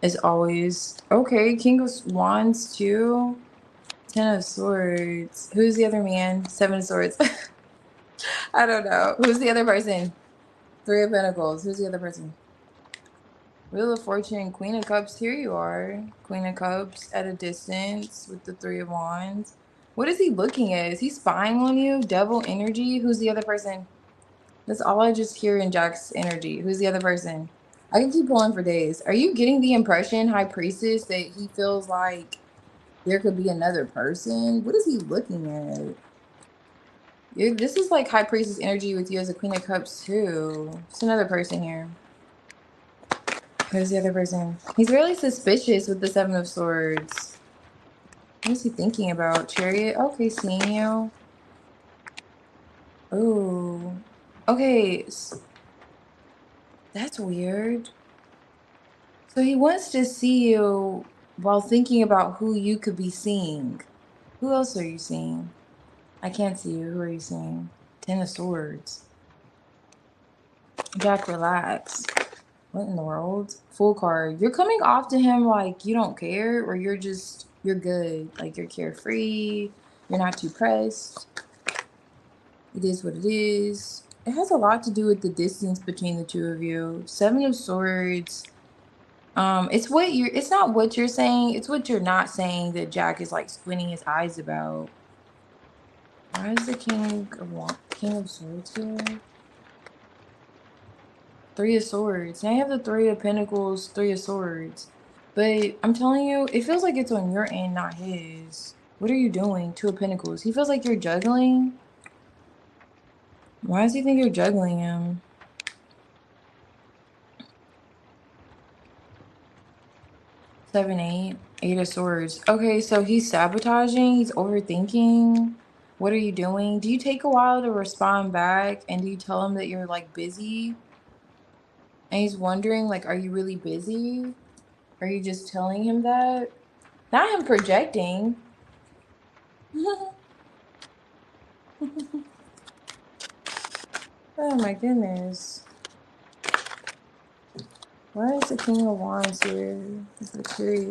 As always. Okay, King of Wands too. Ten of Swords. Who's the other man? Seven of Swords. I don't know. Who's the other person? Three of Pentacles. Who's the other person? Wheel of Fortune, Queen of Cups. Here you are. Queen of Cups at a distance with the Three of Wands. What is he looking at? Is he spying on you? Devil energy. Who's the other person? That's all I just hear in Jack's energy. Who's the other person? I can keep pulling for days. Are you getting the impression, High Priestess, that he feels like there could be another person? What is he looking at? This is like High Priestess energy with you as a Queen of Cups too. It's another person here. Who's the other person? He's really suspicious with the Seven of Swords. What is he thinking about? Chariot? Okay, seeing you. Oh. Okay. That's weird. So he wants to see you while thinking about who you could be seeing. Who else are you seeing? I can't see you. Who are you seeing? Ten of Swords. Jack, relax. What in the world? Full card. You're coming off to him like you don't care, or you're good. Like you're carefree. You're not too pressed. It is what it is. It has a lot to do with the distance between the two of you. Seven of Swords. It's not what you're saying, it's what you're not saying that Jack is like squinting his eyes about. Why is the King of Swords here? Three of Swords. Now you have the Three of Pentacles, Three of Swords. But I'm telling you, it feels like it's on your end, not his. What are you doing? Two of Pentacles. He feels like you're juggling. Why does he think you're juggling him? 7, 8. 8 of Swords. Okay, so he's sabotaging. He's overthinking. What are you doing? Do you take a while to respond back? And do you tell him that you're like busy? And he's wondering, like, are you really busy? Are you just telling him that? Not him projecting. Oh my goodness. Why is the King of Wands here?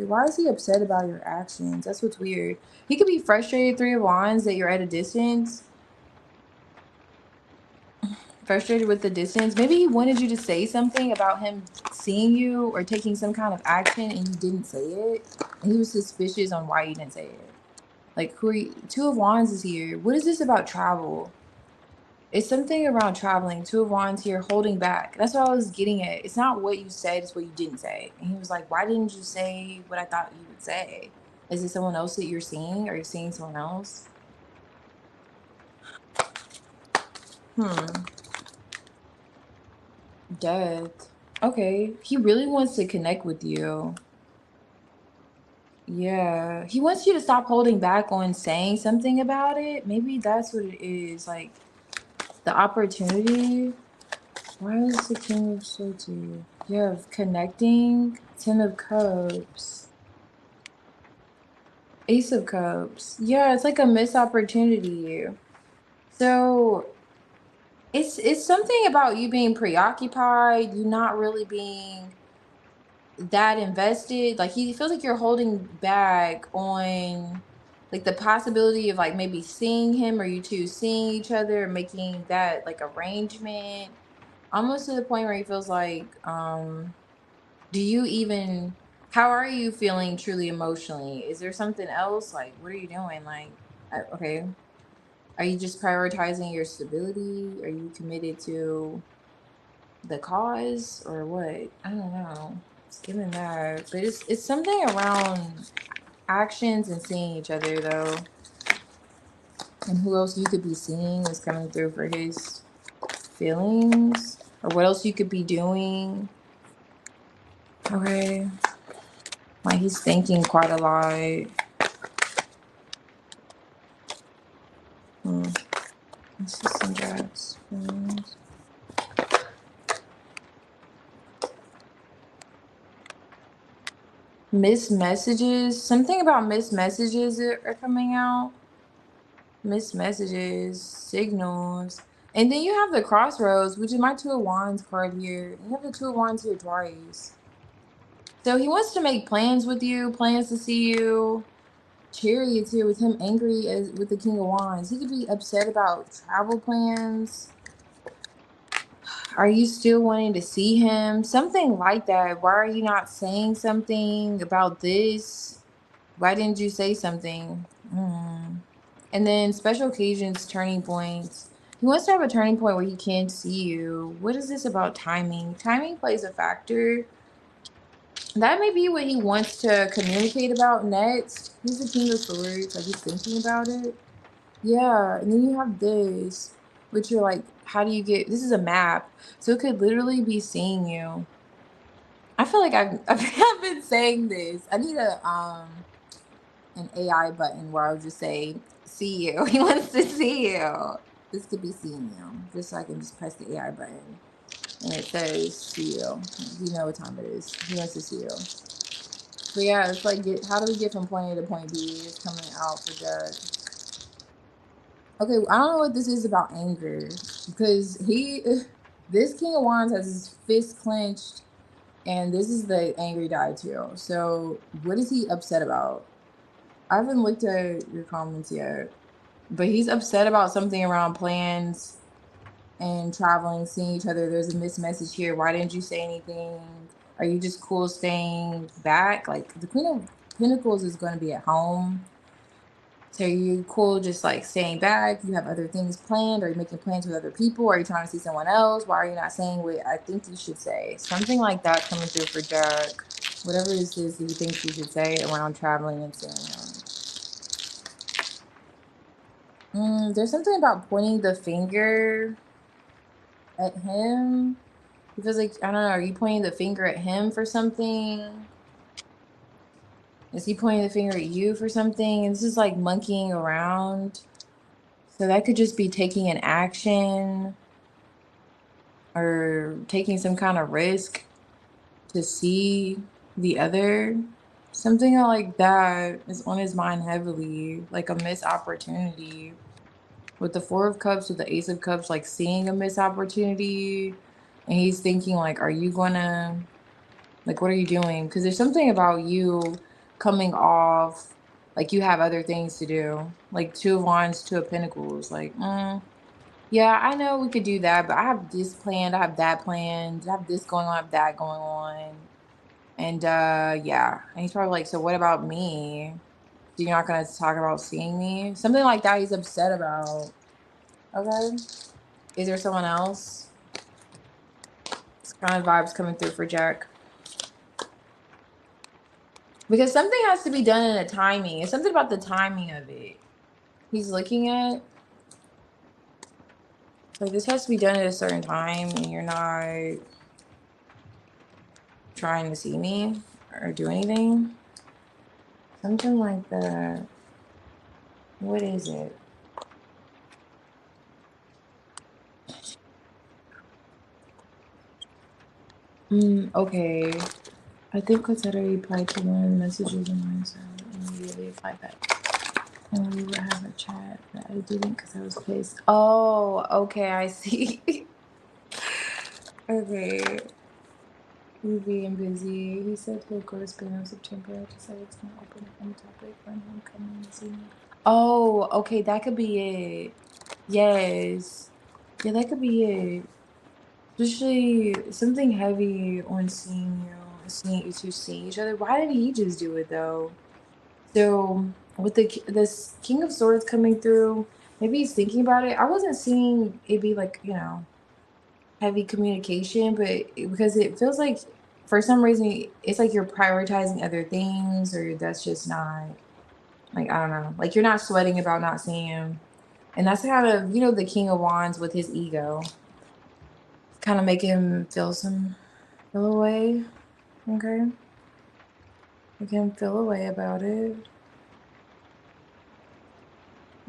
Why is he upset about your actions? That's what's weird. He could be frustrated, Three of Wands, that you're at a distance. Frustrated with the distance. Maybe he wanted you to say something about him seeing you or taking some kind of action and you didn't say it. And he was suspicious on why you didn't say it. Like, who are you? Two of Wands is here. What is this about travel? It's something around traveling. Two of Wands here, holding back. That's what I was getting at. It's not what you said, it's what you didn't say. And he was like, why didn't you say what I thought you would say? Is it someone else that you're seeing? Are you seeing someone else? Death. Okay. He really wants to connect with you. Yeah. He wants you to stop holding back on saying something about it. Maybe that's what it is. Like, the opportunity. Why is the King of Swords here? You have connecting, Ten of Cups, Ace of Cups. Yeah, it's like a missed opportunity. So it's something about you being preoccupied, you not really being that invested. Like, he feels like you're holding back on like the possibility of like maybe seeing him, or you two seeing each other, making that like arrangement. Almost to the point where he feels like, do you even, how are you feeling truly emotionally? Is there something else? Like, what are you doing? Like, okay, are you just prioritizing your stability? Are you committed to the cause or what? I don't know. It's giving that, but it's something around actions and seeing each other though. And who else you could be seeing is coming through for his feelings, or what else you could be doing. Okay. Like, he's thinking quite a lot. Let's see some drafts. Missed messages. Something about missed messages are coming out. Missed messages, signals. And then you have the crossroads, which is my Two of Wands card here. You have the Two of Wands here twice. So he wants to make plans with you, plans to see you. Chariot's here with him angry as with the King of Wands. He could be upset about travel plans. Are you still wanting to see him? Something like that. Why are you not saying something about this? Why didn't you say something? And then special occasions, turning points. He wants to have a turning point where he can see you. What is this about timing? Timing plays a factor. That may be what he wants to communicate about next. He's the King of Swords. Like, he's thinking about it. Yeah, and then you have this, which you're like, how do you get, this is a map. So it could literally be seeing you. I feel like I've been saying this. I need an AI button where I'll just say, see you. He wants to see you. This could be seeing you. Just so I can just press the AI button. And it says, see you. You know what time it is. He wants to see you. But yeah, it's like, how do we get from point A to point B? It's coming out for Jared. Okay, I don't know what this is about anger. Because this King of Wands has his fist clenched. And this is the angry 𝙿𝚛𝚒. So what is he upset about? I haven't looked at your comments yet, but he's upset about something around plans and traveling, seeing each other. There's a missed message here. Why didn't you say anything? Are you just cool staying back? Like, the Queen of Pentacles is going to be at home. So are you cool just like staying back? You have other things planned? Are you making plans with other people? Are you trying to see someone else? Why are you not saying what I think you should say? Something like that coming through for Jack. Whatever this is that you think you should say around traveling and seeing him. There's something about pointing the finger at him. Because, like, I don't know, are you pointing the finger at him for something? Is he pointing the finger at you for something? And this is like monkeying around. So that could just be taking an action or taking some kind of risk to see the other. Something like that is on his mind heavily, like a missed opportunity. With the Four of Cups, with the Ace of Cups, like seeing a missed opportunity. And he's thinking like, are you gonna, like, what are you doing? Because there's something about you coming off like you have other things to do. Like Two of Wands, Two of Pentacles. Like, yeah, I know we could do that, but I have this planned, I have that planned, I have this going on, I have that going on. And yeah. And he's probably like, so what about me? You're not gonna talk about seeing me? Something like that he's upset about. Okay. Is there someone else? It's kind of vibes coming through for Jack. Because something has to be done in a timing. It's something about the timing of it. He's looking at. Like, this has to be done at a certain time, and you're not trying to see me or do anything. Something like that. What is it? Okay. I think Ksateri replied to one of the messages in mine, so I immediately replied back. And we would have a chat, but I didn't because I was pissed. Oh, okay, I see. Okay. We being busy. He said he'll go to Spain in September. I decided it's not open up any topic when him coming to see me. Oh, okay, that could be it. Yes. Yeah, that could be it. Especially something heavy on seeing seeing you two seeing each other. Why did he just do it though? So with this King of Swords coming through, maybe he's thinking about it. I wasn't seeing it be like, heavy communication, but because it feels like for some reason it's like you're prioritizing other things, or that's just not, like, I don't know, like you're not sweating about not seeing him. And that's kind of, the King of Wands with his ego. Kind of make him feel away. Okay. Make him feel away about it.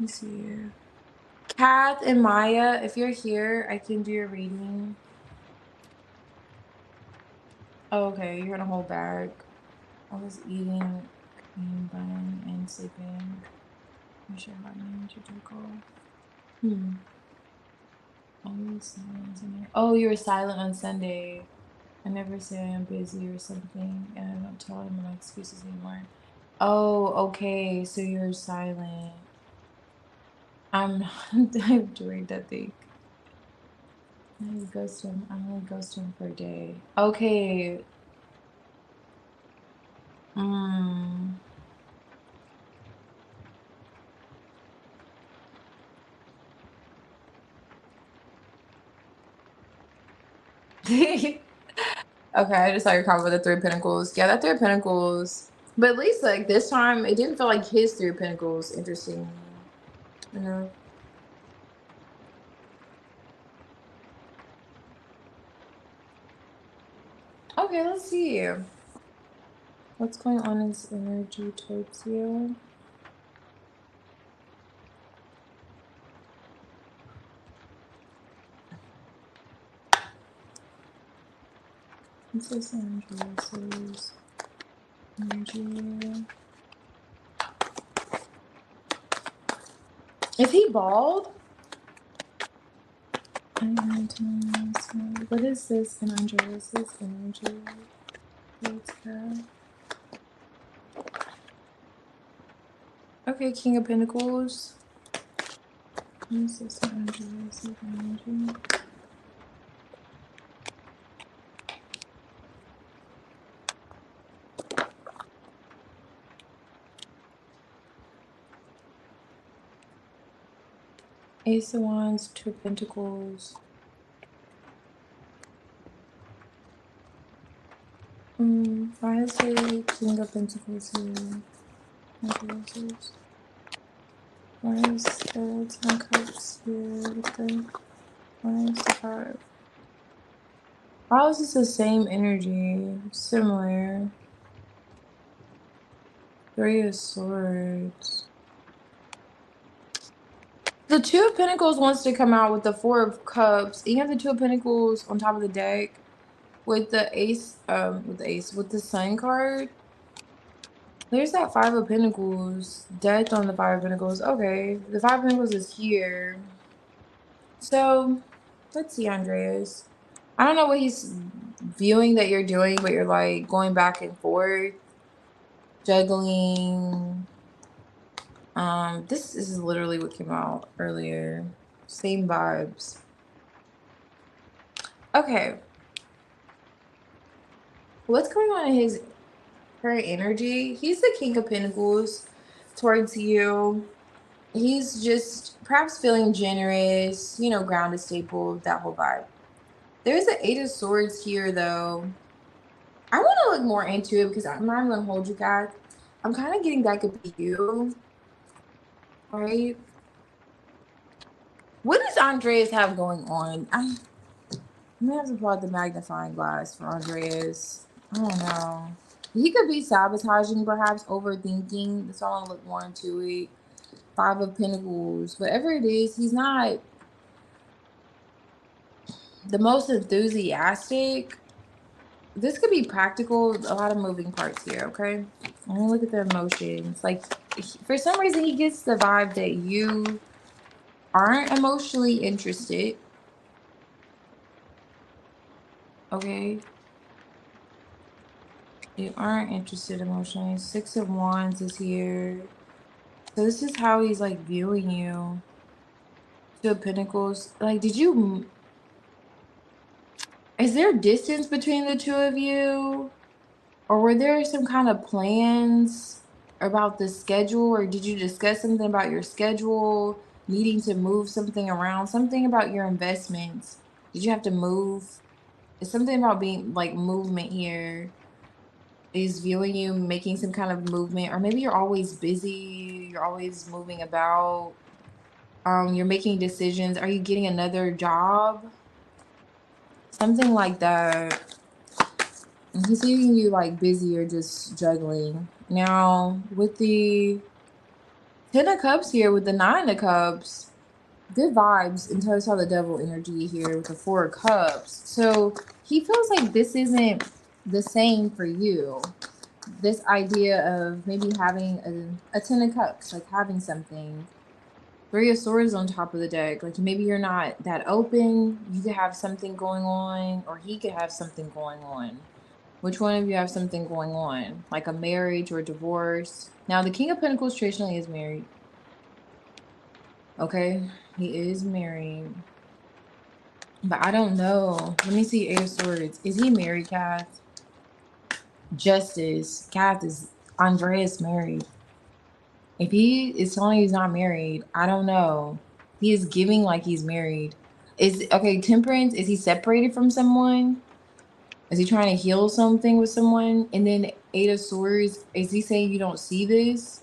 Let me see here. Kath and Maya, if you're here, I can do your reading. Oh, okay, you're gonna hold back. I was eating cream bun and sleeping. I'm sure about me to go. Always silent on there. Oh, you were silent on Sunday. I never say I'm busy or something, and I don't tell him my excuses anymore. Oh, okay, so you're silent. I'm not. I'm doing that thing. I only ghost him. I only ghost him for a day. Okay. Mm. Okay, I just saw your comment with the Three of Pentacles. Yeah, that Three of Pentacles. But at least like this time, it didn't feel like his Three of Pentacles. Interesting. You know. Okay, let's see. What's going on in his energy towards you? Princess Andrew's energy. Is he bald? What is this in Andreas's energy? Okay, King of Pentacles. What is this in Andreas's energy? Ace of Wands, Two of Pentacles. Why is there King of Pentacles here? Why is the Ten of Cups here with the why is the card? How is this the same energy? Similar. Three of Swords. The Two of Pentacles wants to come out with the Four of Cups. You have the Two of Pentacles on top of the deck with the with the Sun card. There's that Five of Pentacles. Death on the Five of Pentacles. Okay, the Five of Pentacles is here. So, let's see, Andreas. I don't know what he's viewing that you're doing, but you're like going back and forth, juggling. This is literally what came out earlier. Same vibes. Okay. What's going on in his current energy? He's the King of Pentacles. towards you. He's just perhaps feeling generous, you know, grounded, stable, that whole vibe. There's an Eight of Swords here, though. I want to look more into it because I'm not going to hold you guys. I'm kind of getting that could be you, right? What does Andreas have going on? I'm gonna have to pull out the magnifying glass for Andreas. I don't know. He could be sabotaging, perhaps overthinking. So I want to look more into it. Five of Pentacles. Whatever it is, he's not the most enthusiastic. This could be practical. A lot of moving parts here, okay? I'm gonna look at the emotions. Like, for some reason, he gets the vibe that you aren't emotionally interested. Okay? You aren't interested emotionally. Six of Wands is here. So this is how he's, like, viewing you. Two of Pentacles. Like, did you... Is there distance between the two of you? Or were there some kind of plans about the schedule? Or did you discuss something about your schedule, needing to move something around? Something about your investments. Did you have to move? It's something about being like movement here. Is viewing you making some kind of movement, or maybe you're always busy, you're always moving about. You're making decisions. Are you getting another job? Something like that. And he's seeing you like busy or just juggling. Now, with the Ten of Cups here, with the Nine of Cups, good vibes until I saw the Devil energy here with the Four of Cups. So he feels like this isn't the same for you. This idea of maybe having a Ten of Cups, like having something. Three of Swords on top of the deck. Like maybe you're not that open. You could have something going on, or he could have something going on. Which one of you have something going on? Like a marriage or a divorce? Now, the King of Pentacles traditionally is married. Okay? He is married. But I don't know. Let me see Eight of Swords. Is he married, Kath? Justice. Kath, is Andreas married? If he is telling you he's not married, I don't know. He is giving like he's married. Okay, Temperance, is he separated from someone? Is he trying to heal something with someone? And then Eight of Swords, is he saying you don't see this?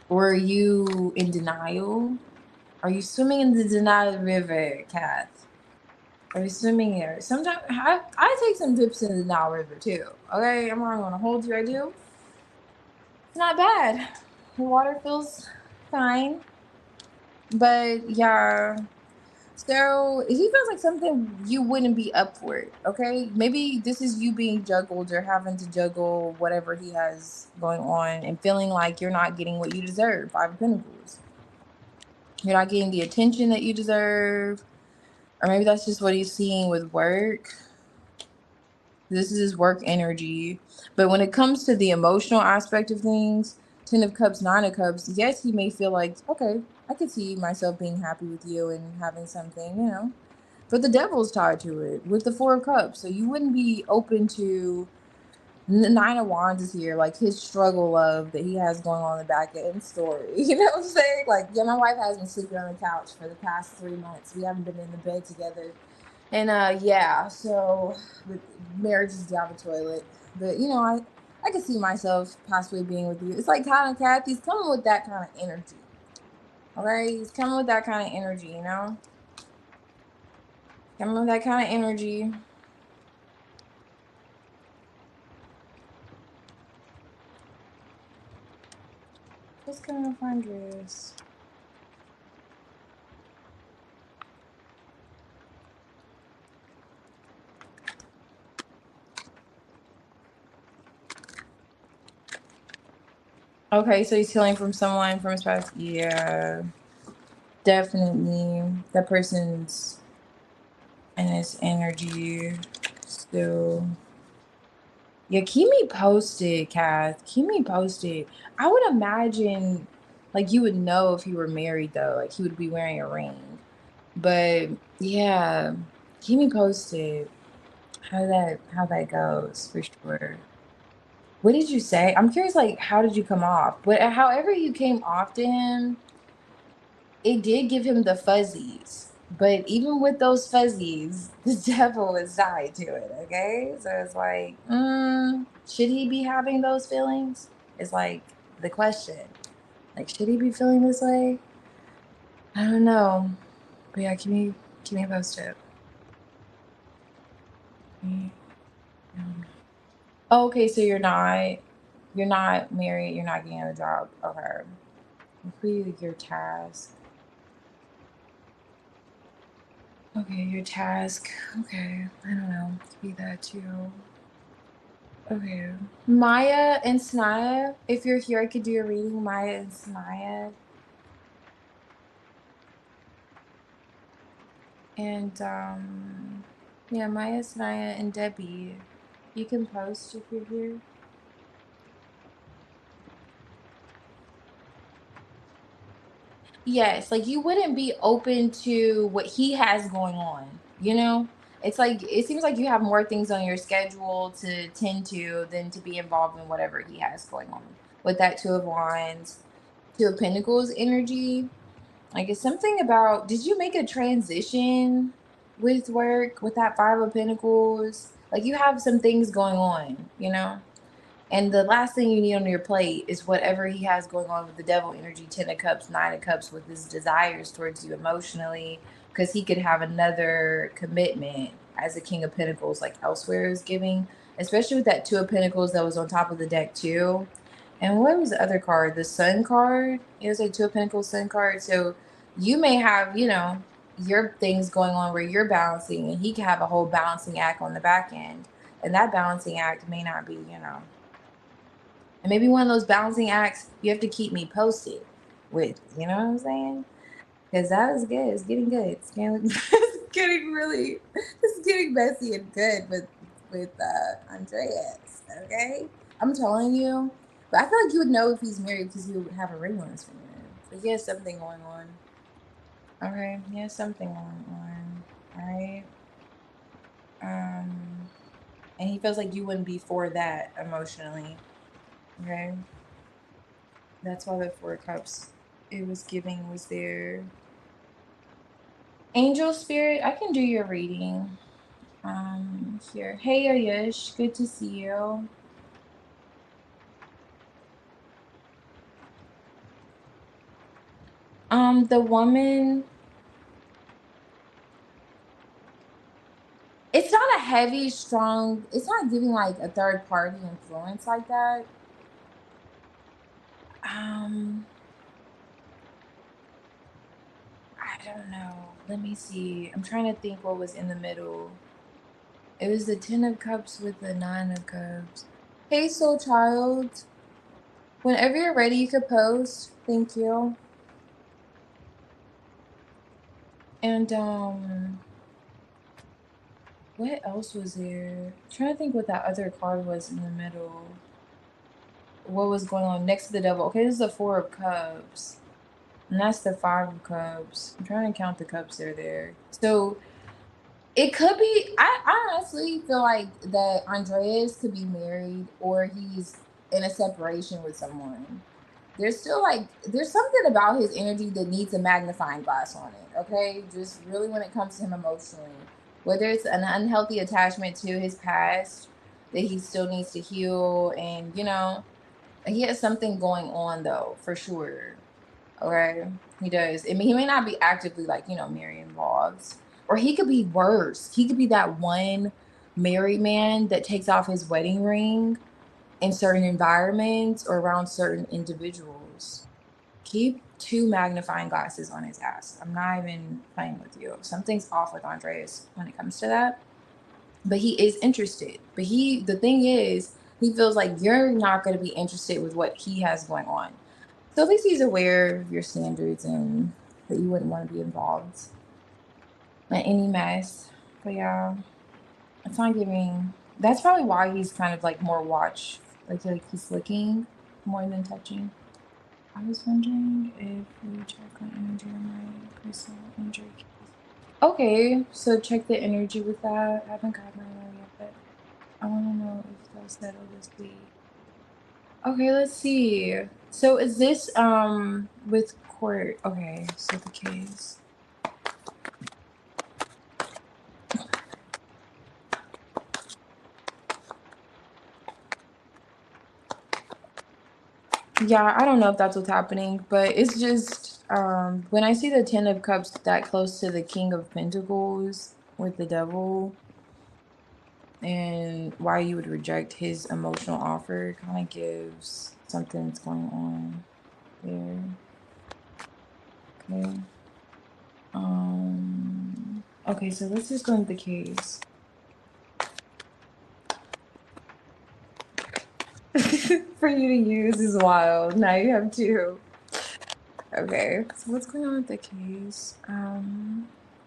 Or are you in denial? Are you swimming in the denial river, Kat? Are you swimming here? Sometimes I take some dips in the denial river too. Okay, I'm not gonna hold you. I do. It's not bad. The water feels fine. But yeah. So he feels like something you wouldn't be up for it, okay? Maybe this is you being juggled or having to juggle whatever he has going on and feeling like you're not getting what you deserve. Five of Pentacles. You're not getting the attention that you deserve. Or maybe that's just what he's seeing with work. This is his work energy. But when it comes to the emotional aspect of things, Ten of Cups, Nine of Cups, yes, he may feel like, okay, I could see myself being happy with you and having something, you know. But the Devil's tied to it with the Four of Cups. So you wouldn't be open to the Nine of Wands is here, like his struggle of that he has going on in the back end story. You know what I'm saying? Like, yeah, my wife has been sleeping on the couch for the past 3 months. We haven't been in the bed together. And yeah, so the marriage is down the toilet. But you know, I can see myself possibly being with you. It's like kind of Kathy's coming with that kind of energy. Okay, he's coming with that kind of energy, you know? Coming with that kind of energy. What's coming up Andres? Okay, so he's healing from someone from his past. Yeah, definitely. That person's in his energy still. Yeah, keep me posted, Kath. Keep me posted. I would imagine, like, you would know if he were married, though. Like, he would be wearing a ring. But, yeah, keep me posted how that goes, for sure. What did you say? I'm curious, like, how did you come off? But however you came off to him, it did give him the fuzzies. But even with those fuzzies, the devil is tied to it, okay? So it's like, should he be having those feelings? It's like the question. Like, should he be feeling this way? I don't know. But yeah, keep me posted. Mm, mm. Oh, okay, so you're not married, you're not getting a job. Okay. Complete your task. Okay, your task. Okay, I don't know. Could be that too. Okay. Maya and Sanaya, if you're here, I could do a reading. Maya and Sanaya. And yeah, Maya, Sanaya, and Debbie. You can post if you're here. Yes, like you wouldn't be open to what he has going on, you know? It's like it seems like you have more things on your schedule to tend to than to be involved in whatever he has going on. With that Two of Wands, Two of Pentacles energy, like it's something about did you make a transition with work with that Five of Pentacles? Like you have some things going on, you know? And the last thing you need on your plate is whatever he has going on with the devil energy, 10 of Cups, 9 of Cups, with his desires towards you emotionally, because he could have another commitment as a King of Pentacles, like elsewhere is giving, especially with that 2 of Pentacles that was on top of the deck too. And what was the other card? The Sun card. It was a 2 of Pentacles Sun card. So you may have, your things going on where you're balancing, and he can have a whole balancing act on the back end. And that balancing act may not be, and maybe one of those balancing acts you have to keep me posted with. You know what I'm saying? Because that is good. It's getting good. It's getting, it's getting really, it's getting messy and good with Andreas. Okay, I'm telling you. But I feel like you would know if he's married because he would have a ring on his finger. But he has something going on. Okay, he has something going on. All right. Um, and he feels like you wouldn't be for that emotionally. Okay. That's why the 4 of Cups it was giving was there. Angel Spirit, I can do your reading. Here. Hey Ayush, good to see you. The woman, it's not a heavy, strong, it's not giving like a third party influence like that. Um, I don't know. Let me see. I'm trying to think what was in the middle. It was the 10 of Cups with the 9 of Cups. Hey Soul Child. Whenever you're ready, you could post. Thank you. And what else was there? I'm trying to think what that other card was in the middle. What was going on next to the devil? Okay, this is the 4 of Cups. And that's the 5 of Cups. I'm trying to count the cups that are there. So it could be, I honestly feel like that Andreas could be married or he's in a separation with someone. There's still like there's something about his energy that needs a magnifying glass on it. Okay, just really when it comes to him emotionally, whether it's an unhealthy attachment to his past that he still needs to heal, and he has something going on though for sure. Okay, he does. I mean, he may not be actively like marrying involved, or he could be worse. He could be that one married man that takes off his wedding ring in certain environments or around certain individuals. Keep 2 magnifying glasses on his ass. I'm not even playing with you. Something's off with Andreas when it comes to that. But he is interested. But the thing is, he feels like you're not going to be interested with what he has going on. So at least he's aware of your standards and that you wouldn't want to be involved in any mess. But yeah, it's not giving. That's probably why he's kind of like more watch, like he's looking more than touching. I was wondering if you check on energy on my personal injury case. Okay, so check the energy with that. I haven't got mine there yet, but I want to know if they'll settle this week. Okay, let's see. So is this with court? Okay, so the case. Yeah, I don't know if that's what's happening, but it's just when I see the Ten of Cups that close to the King of Pentacles with the devil and why you would reject his emotional offer kind of gives something's going on there. Okay. Okay, so let's just go into the case. For you to use is wild. Now you have two. Okay, so what's going on with the case?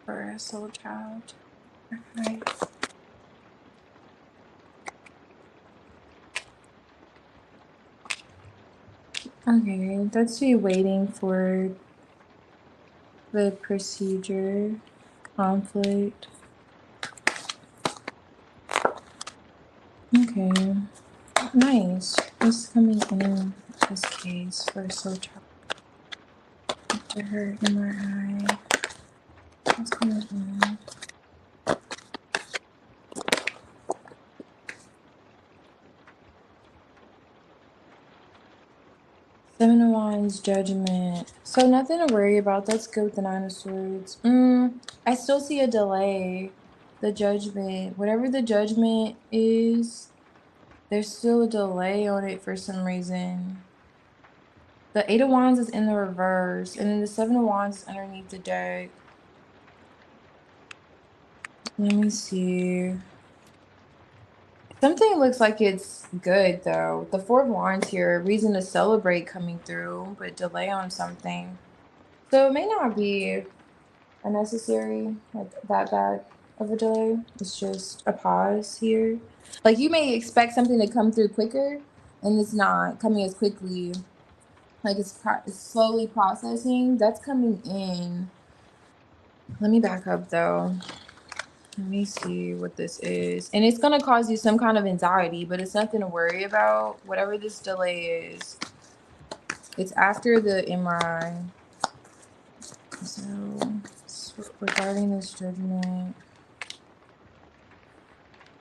For a soul child. Okay. Okay, that's you waiting for the procedure, conflict. Okay, nice. What's coming in this case for a soul child? To her MRI. What's coming in? Seven of Wands, Judgment. So nothing to worry about. That's good with the Nine of Swords. I still see a delay. The Judgment. Whatever the Judgment is, there's still a delay on it for some reason. The Eight of Wands is in the reverse. And then the Seven of Wands is underneath the deck. Let me see. Something looks like it's good, though. The Four of Wands here. Reason to celebrate coming through, but delay on something. So it may not be unnecessary, like that bad of a delay. It's just a pause here. Like you may expect something to come through quicker, and it's not coming as quickly. Like it's slowly processing. That's coming in. Let me back up though. Let me see what this is. And it's gonna cause you some kind of anxiety, but it's nothing to worry about. Whatever this delay is, it's after the MRI. So regarding this judgment.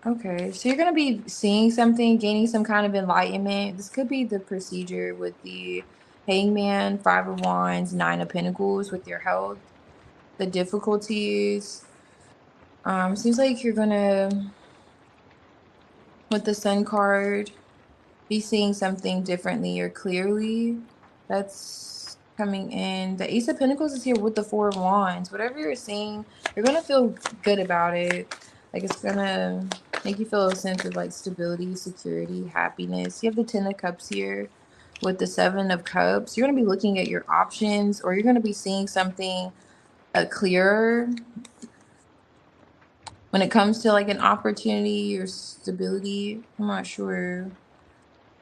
Okay, so you're gonna be seeing something, gaining some kind of enlightenment. This could be the procedure with the Hangman, Five of Wands, Nine of Pentacles with your health, the difficulties. Seems like you're gonna, with the Sun card, be seeing something differently or clearly. That's coming in. The Ace of Pentacles is here with the Four of Wands. Whatever you're seeing, you're gonna feel good about it. Like it's gonna make you feel a sense of like stability, security, happiness. You have the Ten of Cups here with the Seven of Cups. You're gonna be looking at your options, or you're gonna be seeing something clearer when it comes to like an opportunity or stability. I'm not sure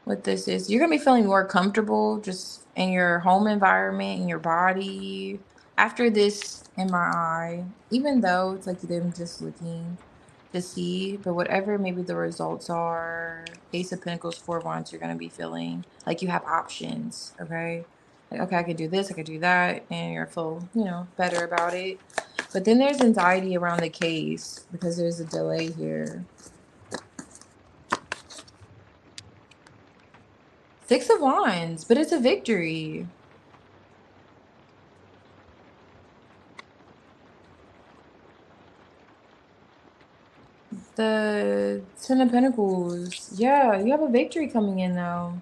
what this is. You're gonna be feeling more comfortable just in your home environment, in your body after this MRI, even though it's like them just looking to see, but whatever maybe the results are, Ace of Pentacles, Four of Wands, you're gonna be feeling like you have options. Okay, like okay, I could do this, I could do that, and you're feel better about it. But then there's anxiety around the case because there's a delay here. Six of Wands, but it's a victory. The Ten of Pentacles. Yeah, you have a victory coming in though.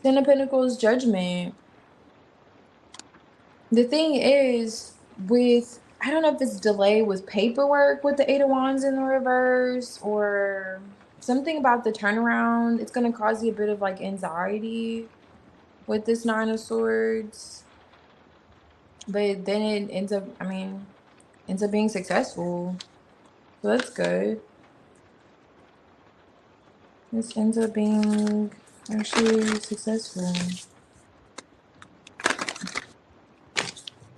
Ten of Pentacles, Judgment. The thing is, with I don't know if it's delay with paperwork with the Eight of Wands in the reverse or something about the turnaround. It's gonna cause you a bit of like anxiety with this Nine of Swords. But then it ends up, ends up being successful. So that's good. This ends up being actually successful.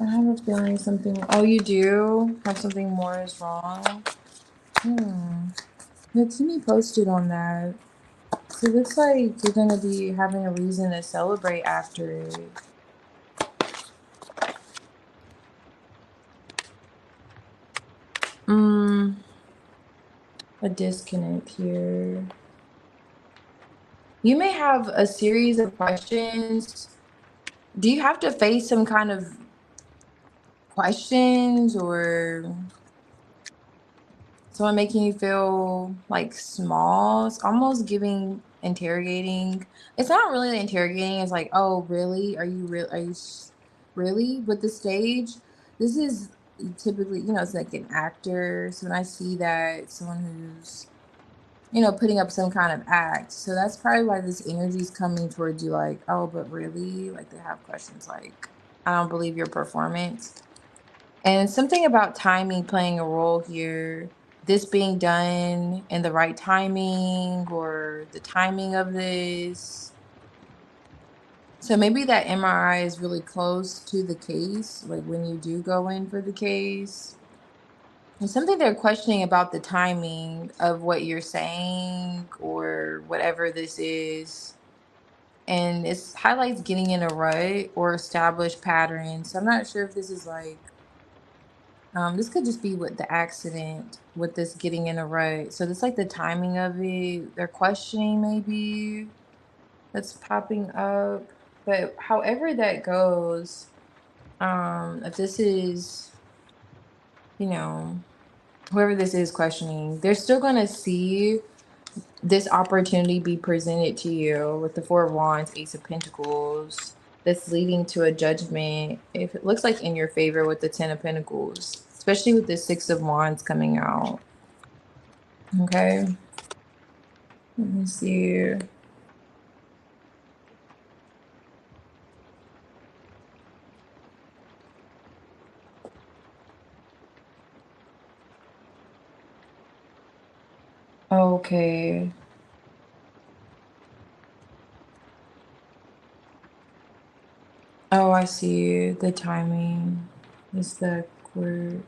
I have a feeling something. Oh, you do have something more is wrong. Yeah, keep me posted on that. It looks like you're gonna be having a reason to celebrate after it. A disconnect here. You may have a series of questions. Do you have to face some kind of questions or someone making you feel like small? It's almost giving interrogating. It's not really interrogating. It's like, oh, really? Are you real? Are you really with the stage? This is typically, it's like an actor. So when I see that, someone who's putting up some kind of act. So that's probably why this energy is coming towards you like, oh, but really? Like they have questions like, I don't believe your performance. And something about timing playing a role here, this being done in the right timing or the timing of this. So maybe that MRI is really close to the case, like when you do go in for the case. And something they're questioning about the timing of what you're saying or whatever this is. And it highlights getting in a rut or established patterns. So I'm not sure if this is like, this could just be with the accident with this getting in a rut. So it's like the timing of it, they're questioning maybe that's popping up. But however that goes, if this is, you know, whoever this is questioning, they're still gonna see this opportunity be presented to you with the Four of Wands, Ace of Pentacles, that's leading to a judgment. If it looks like in your favor with the Ten of Pentacles, especially with the Six of Wands coming out. Okay, let me see. Okay. Oh, I see. The timing is the word.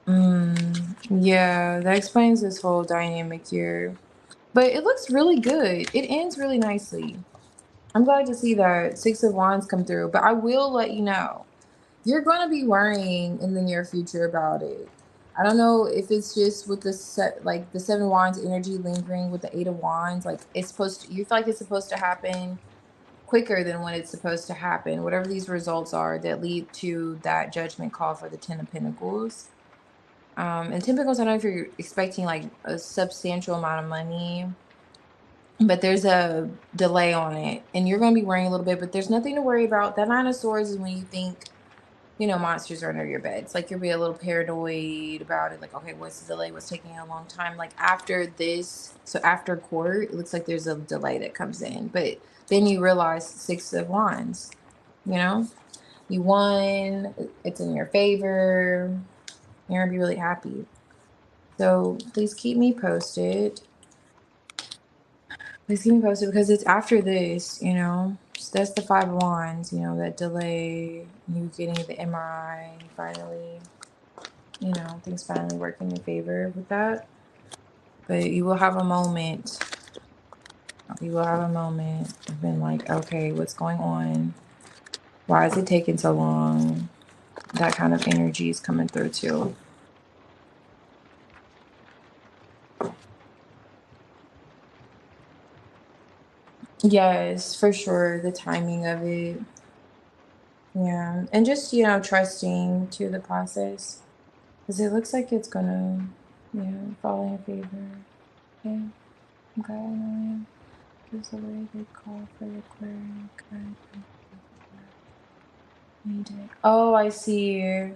Yeah, that explains this whole dynamic here. But it looks really good. It ends really nicely. I'm glad to see that Six of Wands come through, but I will let you know, you're going to be worrying in the near future about it. I don't know if it's just with the like the Seven of Wands energy lingering with the Eight of Wands, like it's supposed to, you feel like it's supposed to happen quicker than when it's supposed to happen. Whatever these results are that lead to that judgment call for the Ten of Pentacles. And Ten of Pentacles, I don't know if you're expecting like a substantial amount of money, but there's a delay on it and you're going to be worrying a little bit, but there's nothing to worry about. That Nine of Swords is when you think, monsters are under your bed. It's like you'll be a little paranoid about it. Like, okay, what's the delay? What's taking a long time? Like after this, so after court, it looks like there's a delay that comes in, but then you realize Six of Wands, you know, you won, it's in your favor. You're going to be really happy. So please keep me posted. Please keep me posted because it's after this, So that's the Five of Wands, that delay, you getting the MRI finally, things finally work in your favor with that. But you will have a moment. You will have a moment of being like, okay, what's going on? Why is it taking so long? That kind of energy is coming through too. Yes, for sure. The timing of it. Yeah. And just, trusting to the process. Because it looks like it's gonna, fall in your favor. Okay. Okay. Mullein. There's a very good call for the clearing. Oh, I see.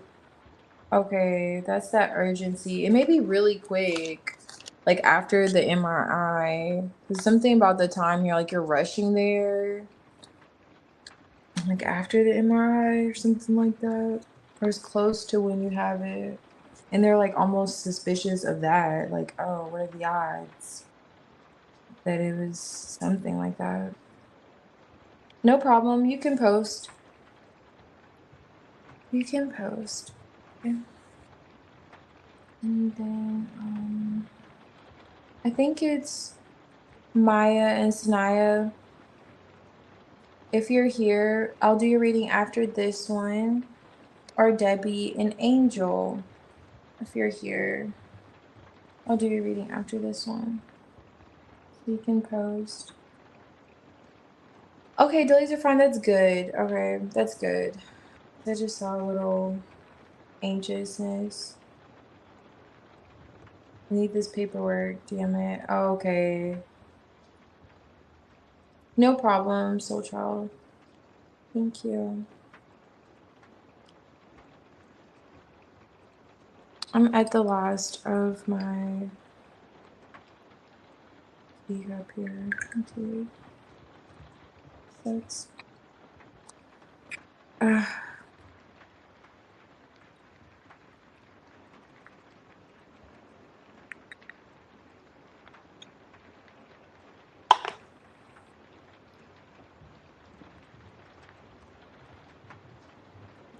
Okay, that's that urgency. It may be really quick, like after the MRI. There's something about the time here, like you're rushing there, like after the MRI or something like that, or it's close to when you have it. And they're like almost suspicious of that. Like, oh, what are the odds that it was something like that? No problem. You can post. You can post. Okay. And then I think it's Maya and Sanaya, if you're here, I'll do your reading after this one. Or Debbie and Angel, if you're here, I'll do your reading after this one. So you can post. Okay, delays are fine. That's good. Okay, that's good. I just saw a little anxiousness. I need this paperwork, damn it. Oh, okay. No problem, soul child. Thank you. I'm at the last of my key up here. Okay. That's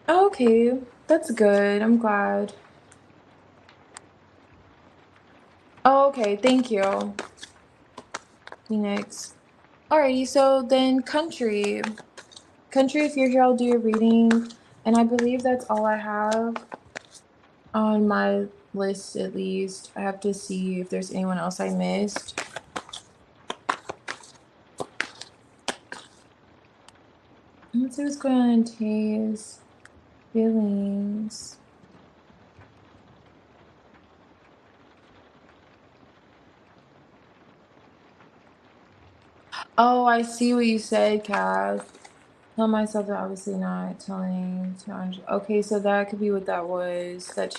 okay. That's good. I'm glad. Oh, okay, thank you. Phoenix. Alrighty, so then country. Country, if you're here, I'll do your reading. And I believe that's all I have on my list, at least. I have to see if there's anyone else I missed. Let's see what's going on in Tay's feelings. Oh, I see what you said, Cass. Tell myself that obviously not telling. Okay, so that could be what that was. That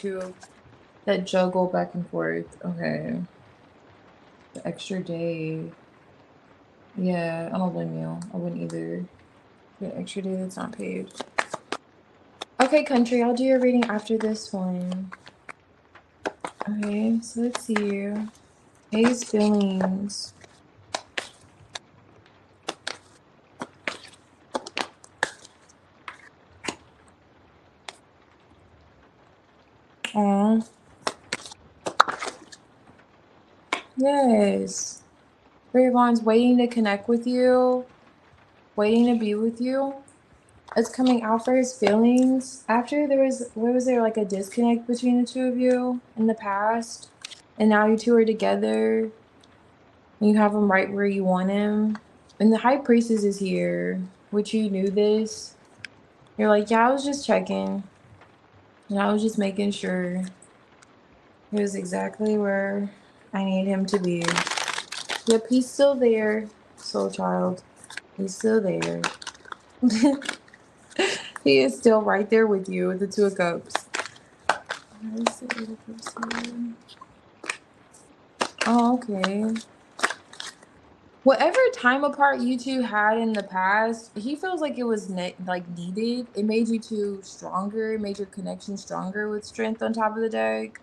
juggle back and forth. Okay. The extra day. Yeah, I don't blame you. I wouldn't either. The extra day that's not paid. Okay, country, I'll do your reading after this one. Okay, so let's see. Tay's feelings. Aw. Yes. Three of Wands waiting to connect with you, waiting to be with you. It's coming out for his feelings. After was there like a disconnect between the two of you in the past? And now you two are together. And you have him right where you want him. And the High Priestess is here, which you knew this. You're like, yeah, I was just checking. And I was just making sure he was exactly where I need him to be. Yep, he's still there, soul child. He's still there. He is still right there with you with the Two of Cups. Where's the Eight of Cups here? Oh, okay. Whatever time apart you two had in the past, he feels like it was needed. It made you two stronger. It made your connection stronger with Strength on top of the deck.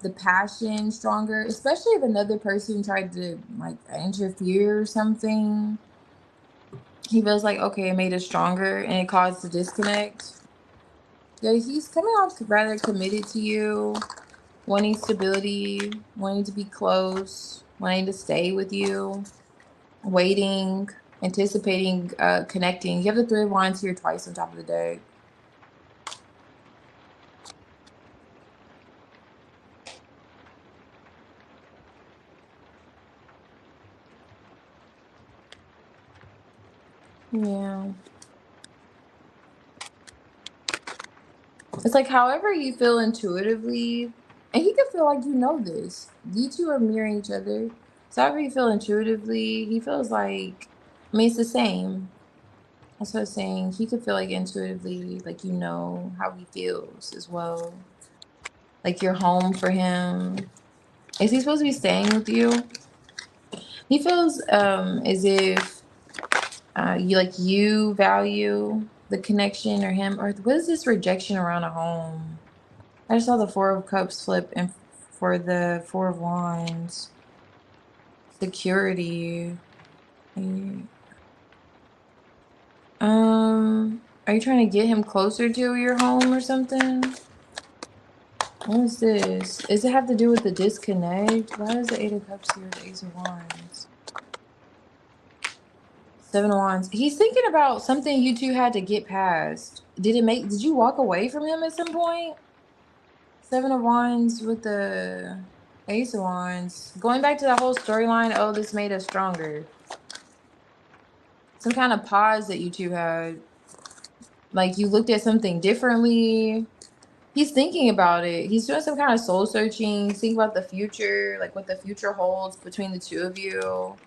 The passion stronger, especially if another person tried to like interfere or something. He feels like, okay, it made us stronger and it caused the disconnect. Yeah, he's coming off rather committed to you, wanting stability, wanting to be close, wanting to stay with you, waiting, anticipating, connecting. You have the Three of Wands here twice on top of the deck. Yeah. It's like however you feel intuitively, and he could feel like you know this. You two are mirroring each other. So however you feel intuitively, he feels like, I mean, it's the same. That's what I'm saying. He could feel like intuitively, like you know how he feels as well. Like you're home for him. Is he supposed to be staying with you? He feels as if you value the connection or him, or what is this rejection around a home? I just saw the Four of Cups flip and for the Four of Wands. Security. Are you trying to get him closer to your home or something? What is this? Does it have to do with the disconnect? Why is the Eight of Cups here with the Ace of Wands? Seven of Wands. He's thinking about something you two had to get past. Did you walk away from him at some point? Seven of Wands with the Ace of Wands. Going back to that whole storyline, oh, this made us stronger. Some kind of pause that you two had. Like you looked at something differently. He's thinking about it. He's doing some kind of soul searching, thinking about the future, like what the future holds between the two of you.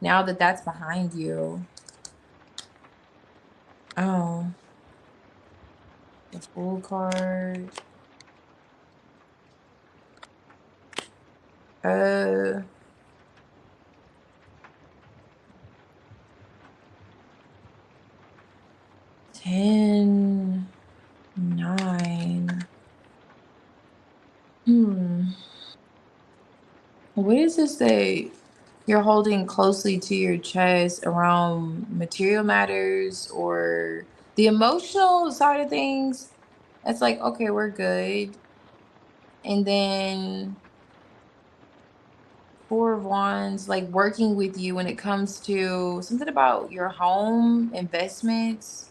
Now that that's behind you. Oh. The Fool card. 10, 9. What is this that you're holding closely to your chest around material matters or the emotional side of things? It's like, okay, we're good. And then Four of Wands, like working with you when it comes to something about your home investments.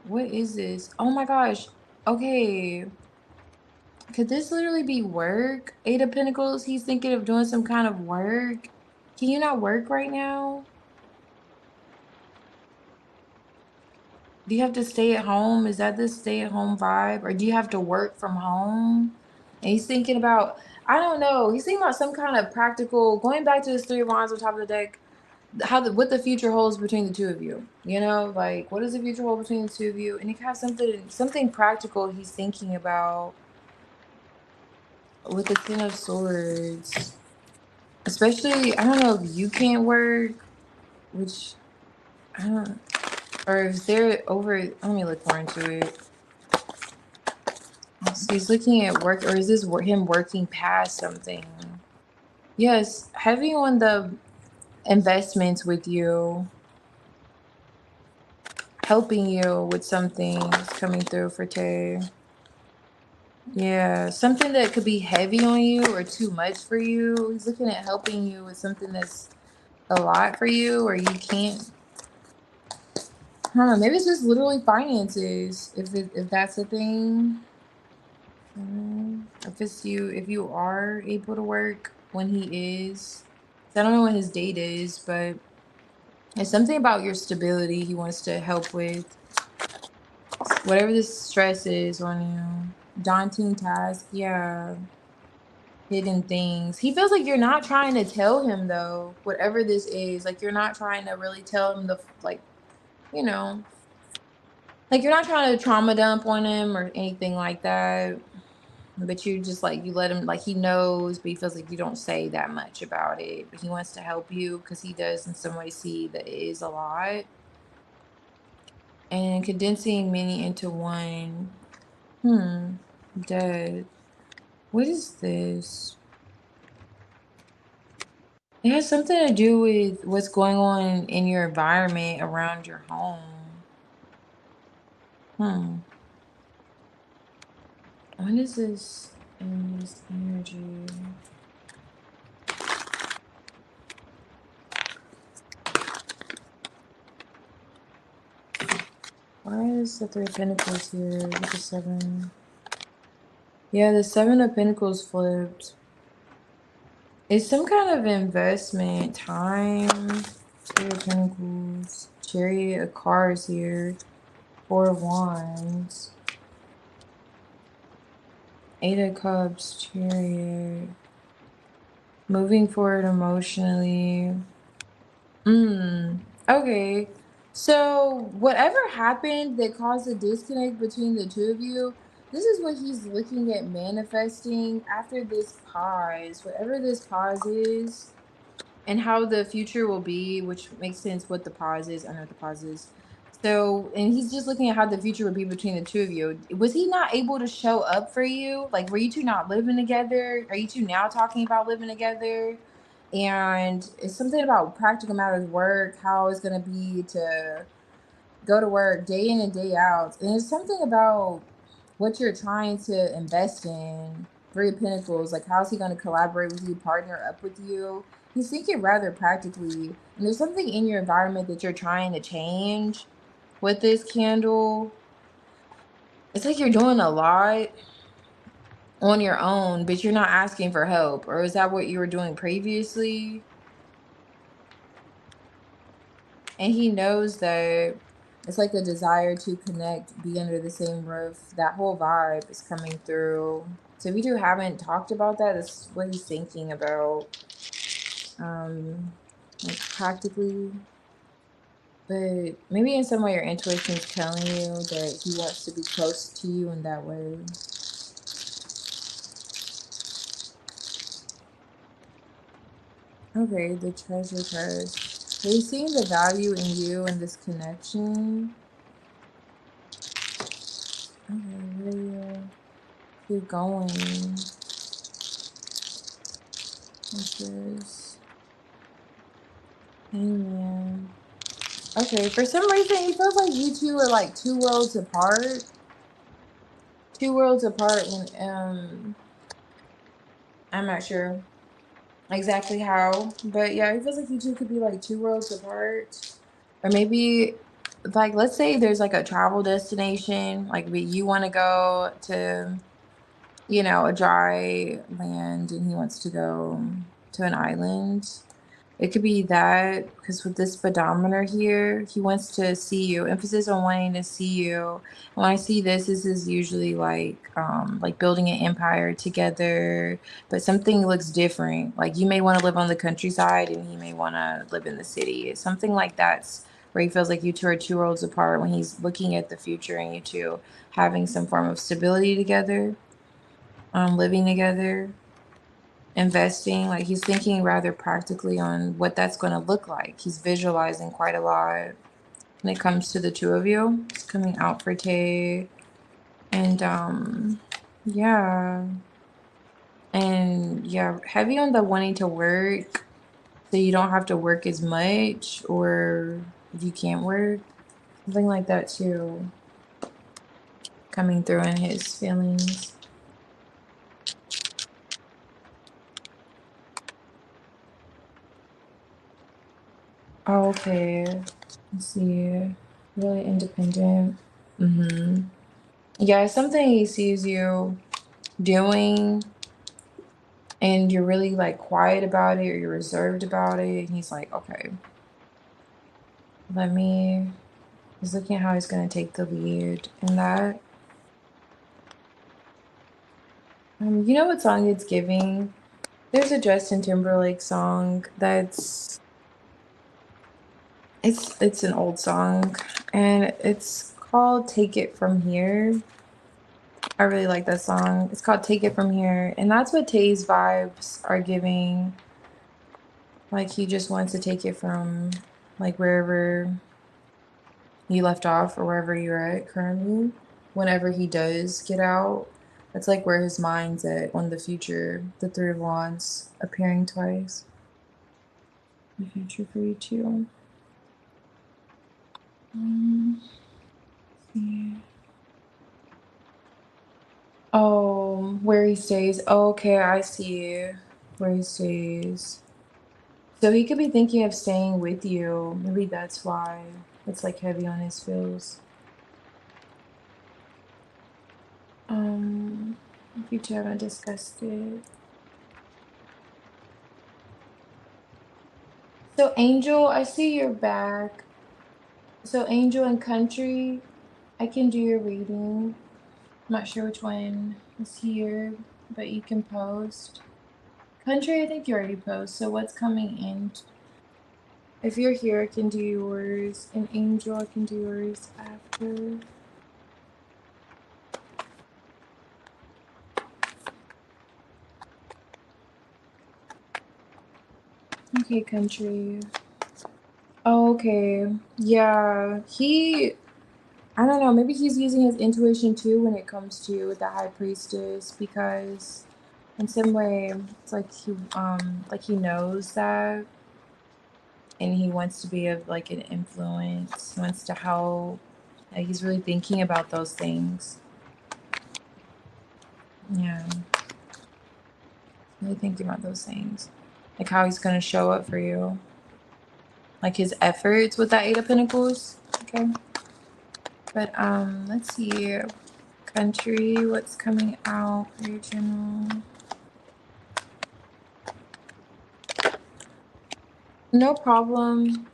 What is this? Oh my gosh. Okay. Could this literally be work? Eight of Pentacles. He's thinking of doing some kind of work. Can you not work right now? Do you have to stay at home? Is that the stay at home vibe? Or do you have to work from home? And he's thinking about, I don't know. He's thinking about some kind of practical, going back to this Three of Wands on top of the deck, what the future holds between the two of you. You know, like what does the future hold between the two of you? And he has something practical he's thinking about with the Ten of Swords. Especially, I don't know if you can't work, which I don't, or if they're over. Let me look more into it. So he's looking at work, or is this him working past something? Yes, having on the investments with you, helping you with something is coming through for Tay. Yeah, something that could be heavy on you or too much for you. He's looking at helping you with something that's a lot for you, or you can't. I don't know, maybe it's just literally finances, if that's a thing. If you are able to work when he is. I don't know when his date is, but it's something about your stability he wants to help with. Whatever this stress is on you. Daunting task, yeah. Hidden things. He feels like you're not trying to tell him though, whatever this is. Like you're not trying to really tell him you know, like you're not trying to trauma dump on him or anything like that. But you just like you let him, like he knows, but he feels like you don't say that much about it. But he wants to help you because he does in some way see that it is a lot. And condensing many into one. Dead. What is this? It has something to do with what's going on in your environment around your home. What is this in this energy? Why is the Three of Pentacles here with the Seven? Yeah, the Seven of Pentacles flipped. It's some kind of investment time. Two of Pentacles, Chariot of Cars here, Four of Wands, Eight of Cups, Chariot. Moving forward emotionally. Okay. So whatever happened that caused a disconnect between the two of you, this is what he's looking at manifesting after this pause. Whatever this pause is and how the future will be, which makes sense what the pause is. I know what the pause is. So, and he's just looking at how the future would be between the two of you. Was he not able to show up for you? Like, were you two not living together? Are you two now talking about living together? And it's something about practical matters, work, how it's going to be to go to work day in and day out. And it's something about what you're trying to invest in. Three of Pentacles, like how's he going to collaborate with you, partner up with you? He's thinking rather practically. And there's something in your environment that you're trying to change with this candle. It's like you're doing a lot on your own, but you're not asking for help. Or is that what you were doing previously? And he knows that it's like a desire to connect, be under the same roof. That whole vibe is coming through. So if you two haven't talked about that, that's what he's thinking about. Like practically. But maybe in some way your intuition is telling you that he wants to be close to you in that way. Okay, the treasure card. He's seeing the value in you and this connection. Okay, where you keep going. What's this? Amen. Okay, for some reason he feels like you two are like two worlds apart. Two worlds apart when I'm not sure exactly how, but yeah, it feels like you two could be like two worlds apart. Or maybe like let's say there's like a travel destination, like you want to go to, you know, a dry land and he wants to go to an island. It could be that, because with this speedometer here, he wants to see you. Emphasis on wanting to see you. When I see this, this is usually like building an empire together, but something looks different. Like you may want to live on the countryside and he may want to live in the city. Something like that's where he feels like you two are two worlds apart when he's looking at the future and you two having some form of stability together, living together, investing. Like he's thinking rather practically on what that's going to look like. He's visualizing quite a lot when it comes to the two of you. It's coming out for Tay. And yeah. And yeah, heavy on the wanting to work so you don't have to work as much, or if you can't work, something like that too, coming through in his feelings. Okay, let's see. Really independent. Yeah, it's something he sees you doing and you're really like quiet about it or you're reserved about it. And he's like, okay, let me, he's looking at how he's going to take the lead in that. You know what song it's giving? There's a Justin Timberlake song that's, it's an old song and it's called Take It From Here. I really like that song. It's called Take It From Here. And that's what Tay's vibes are giving. Like he just wants to take it from like wherever you left off or wherever you're at currently. Whenever he does get out, that's like where his mind's at on the future. The Three of Wands appearing twice. The future for you too. Yeah. Oh, where he stays. Okay, I see where he stays. So he could be thinking of staying with you. Maybe that's why it's like heavy on his feels. If you two haven't discussed it. So Angel, I see you're back. So Angel and Country, I can do your reading. I'm not sure which one is here, but you can post. Country, I think you already post. So what's coming in? If you're here, I can do yours. And Angel, I can do yours after. Okay, Country. Okay. Yeah. I don't know, maybe he's using his intuition too when it comes to the High Priestess, because in some way it's like he knows that and he wants to be of like an influence. He wants to help. Like, he's really thinking about those things. Yeah. Really thinking about those things. Like how he's gonna show up for you. Like his efforts with that 8 of Pentacles. Okay. But let's see. Country, what's coming out for your general? No problem.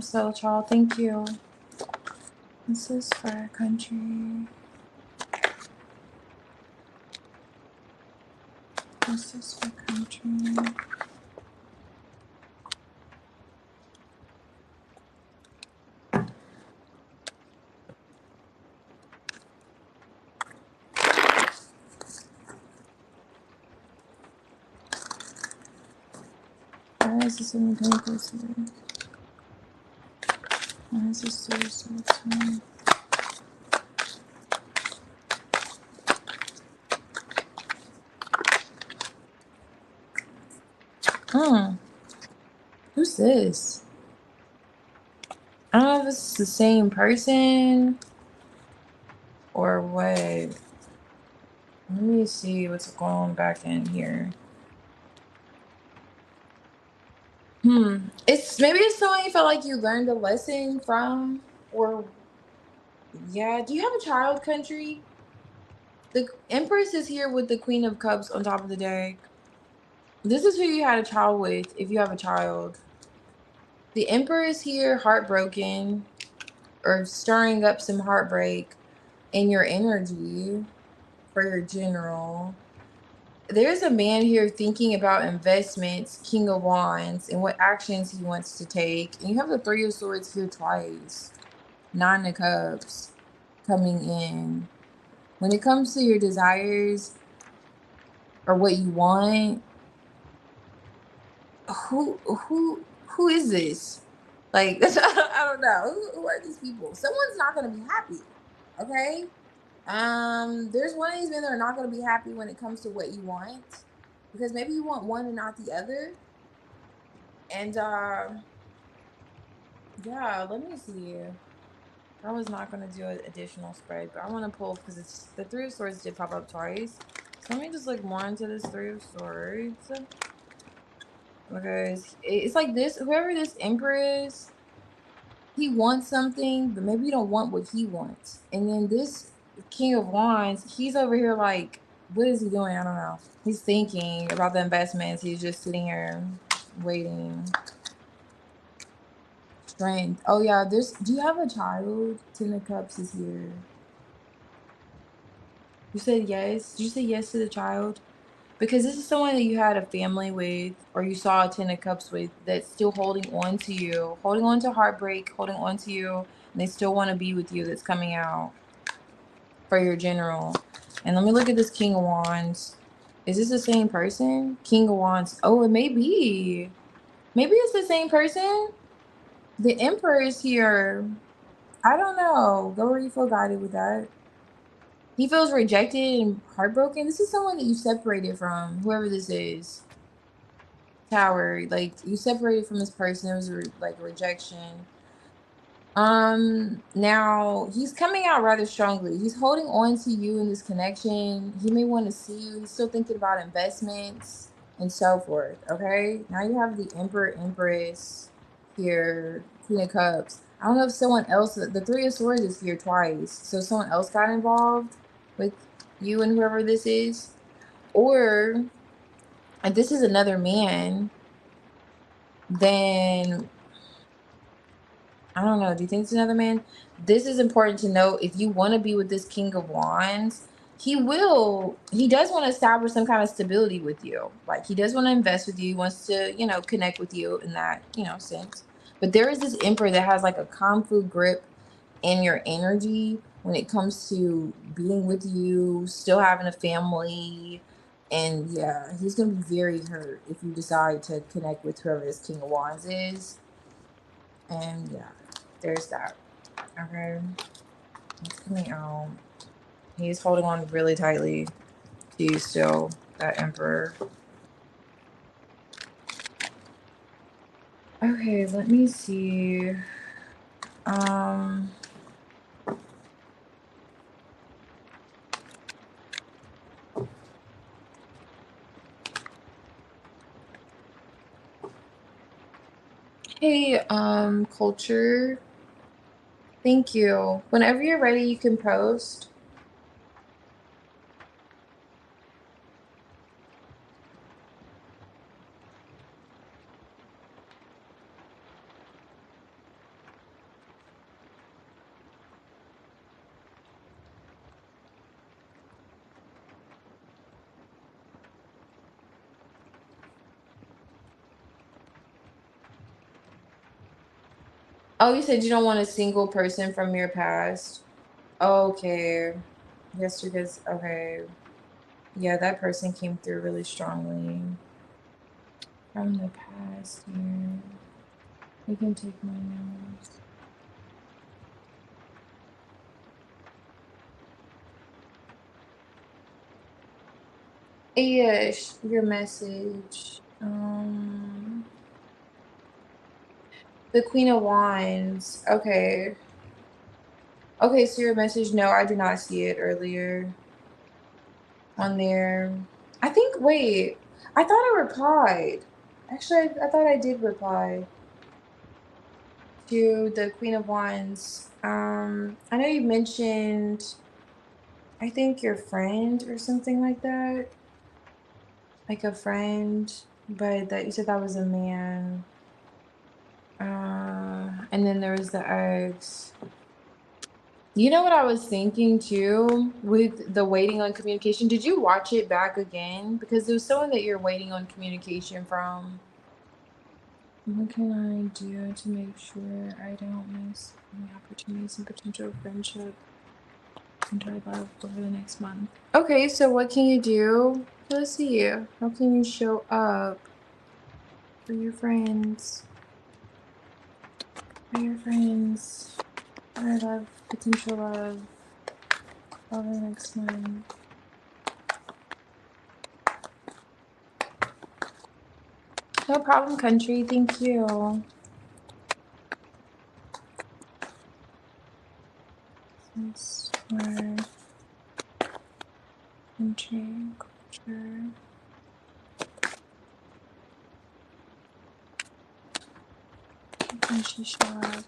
So Charles, thank you. This is for our country. This is for country. Why is this in the Pentacles here? Why is this so here? Who's this? I don't know if it's the same person or what. Let me see what's going on back in here. It's someone you felt like you learned a lesson from, or yeah. Do you have a child, country? The Empress is here with the Queen of Cups on top of the deck. This is who you had a child with, if you have a child. The Emperor is here, heartbroken, or stirring up some heartbreak in your energy for your general. There's a man here thinking about investments, King of Wands, and what actions he wants to take. And you have the Three of Swords here twice. Nine of Cups coming in. When it comes to your desires or what you want, who is this? Like, I don't know. Who are these people? Someone's not gonna be happy. Okay. There's one of these men that are not gonna be happy when it comes to what you want. Because maybe you want one and not the other. And yeah, let me see. I was not gonna do an additional spread, but I want to pull because it's the Three of Swords did pop up twice. So let me just look more into this Three of Swords. Because it's like this, whoever this Emperor is, he wants something, but maybe you don't want what he wants. And then this King of Wands, he's over here like, what is he doing? I don't know. He's thinking about the investments. He's just sitting here waiting. Strength. Oh yeah, do you have a child? Ten of Cups is here. You said yes. Did you say yes to the child? Because this is someone that you had a family with, or you saw a Ten of Cups with, that's still holding on to you, holding on to heartbreak, holding on to you, and they still want to be with you. That's coming out for your general. And let me look at this King of Wands. Is this the same person? King of Wands. Oh, it may be. Maybe it's the same person. The Emperor is here. I don't know. Go where you feel guided with that. He feels rejected and heartbroken. This is someone that you separated from, whoever this is. Tower, like you separated from this person. There was like a rejection. Now he's coming out rather strongly. He's holding on to you in this connection. He may want to see you. He's still thinking about investments and so forth. Okay. Now you have the Emperor, Empress here, Queen of Cups. I don't know if someone else, the Three of Swords is here twice. So someone else got involved with you and whoever this is. Or if this is another man, then I don't know. Do you think it's another man? This is important to know. If you want to be with this King of Wands, he does want to establish some kind of stability with you. Like he does want to invest with you. He wants to, connect with you in that, sense. But there is this Emperor that has like a kung fu grip in your energy when it comes to being with you, still having a family. And yeah, he's going to be very hurt if you decide to connect with whoever this King of Wands is. And yeah, there's that. Okay. It's coming out. He's holding on really tightly to you still, that Emperor. Okay, let me see. Hey, culture. Thank you. Whenever you're ready, you can post. Oh, you said you don't want a single person from your past. Okay. Yes, because okay. Yeah, that person came through really strongly from the past year. You can take my notes. Yes, your message. The Queen of Wands. Okay. Okay, so your message, no, I did not see it earlier on there. I think, wait, I thought I replied. Actually, I thought I did reply to the Queen of Wands. I know you mentioned, I think your friend or something like that, like a friend, but that you said that was a man. And then there was the eggs. You know what I was thinking too with the waiting on communication? Did you watch it back again? Because there was someone that you're waiting on communication from. What can I do to make sure I don't miss any opportunities and potential friendship and our love over the next month? Okay, so what can you do? Let's see. How can you show up for your friends? For your friends. I love potential love over the next month. No problem, country. Thank you. Since we're country culture, can she show up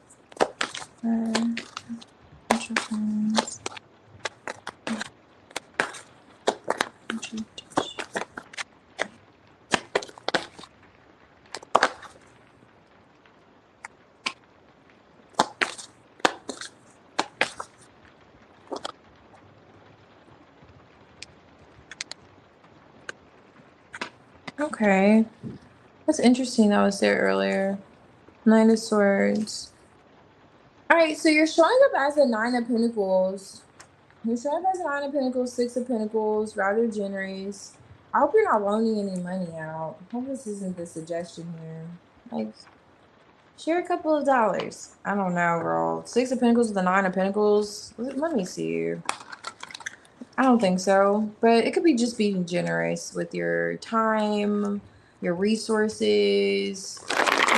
for potential friends? Country dish. Okay, that's interesting. That was there earlier. Nine of Swords. All right, so you're showing up as a Nine of Pentacles. You're showing up as a Nine of Pentacles, Six of Pentacles, rather generous. I hope you're not loaning any money out. I hope this isn't the suggestion here. Like, share a couple of dollars. I don't know, girl. Six of Pentacles with the Nine of Pentacles. Let me see. I don't think so, but it could be just being generous with your time, your resources,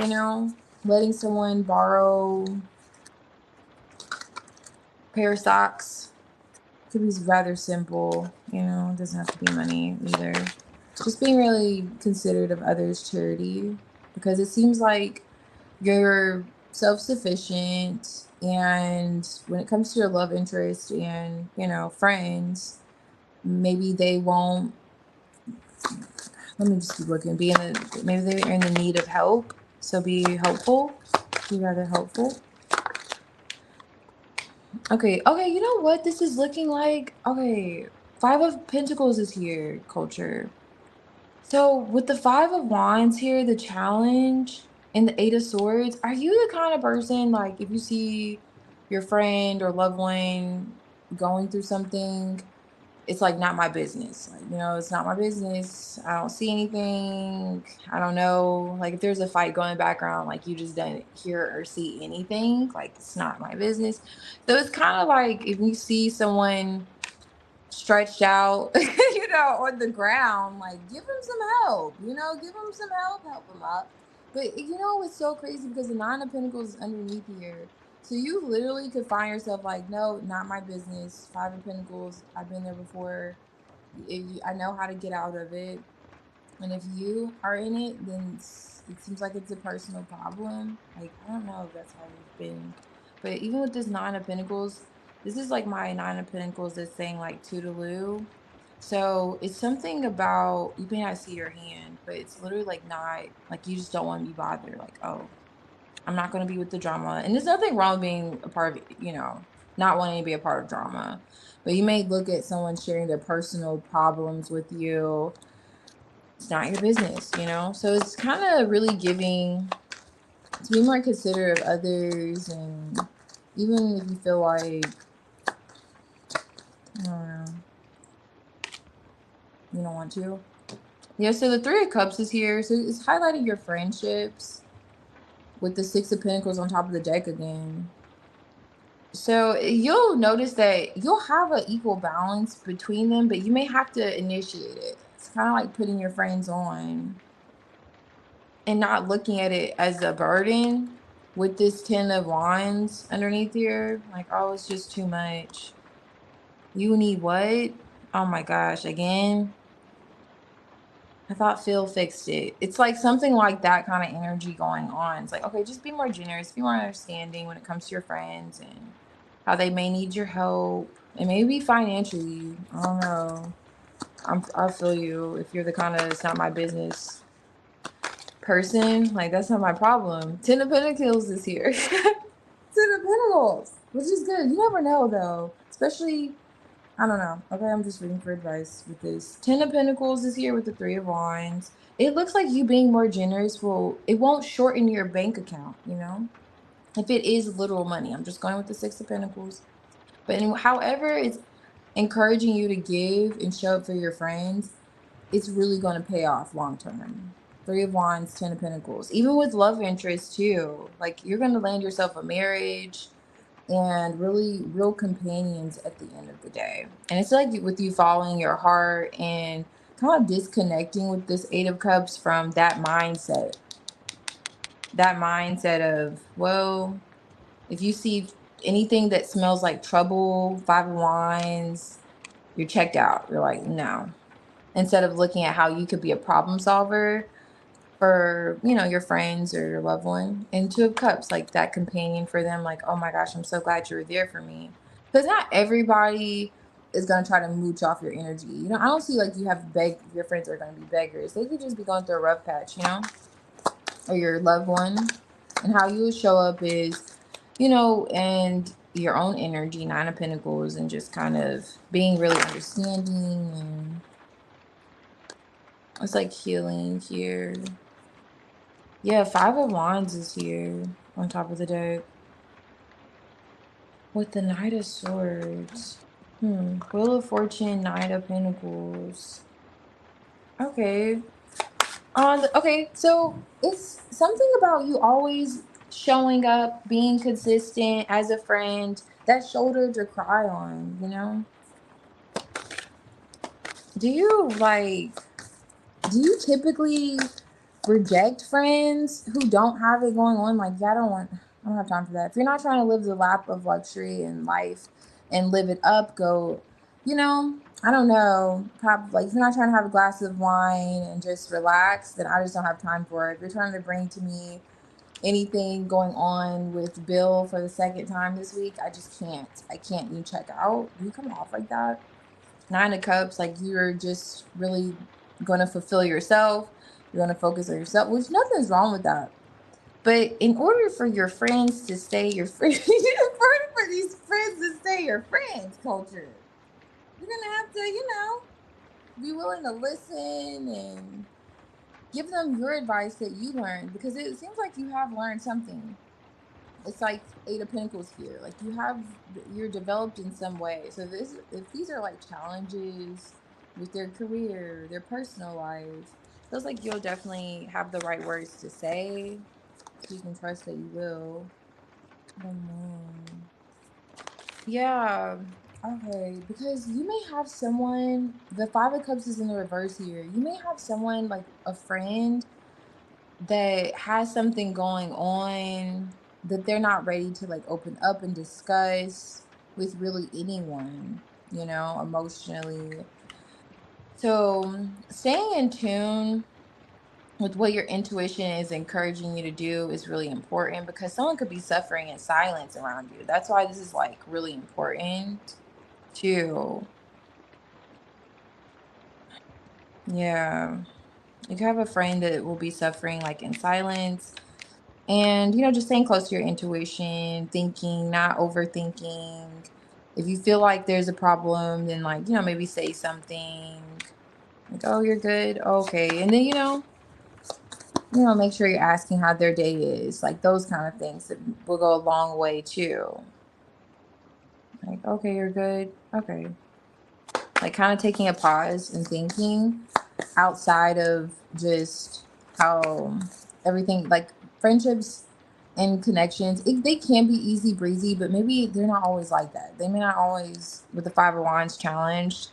you know, letting someone borrow a pair of socks. Could be rather simple, you know, it doesn't have to be money either. Just being really considerate of others' charity, because it seems like you're self-sufficient, and when it comes to your love interest and, you know, friends, maybe they won't, let me just keep looking, maybe they're in the need of help, so be helpful, be rather helpful. Okay, okay, you know what this is looking like? Okay, Five of Pentacles is here, culture. So with the Five of Wands here, the challenge, and the Eight of Swords, are you the kind of person, like, if you see your friend or loved one going through something, it's like not my business. Like, you know, it's not my business. I don't see anything. I don't know. Like if there's a fight going in the background, like you just don't hear or see anything. Like it's not my business. So it's kind of like if you see someone stretched out, you know, on the ground, like give them some help, you know, give them some help them up. But you know, it's so crazy because the Nine of Pentacles is underneath here. So you literally could find yourself like, no, not my business. Five of Pentacles, I've been there before. I know how to get out of it. And if you are in it, then it seems like it's a personal problem. Like, I don't know if that's how you've been. But even with this Nine of Pentacles, this is like my Nine of Pentacles that's saying like toodaloo. So it's something about, you may not see your hand, but it's literally like not, like you just don't want to be bothered. Like, oh, I'm not going to be with the drama. And there's nothing wrong with being a part of, not wanting to be a part of drama. But you may look at someone sharing their personal problems with you. It's not your business. So it's kind of really giving to be more considerate of others. And even if you feel like, I don't know, you don't want to. Yeah, so the Three of Cups is here. So it's highlighting your friendships with the Six of Pentacles on top of the deck again. So you'll notice that you'll have an equal balance between them, but you may have to initiate it. It's kind of like putting your friends on and not looking at it as a burden with this Ten of Wands underneath here. Like, oh, it's just too much. You need what? Oh my gosh, again. I thought Phil fixed it. It's like something like that kind of energy going on. It's like, okay, just be more generous, be more understanding when it comes to your friends and how they may need your help. And maybe financially. I don't know. I feel you. If you're the kind of it's not my business person, like that's not my problem. Ten of Pentacles is here. Ten of Pentacles, which is good. You never know though, especially. I don't know. Okay, I'm just reading for advice with this. Ten of Pentacles is here with the Three of Wands. It looks like you being more generous it won't shorten your bank account. If it is little money. I'm just going with the Six of Pentacles. But however it's encouraging you to give and show up for your friends, it's really going to pay off long term. Three of Wands, Ten of Pentacles. Even with love interest too. Like you're going to land yourself a marriage and really real companions at the end of the day. And it's like with you following your heart and kind of disconnecting with this Eight of Cups from that mindset. That mindset of, well, if you see anything that smells like trouble, Five of Wands, you're checked out. You're like, no. Instead of looking at how you could be a problem solver for your friends or your loved one. And Two of Cups, like that companion for them, like, oh my gosh, I'm so glad you were there for me. Because not everybody is going to try to mooch off your energy. I don't see like you have your friends are going to be beggars. They could just be going through a rough patch. Or your loved one. And how you would show up is and your own energy, Nine of Pentacles, and just kind of being really understanding. And it's like healing here. Yeah, Five of Wands is here on top of the deck. With the Knight of Swords. Wheel of Fortune, Knight of Pentacles. Okay. Okay, so it's something about you always showing up, being consistent as a friend, that shoulder to cry on. Do you typically reject friends who don't have it going on? Like, yeah, I don't have time for that. If you're not trying to live the lap of luxury and life and live it up, I don't know, probably, like, if you're not trying to have a glass of wine and just relax, then I just don't have time for it. If you're trying to bring to me anything going on with Bill for the second time this week, I just can't. I can't. You check out. Do you come off like that? Nine of Cups, like you're just really going to fulfill yourself. You're going to focus on yourself, which nothing's wrong with that. But in order for your friends to stay your friends, in order for these friends to stay your friends, culture, you're going to have to, be willing to listen and give them your advice that you learned, because it seems like you have learned something. It's like Eight of Pentacles here. Like you're developed in some way. So if these are like challenges with their career, their personal life, feels like you'll definitely have the right words to say. So you can trust that you will. Yeah. Okay. Because you may have someone, the Five of Cups is in the reverse here. You may have someone like a friend that has something going on that they're not ready to like open up and discuss with really anyone, emotionally. So staying in tune with what your intuition is encouraging you to do is really important, because someone could be suffering in silence around you. That's why this is like really important too. Yeah. You can have a friend that will be suffering like in silence, and just staying close to your intuition, thinking, not overthinking. If you feel like there's a problem, then like, maybe say something like, "Oh, you're good." Okay. And then, make sure you're asking how their day is. Like those kind of things that will go a long way too. Like, "Okay, you're good." Okay. Like kind of taking a pause and thinking outside of just how everything, like friendships and connections, they can be easy breezy, but maybe they're not always like that. They may not always, with the Five of Wands challenge,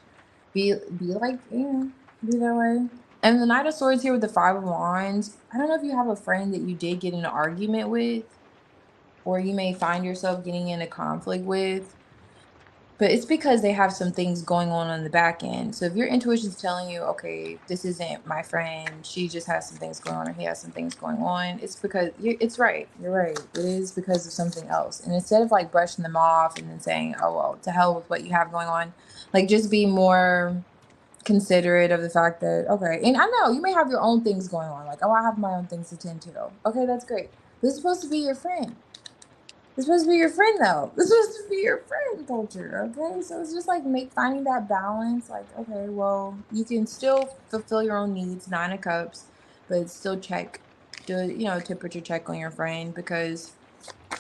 be like, be that way. And the Knight of Swords here with the Five of Wands, I don't know if you have a friend that you did get in an argument with, or you may find yourself getting in a conflict with, but it's because they have some things going on the back end. So if your intuition is telling you, okay, this isn't my friend, she just has some things going on, or he has some things going on, it's because it's right. You're right. It is because of something else. And instead of like brushing them off and then saying, oh, well, to hell with what you have going on, like just be more considerate of the fact that, okay, and I know you may have your own things going on. Like, oh, I have my own things to tend to. Okay, that's great. This is supposed to be your friend. It's supposed to be your friend, though. It's supposed to be your friend culture, okay? So it's just like finding that balance. Like, okay, well, you can still fulfill your own needs, Nine of Cups, but still do a temperature check on your friend, because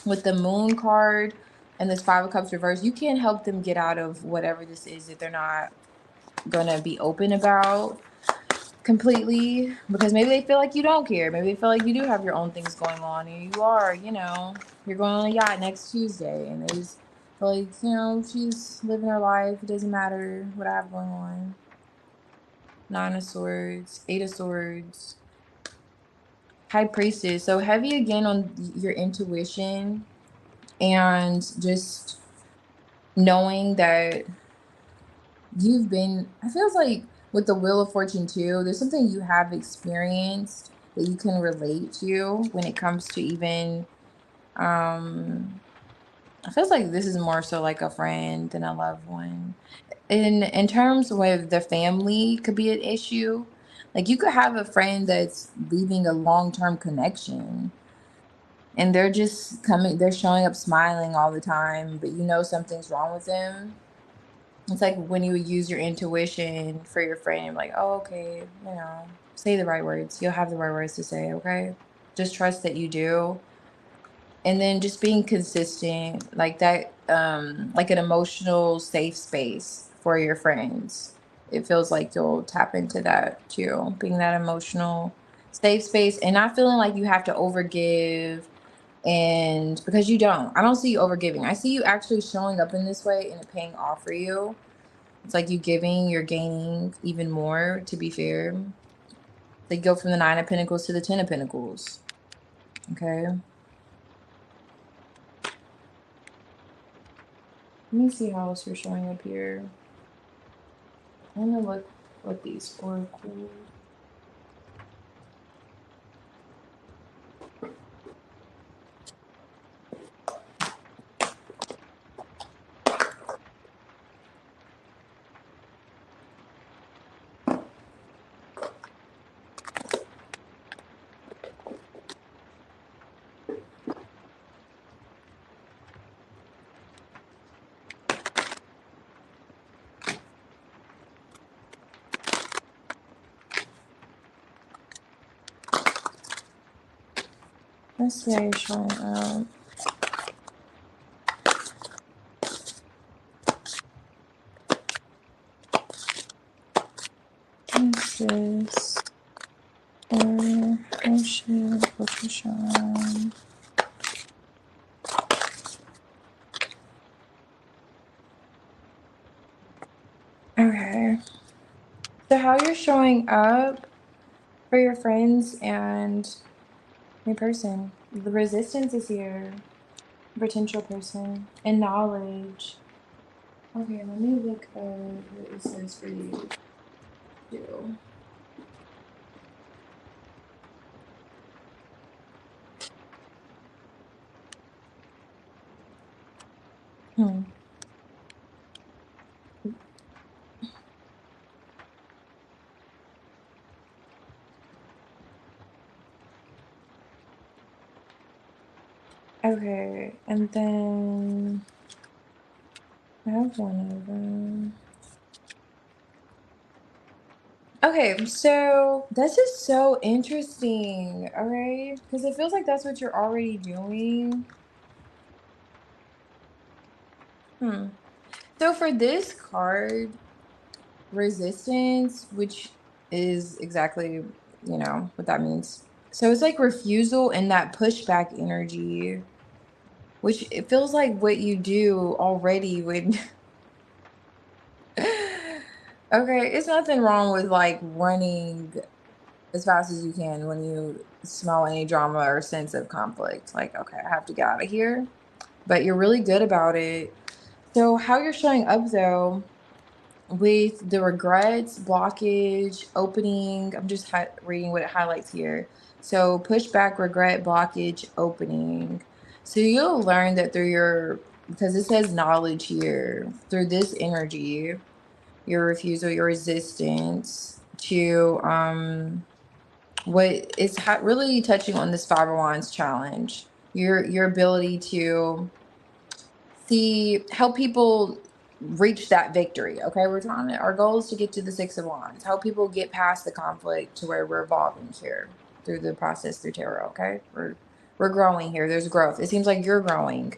with the Moon card and this Five of Cups reverse, you can't help them get out of whatever this is that they're not gonna be open about completely, because maybe they feel like you don't care. Maybe they feel like you do have your own things going on, and you are, you're going on a yacht next Tuesday, and they just feel like, she's living her life. It doesn't matter what I have going on. Nine of Swords, Eight of Swords, High Priestess. So heavy again on your intuition, and just knowing that I feels like with the Wheel of Fortune too, there's something you have experienced that you can relate to when it comes to even, I feels like this is more so like a friend than a loved one. In terms with the family could be an issue. Like you could have a friend that's leaving a long-term connection, and they're showing up smiling all the time, but something's wrong with them. It's like when you use your intuition for your friend, like, oh, okay, say the right words. You'll have the right words to say, okay? Just trust that you do. And then just being consistent, like that, like an emotional safe space for your friends. It feels like you'll tap into that too, being that emotional safe space and not feeling like you have to overgive. And because I don't see you overgiving. I see you actually showing up in this way and it paying off for you. It's like you giving, you're gaining even more, to be fair. They go from the Nine of Pentacles to the Ten of Pentacles. Okay. Let me see how else you're showing up here. I want to look what these oracles. Let's see how you're showing up. What's this? Friendship, position. Okay. So how you're showing up for your friends and your person. The resistance is here. Potential person. And knowledge. Okay, let me look at what it says for you too. Hmm. Okay, and then I have one of them. Okay, so this is so interesting, all right? Because it feels like that's what you're already doing. Hmm. So for this card, resistance, which is exactly, what that means. So it's like refusal and that pushback energy, which it feels like what you do already would. Okay, it's nothing wrong with like running as fast as you can when you smell any drama or sense of conflict. Like, okay, I have to get out of here. But you're really good about it. So, how you're showing up though, with the regrets, blockage, opening, I'm just reading what it highlights here. So, pushback, regret, blockage, opening. So, you'll learn that through because it says knowledge here, through this energy, your refusal, your resistance to what is really touching on this Five of Wands challenge. Your ability to help people reach that victory. Okay, our goal is to get to the Six of Wands, help people get past the conflict to where we're evolving here through the process through tarot. Okay, we're growing here. There's growth. It seems like you're growing.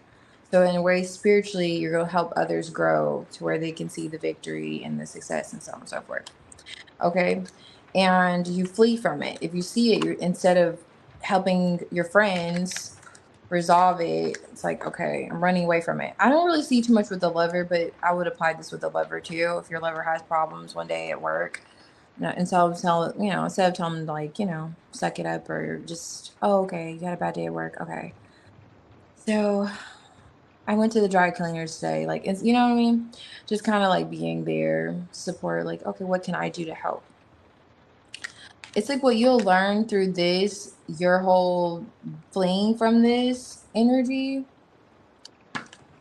So in a way, spiritually, you're going to help others grow to where they can see the victory and the success and so on and so forth. Okay, and you flee from it. If you see it, instead of helping your friends resolve it, it's like, okay, I'm running away from it. I don't really see too much with the lover, but I would apply this with the lover too. If your lover has problems one day at work, instead of telling them like, suck it up, or just, oh, okay, you had a bad day at work, okay, so I went to the dry cleaners today, like, it's, you know what I mean, just kind of like being there, support, like, okay, what can I do to help? It's like what you'll learn through this, your whole fleeing from this energy.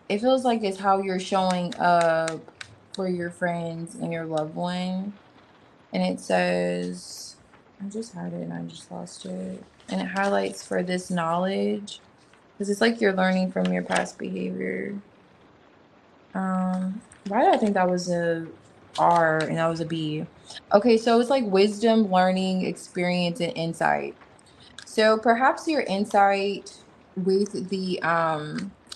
It feels like it's how you're showing up for your friends and your loved one. And it says, I just had it and I just lost it. And it highlights for this knowledge, because it's like you're learning from your past behavior. Why did I think that was a R and that was a B? Okay, so it's like wisdom, learning, experience, and insight. So perhaps your insight with the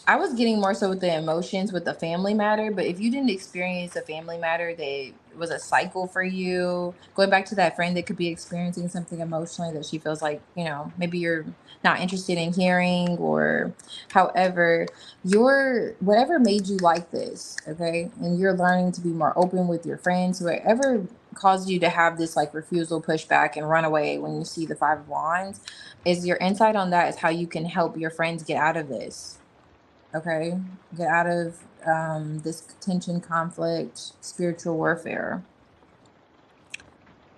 I was getting more so with the emotions with the family matter, but if you didn't experience a family matter that was a cycle for you, going back to that friend that could be experiencing something emotionally that she feels like, maybe you're not interested in hearing, or however, whatever made you like this, okay? And you're learning to be more open with your friends, whatever caused you to have this like refusal, pushback, and run away when you see the Five of Wands, is your insight on that is how you can help your friends get out of this. Okay, get out of this tension, conflict, spiritual warfare.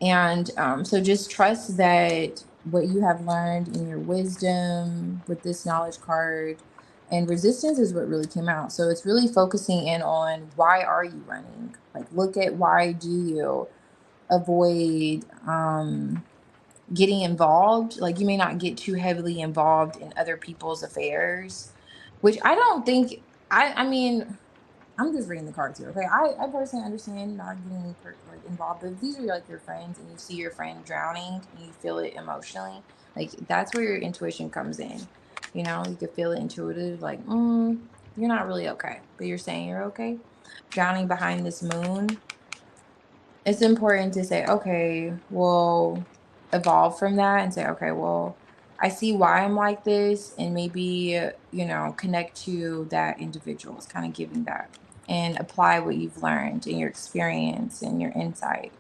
And so just trust that what you have learned in your wisdom with this knowledge card, and resistance is what really came out. So it's really focusing in on, why are you running? Like, look at, why do you avoid getting involved? Like, you may not get too heavily involved in other people's affairs, which I don't think, I mean, I'm just reading the cards here, okay? I personally understand not getting like involved, but if these are like your friends and you see your friend drowning and you feel it emotionally, like, that's where your intuition comes in. You can feel it intuitive, like, you're not really okay, but you're saying you're okay. Drowning behind this moon, it's important to say, okay, well, evolve from that and say, okay, well, I see why I'm like this, and maybe, connect to that individual. It's kind of giving that and apply what you've learned in your experience and your insight,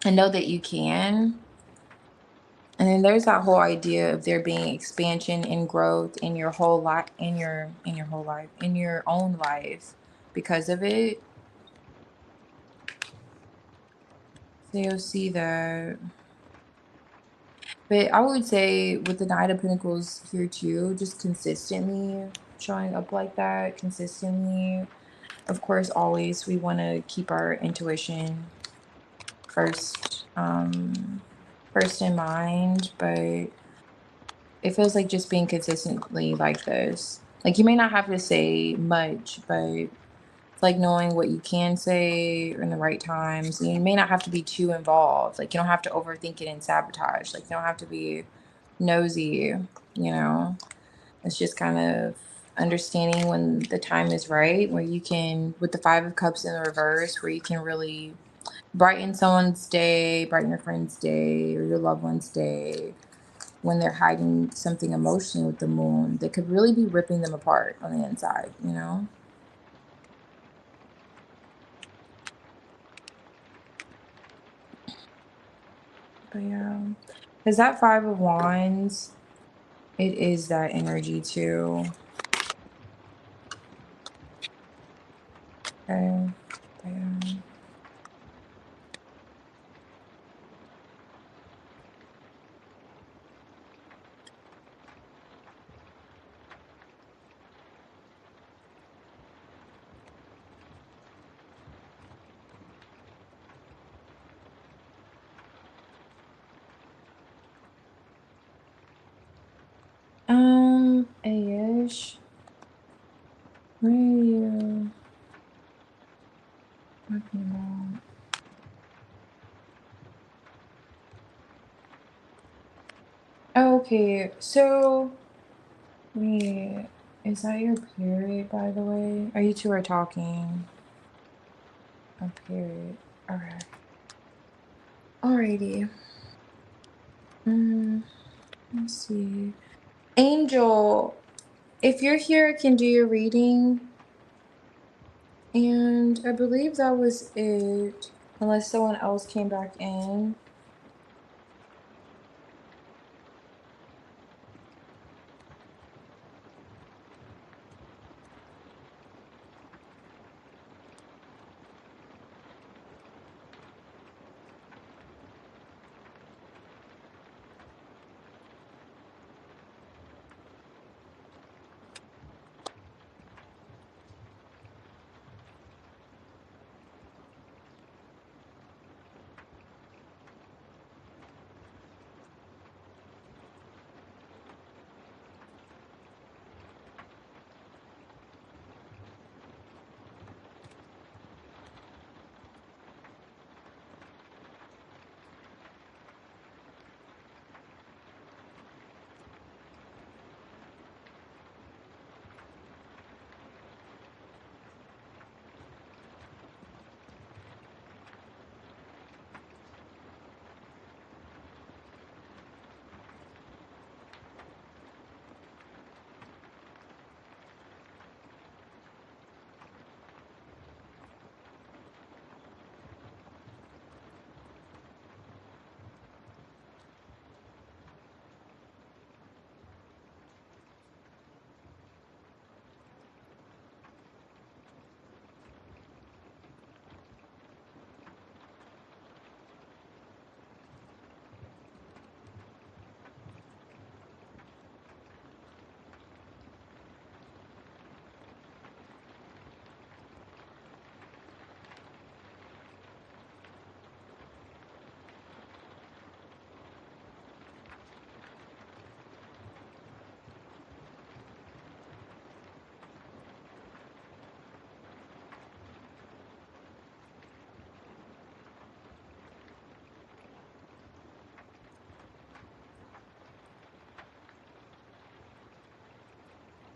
and know that you can. And then there's that whole idea of there being expansion and growth in your whole life, in your own life, because of it. So you'll see that. But I would say with the Knight of Pentacles here too, just consistently. showing up like that consistently. Of course, always we want to keep our intuition first, first in mind, but it feels like just being consistently like this. Like you may not have to say much, but it's like knowing what you can say in the right times. And you may not have to be too involved. Like you don't have to overthink it and sabotage. Like you don't have to be nosy, you know. It's just kind of understanding when the time is right, where you can, with the Five of Cups in the reverse, where you can really brighten someone's day, brighten your friend's day or your loved one's day when they're hiding something emotionally with the moon that could really be ripping them apart on the inside, you know? But yeah, because that Five of Wands, it is that energy too. Okay. But yeah. Ayish, what are you talking about? Okay, so wait, is that your period, by the way? Are you two are talking? Oh, period. Okay. Alrighty. Mm, let's see. Angel, if you're here, I can do your reading. And I believe that was it, unless someone else came back in.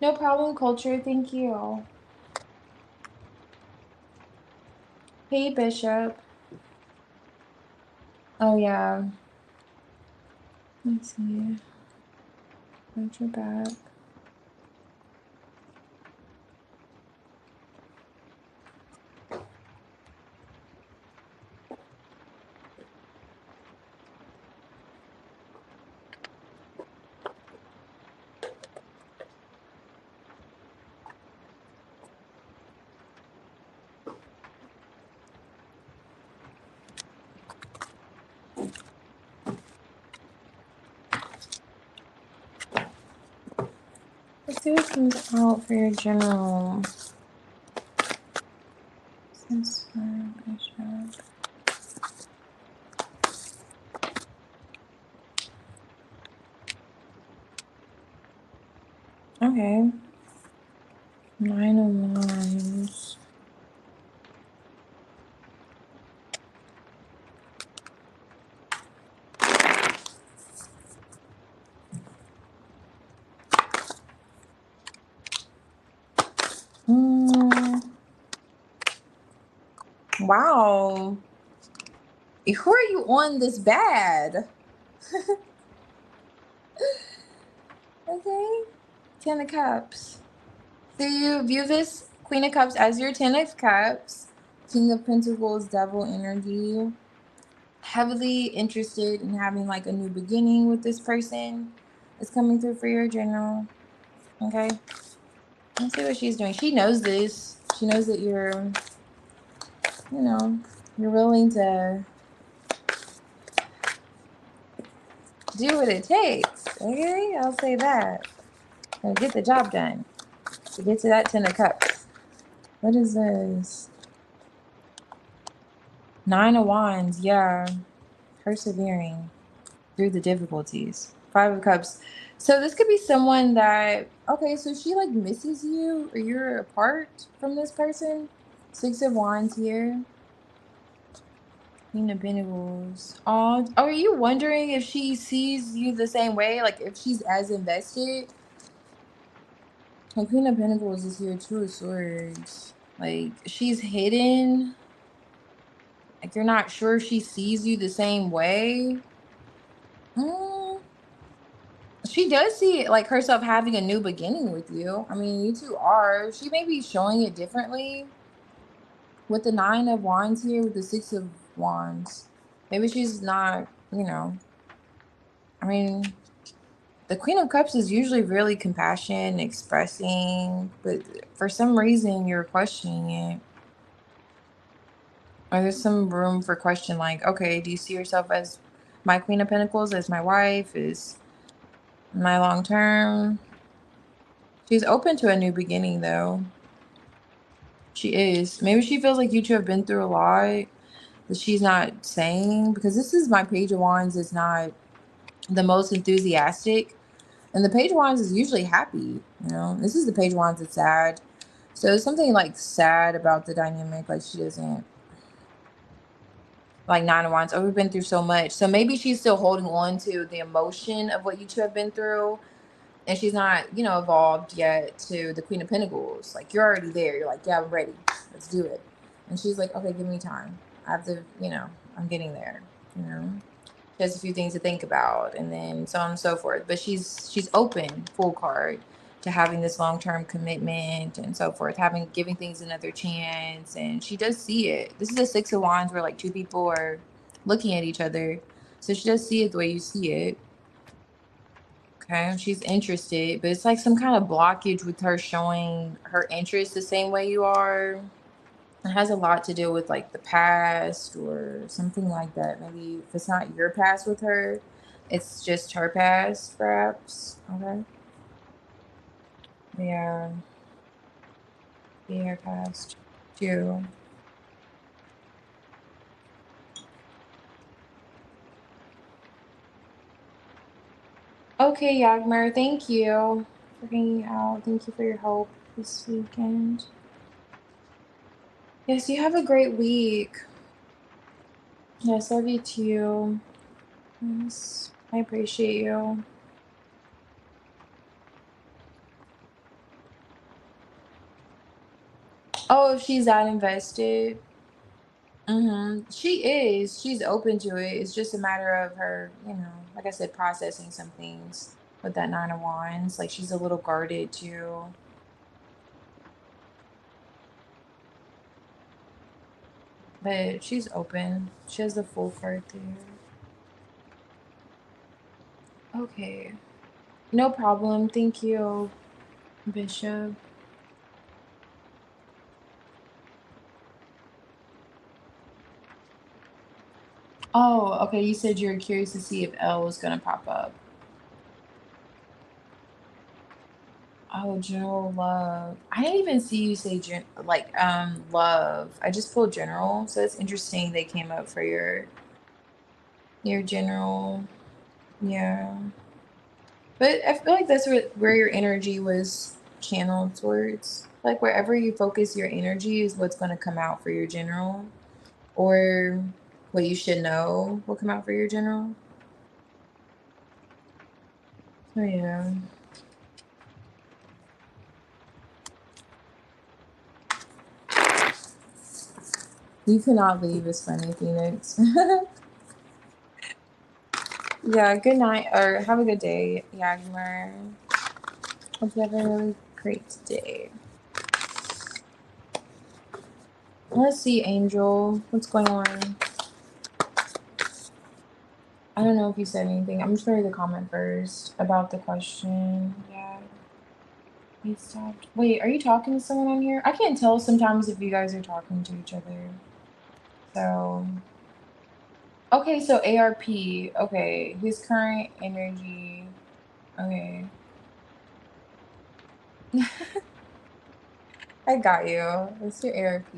No problem, culture. Thank you. Hey, Bishop. Oh, yeah. Let's see. Got your back. Let's see what comes out for your general. Since Cashapp. Okay. 9 of Wands. Wow. Who are you on this bad? Okay. 10 of Cups. So you view this Queen of Cups as your 10 of Cups. King of Pentacles, Devil energy. Heavily interested in having like a new beginning with this person. It's coming through for your general. Okay. Let's see what she's doing. She knows this. She knows that you're, you're willing to do what it takes. Okay, I'll say that. And get the job done. To get to that 10 of Cups. What is this? 9 of Wands, yeah. Persevering through the difficulties. 5 of Cups. So this could be someone that, okay, so she like misses you or you're apart from this person. 6 of Wands here. Queen of Pentacles. Oh, are you wondering if she sees you the same way? Like if she's as invested? And Queen of Pentacles is here, 2 of Swords. Like she's hidden. Like you're not sure if she sees you the same way. She does see like herself having a new beginning with you. I mean, you two are. She may be showing it differently with the 9 of Wands here, with the 6 of Wands. Maybe she's not, I mean, the Queen of Cups is usually really compassionate and expressing, but for some reason you're questioning it. Or there's some room for question like, okay, do you see yourself as my Queen of Pentacles, as my wife, is my long term? She's open to a new beginning though. She is. Maybe she feels like you two have been through a lot that she's not saying, because this is my Page of Wands is not the most enthusiastic. And the Page of Wands is usually happy, This is the Page of Wands that's sad. So there's something like sad about the dynamic, like she doesn't like 9 of Wands. Oh, we've been through so much. So maybe she's still holding on to the emotion of what you two have been through. And she's not, evolved yet to the Queen of Pentacles. Like you're already there. You're like, yeah, I'm ready. Let's do it. And she's like, okay, give me time. I have to, I'm getting there, She has a few things to think about and then so on and so forth. But she's open, full card, to having this long-term commitment and so forth, giving things another chance. And she does see it. This is a 6 of Wands where like two people are looking at each other. So she does see it the way you see it. Okay, she's interested, but it's like some kind of blockage with her showing her interest the same way you are. It has a lot to do with like the past or something like that. Maybe if it's not your past with her, it's just her past, perhaps. Okay. Yeah. Be her past too. Okay, Yagmar, thank you for hanging out. Thank you for your help this weekend. Yes, you have a great week. Yes, love you too. Yes, I appreciate you. Oh, if she's that invested. She is. She's open to it. It's just a matter of her, like I said, processing some things with that 9 of Wands. Like she's a little guarded too. But she's open. She has the full card there. Okay. No problem. Thank you, Bishop. Oh, okay. You said you're curious to see if L was gonna pop up. Oh, general love. I didn't even see you say love. I just pulled general. So it's interesting they came up for your general. Yeah. But I feel like that's where your energy was channeled towards. Like wherever you focus your energy is what's going to come out for your general, or what you should know will come out for your general. So yeah. You cannot leave is funny, Phoenix. Yeah, good night or have a good day, Yagmar. Hope you have a really great day. Let's see, Angel. What's going on? I don't know if you said anything. I'm just gonna read the comment first about the question. Yeah. He stopped. Wait, are you talking to someone on here? I can't tell sometimes if you guys are talking to each other. So okay, so ARP. Okay. His current energy. Okay. I got you. What's your ARP?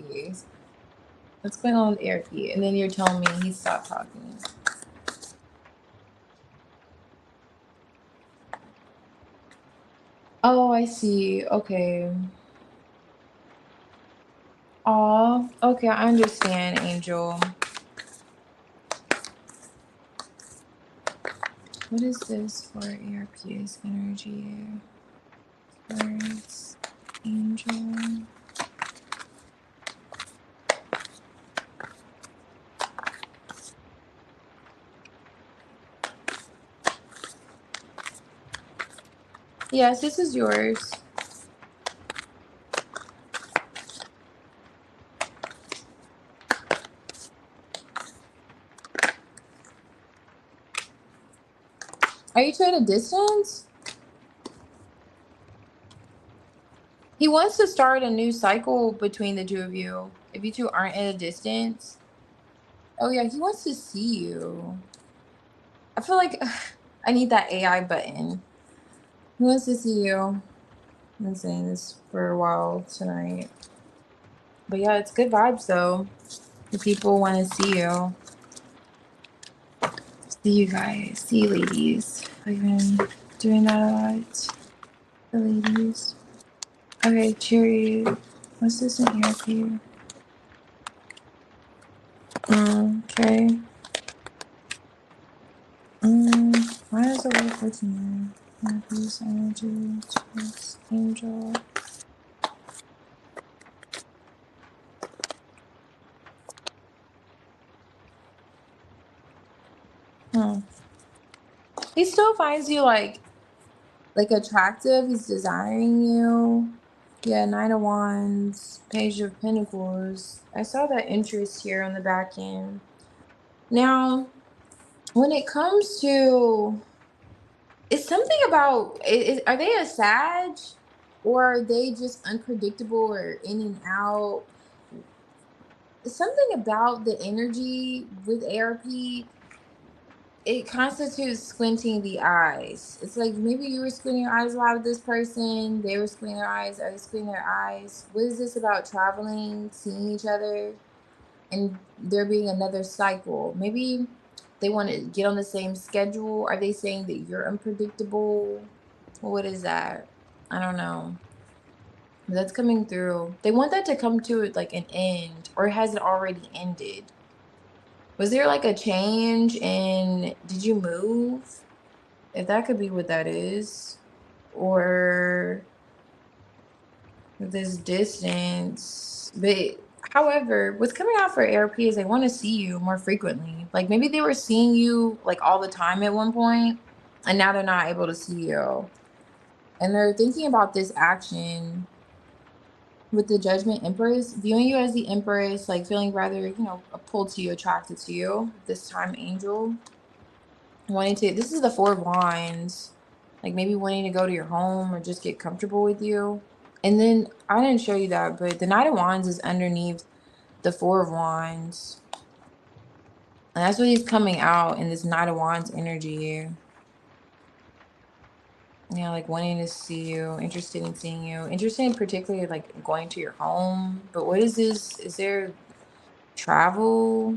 What's going on with ARP? And then you're telling me he stopped talking. Oh, I see. Okay. Oh, okay. I understand, Angel. What is this for ARP's energy? Words, Angel. Yes, this is yours. Are you two at a distance? He wants to start a new cycle between the two of you. If you two aren't at a distance. Oh yeah, he wants to see you. I feel like I need that AI button. He wants to see you. I've been saying this for a while tonight. But yeah, it's good vibes though. The people want to see you. See you guys. See you ladies. I've been doing that a lot. The ladies. Okay, Cherry. What's this in here for you? Okay. Why is the word hurting there? Peace, energy, space, angel. He still finds you like attractive. He's desiring you. Yeah, Knight of Wands, Page of Pentacles. I saw that interest here on the back end. Now, when it comes to, it's something about, are they a Sag? Or are they just unpredictable or in and out? Something about the energy with ARP, it constitutes squinting the eyes. It's like maybe you were squinting your eyes a lot with this person, they were squinting their eyes, are they squinting their eyes? What is this about traveling, seeing each other, and there being another cycle? Maybe they want to get on the same schedule. Are they saying that you're unpredictable? What is that? I don't know. That's coming through. They want that to come to like an end, or has it already ended? Was there like a change and did you move? If that could be what that is. Or this distance. But however, what's coming out for ARP is they want to see you more frequently. Like maybe they were seeing you like all the time at one point, and now they're not able to see you. And they're thinking about this action with the Judgment Empress, viewing you as the Empress, like feeling rather, pulled to you, attracted to you. This time, Angel. Wanting to, this is the Four of Wands, like maybe wanting to go to your home or just get comfortable with you. And then I didn't show you that, but the Knight of Wands is underneath the Four of Wands, and that's what he's coming out in this Knight of Wands energy. Yeah, like wanting to see you, interested in seeing you, interested in particularly like going to your home. But what is this? Is there travel?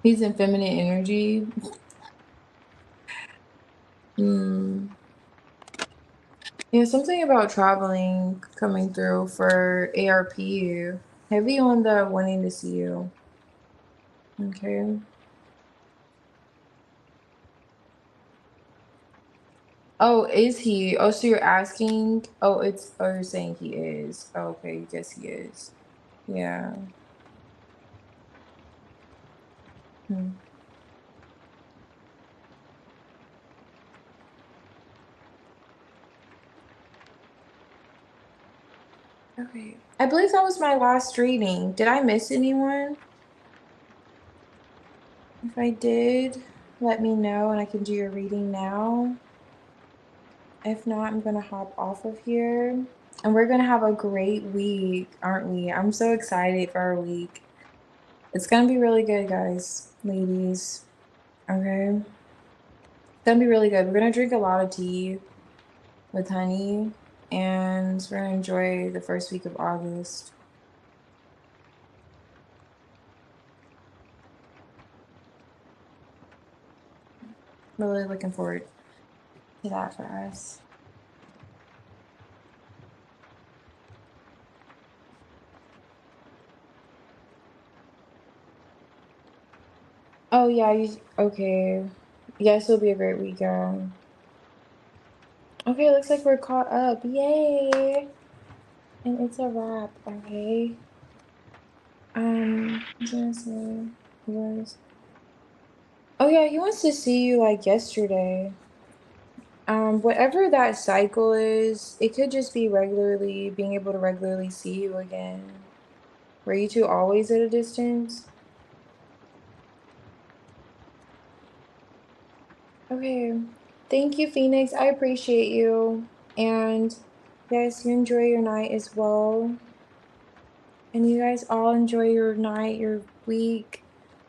He's in feminine energy. Hmm. Yeah, something about traveling coming through for ARP. Heavy on the wanting to see you. Okay. Oh, is he? Oh, so you're asking? Oh, you're saying he is. Oh, okay, guess he is. Yeah. Hmm. Okay. I believe that was my last reading. Did I miss anyone? If I did, let me know and I can do your reading now. If not, I'm gonna hop off of here. And we're gonna have a great week, aren't we? I'm so excited for our week. It's gonna be really good, guys, ladies. Okay. It's gonna be really good. We're gonna drink a lot of tea with honey, and we're gonna enjoy the first week of August. Really looking forward to that for us. Oh yeah, okay. Yes, it'll be a great weekend. Okay, looks like we're caught up. Yay! And it's a wrap, okay? I was gonna say was oh yeah, he wants to see you like yesterday. Whatever that cycle is, it could just be regularly being able to regularly see you again. Were you two always at a distance? Okay. Thank you, Phoenix. I appreciate you. And yes, you enjoy your night as well. And you guys all enjoy your night, your week.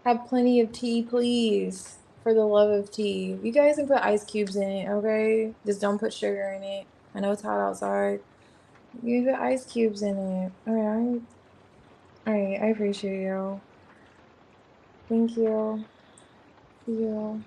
Have plenty of tea, please. For the love of tea. You guys can put ice cubes in it, okay? Just don't put sugar in it. I know it's hot outside. You can put ice cubes in it. Alright. Alright, I appreciate you. Thank you. See you.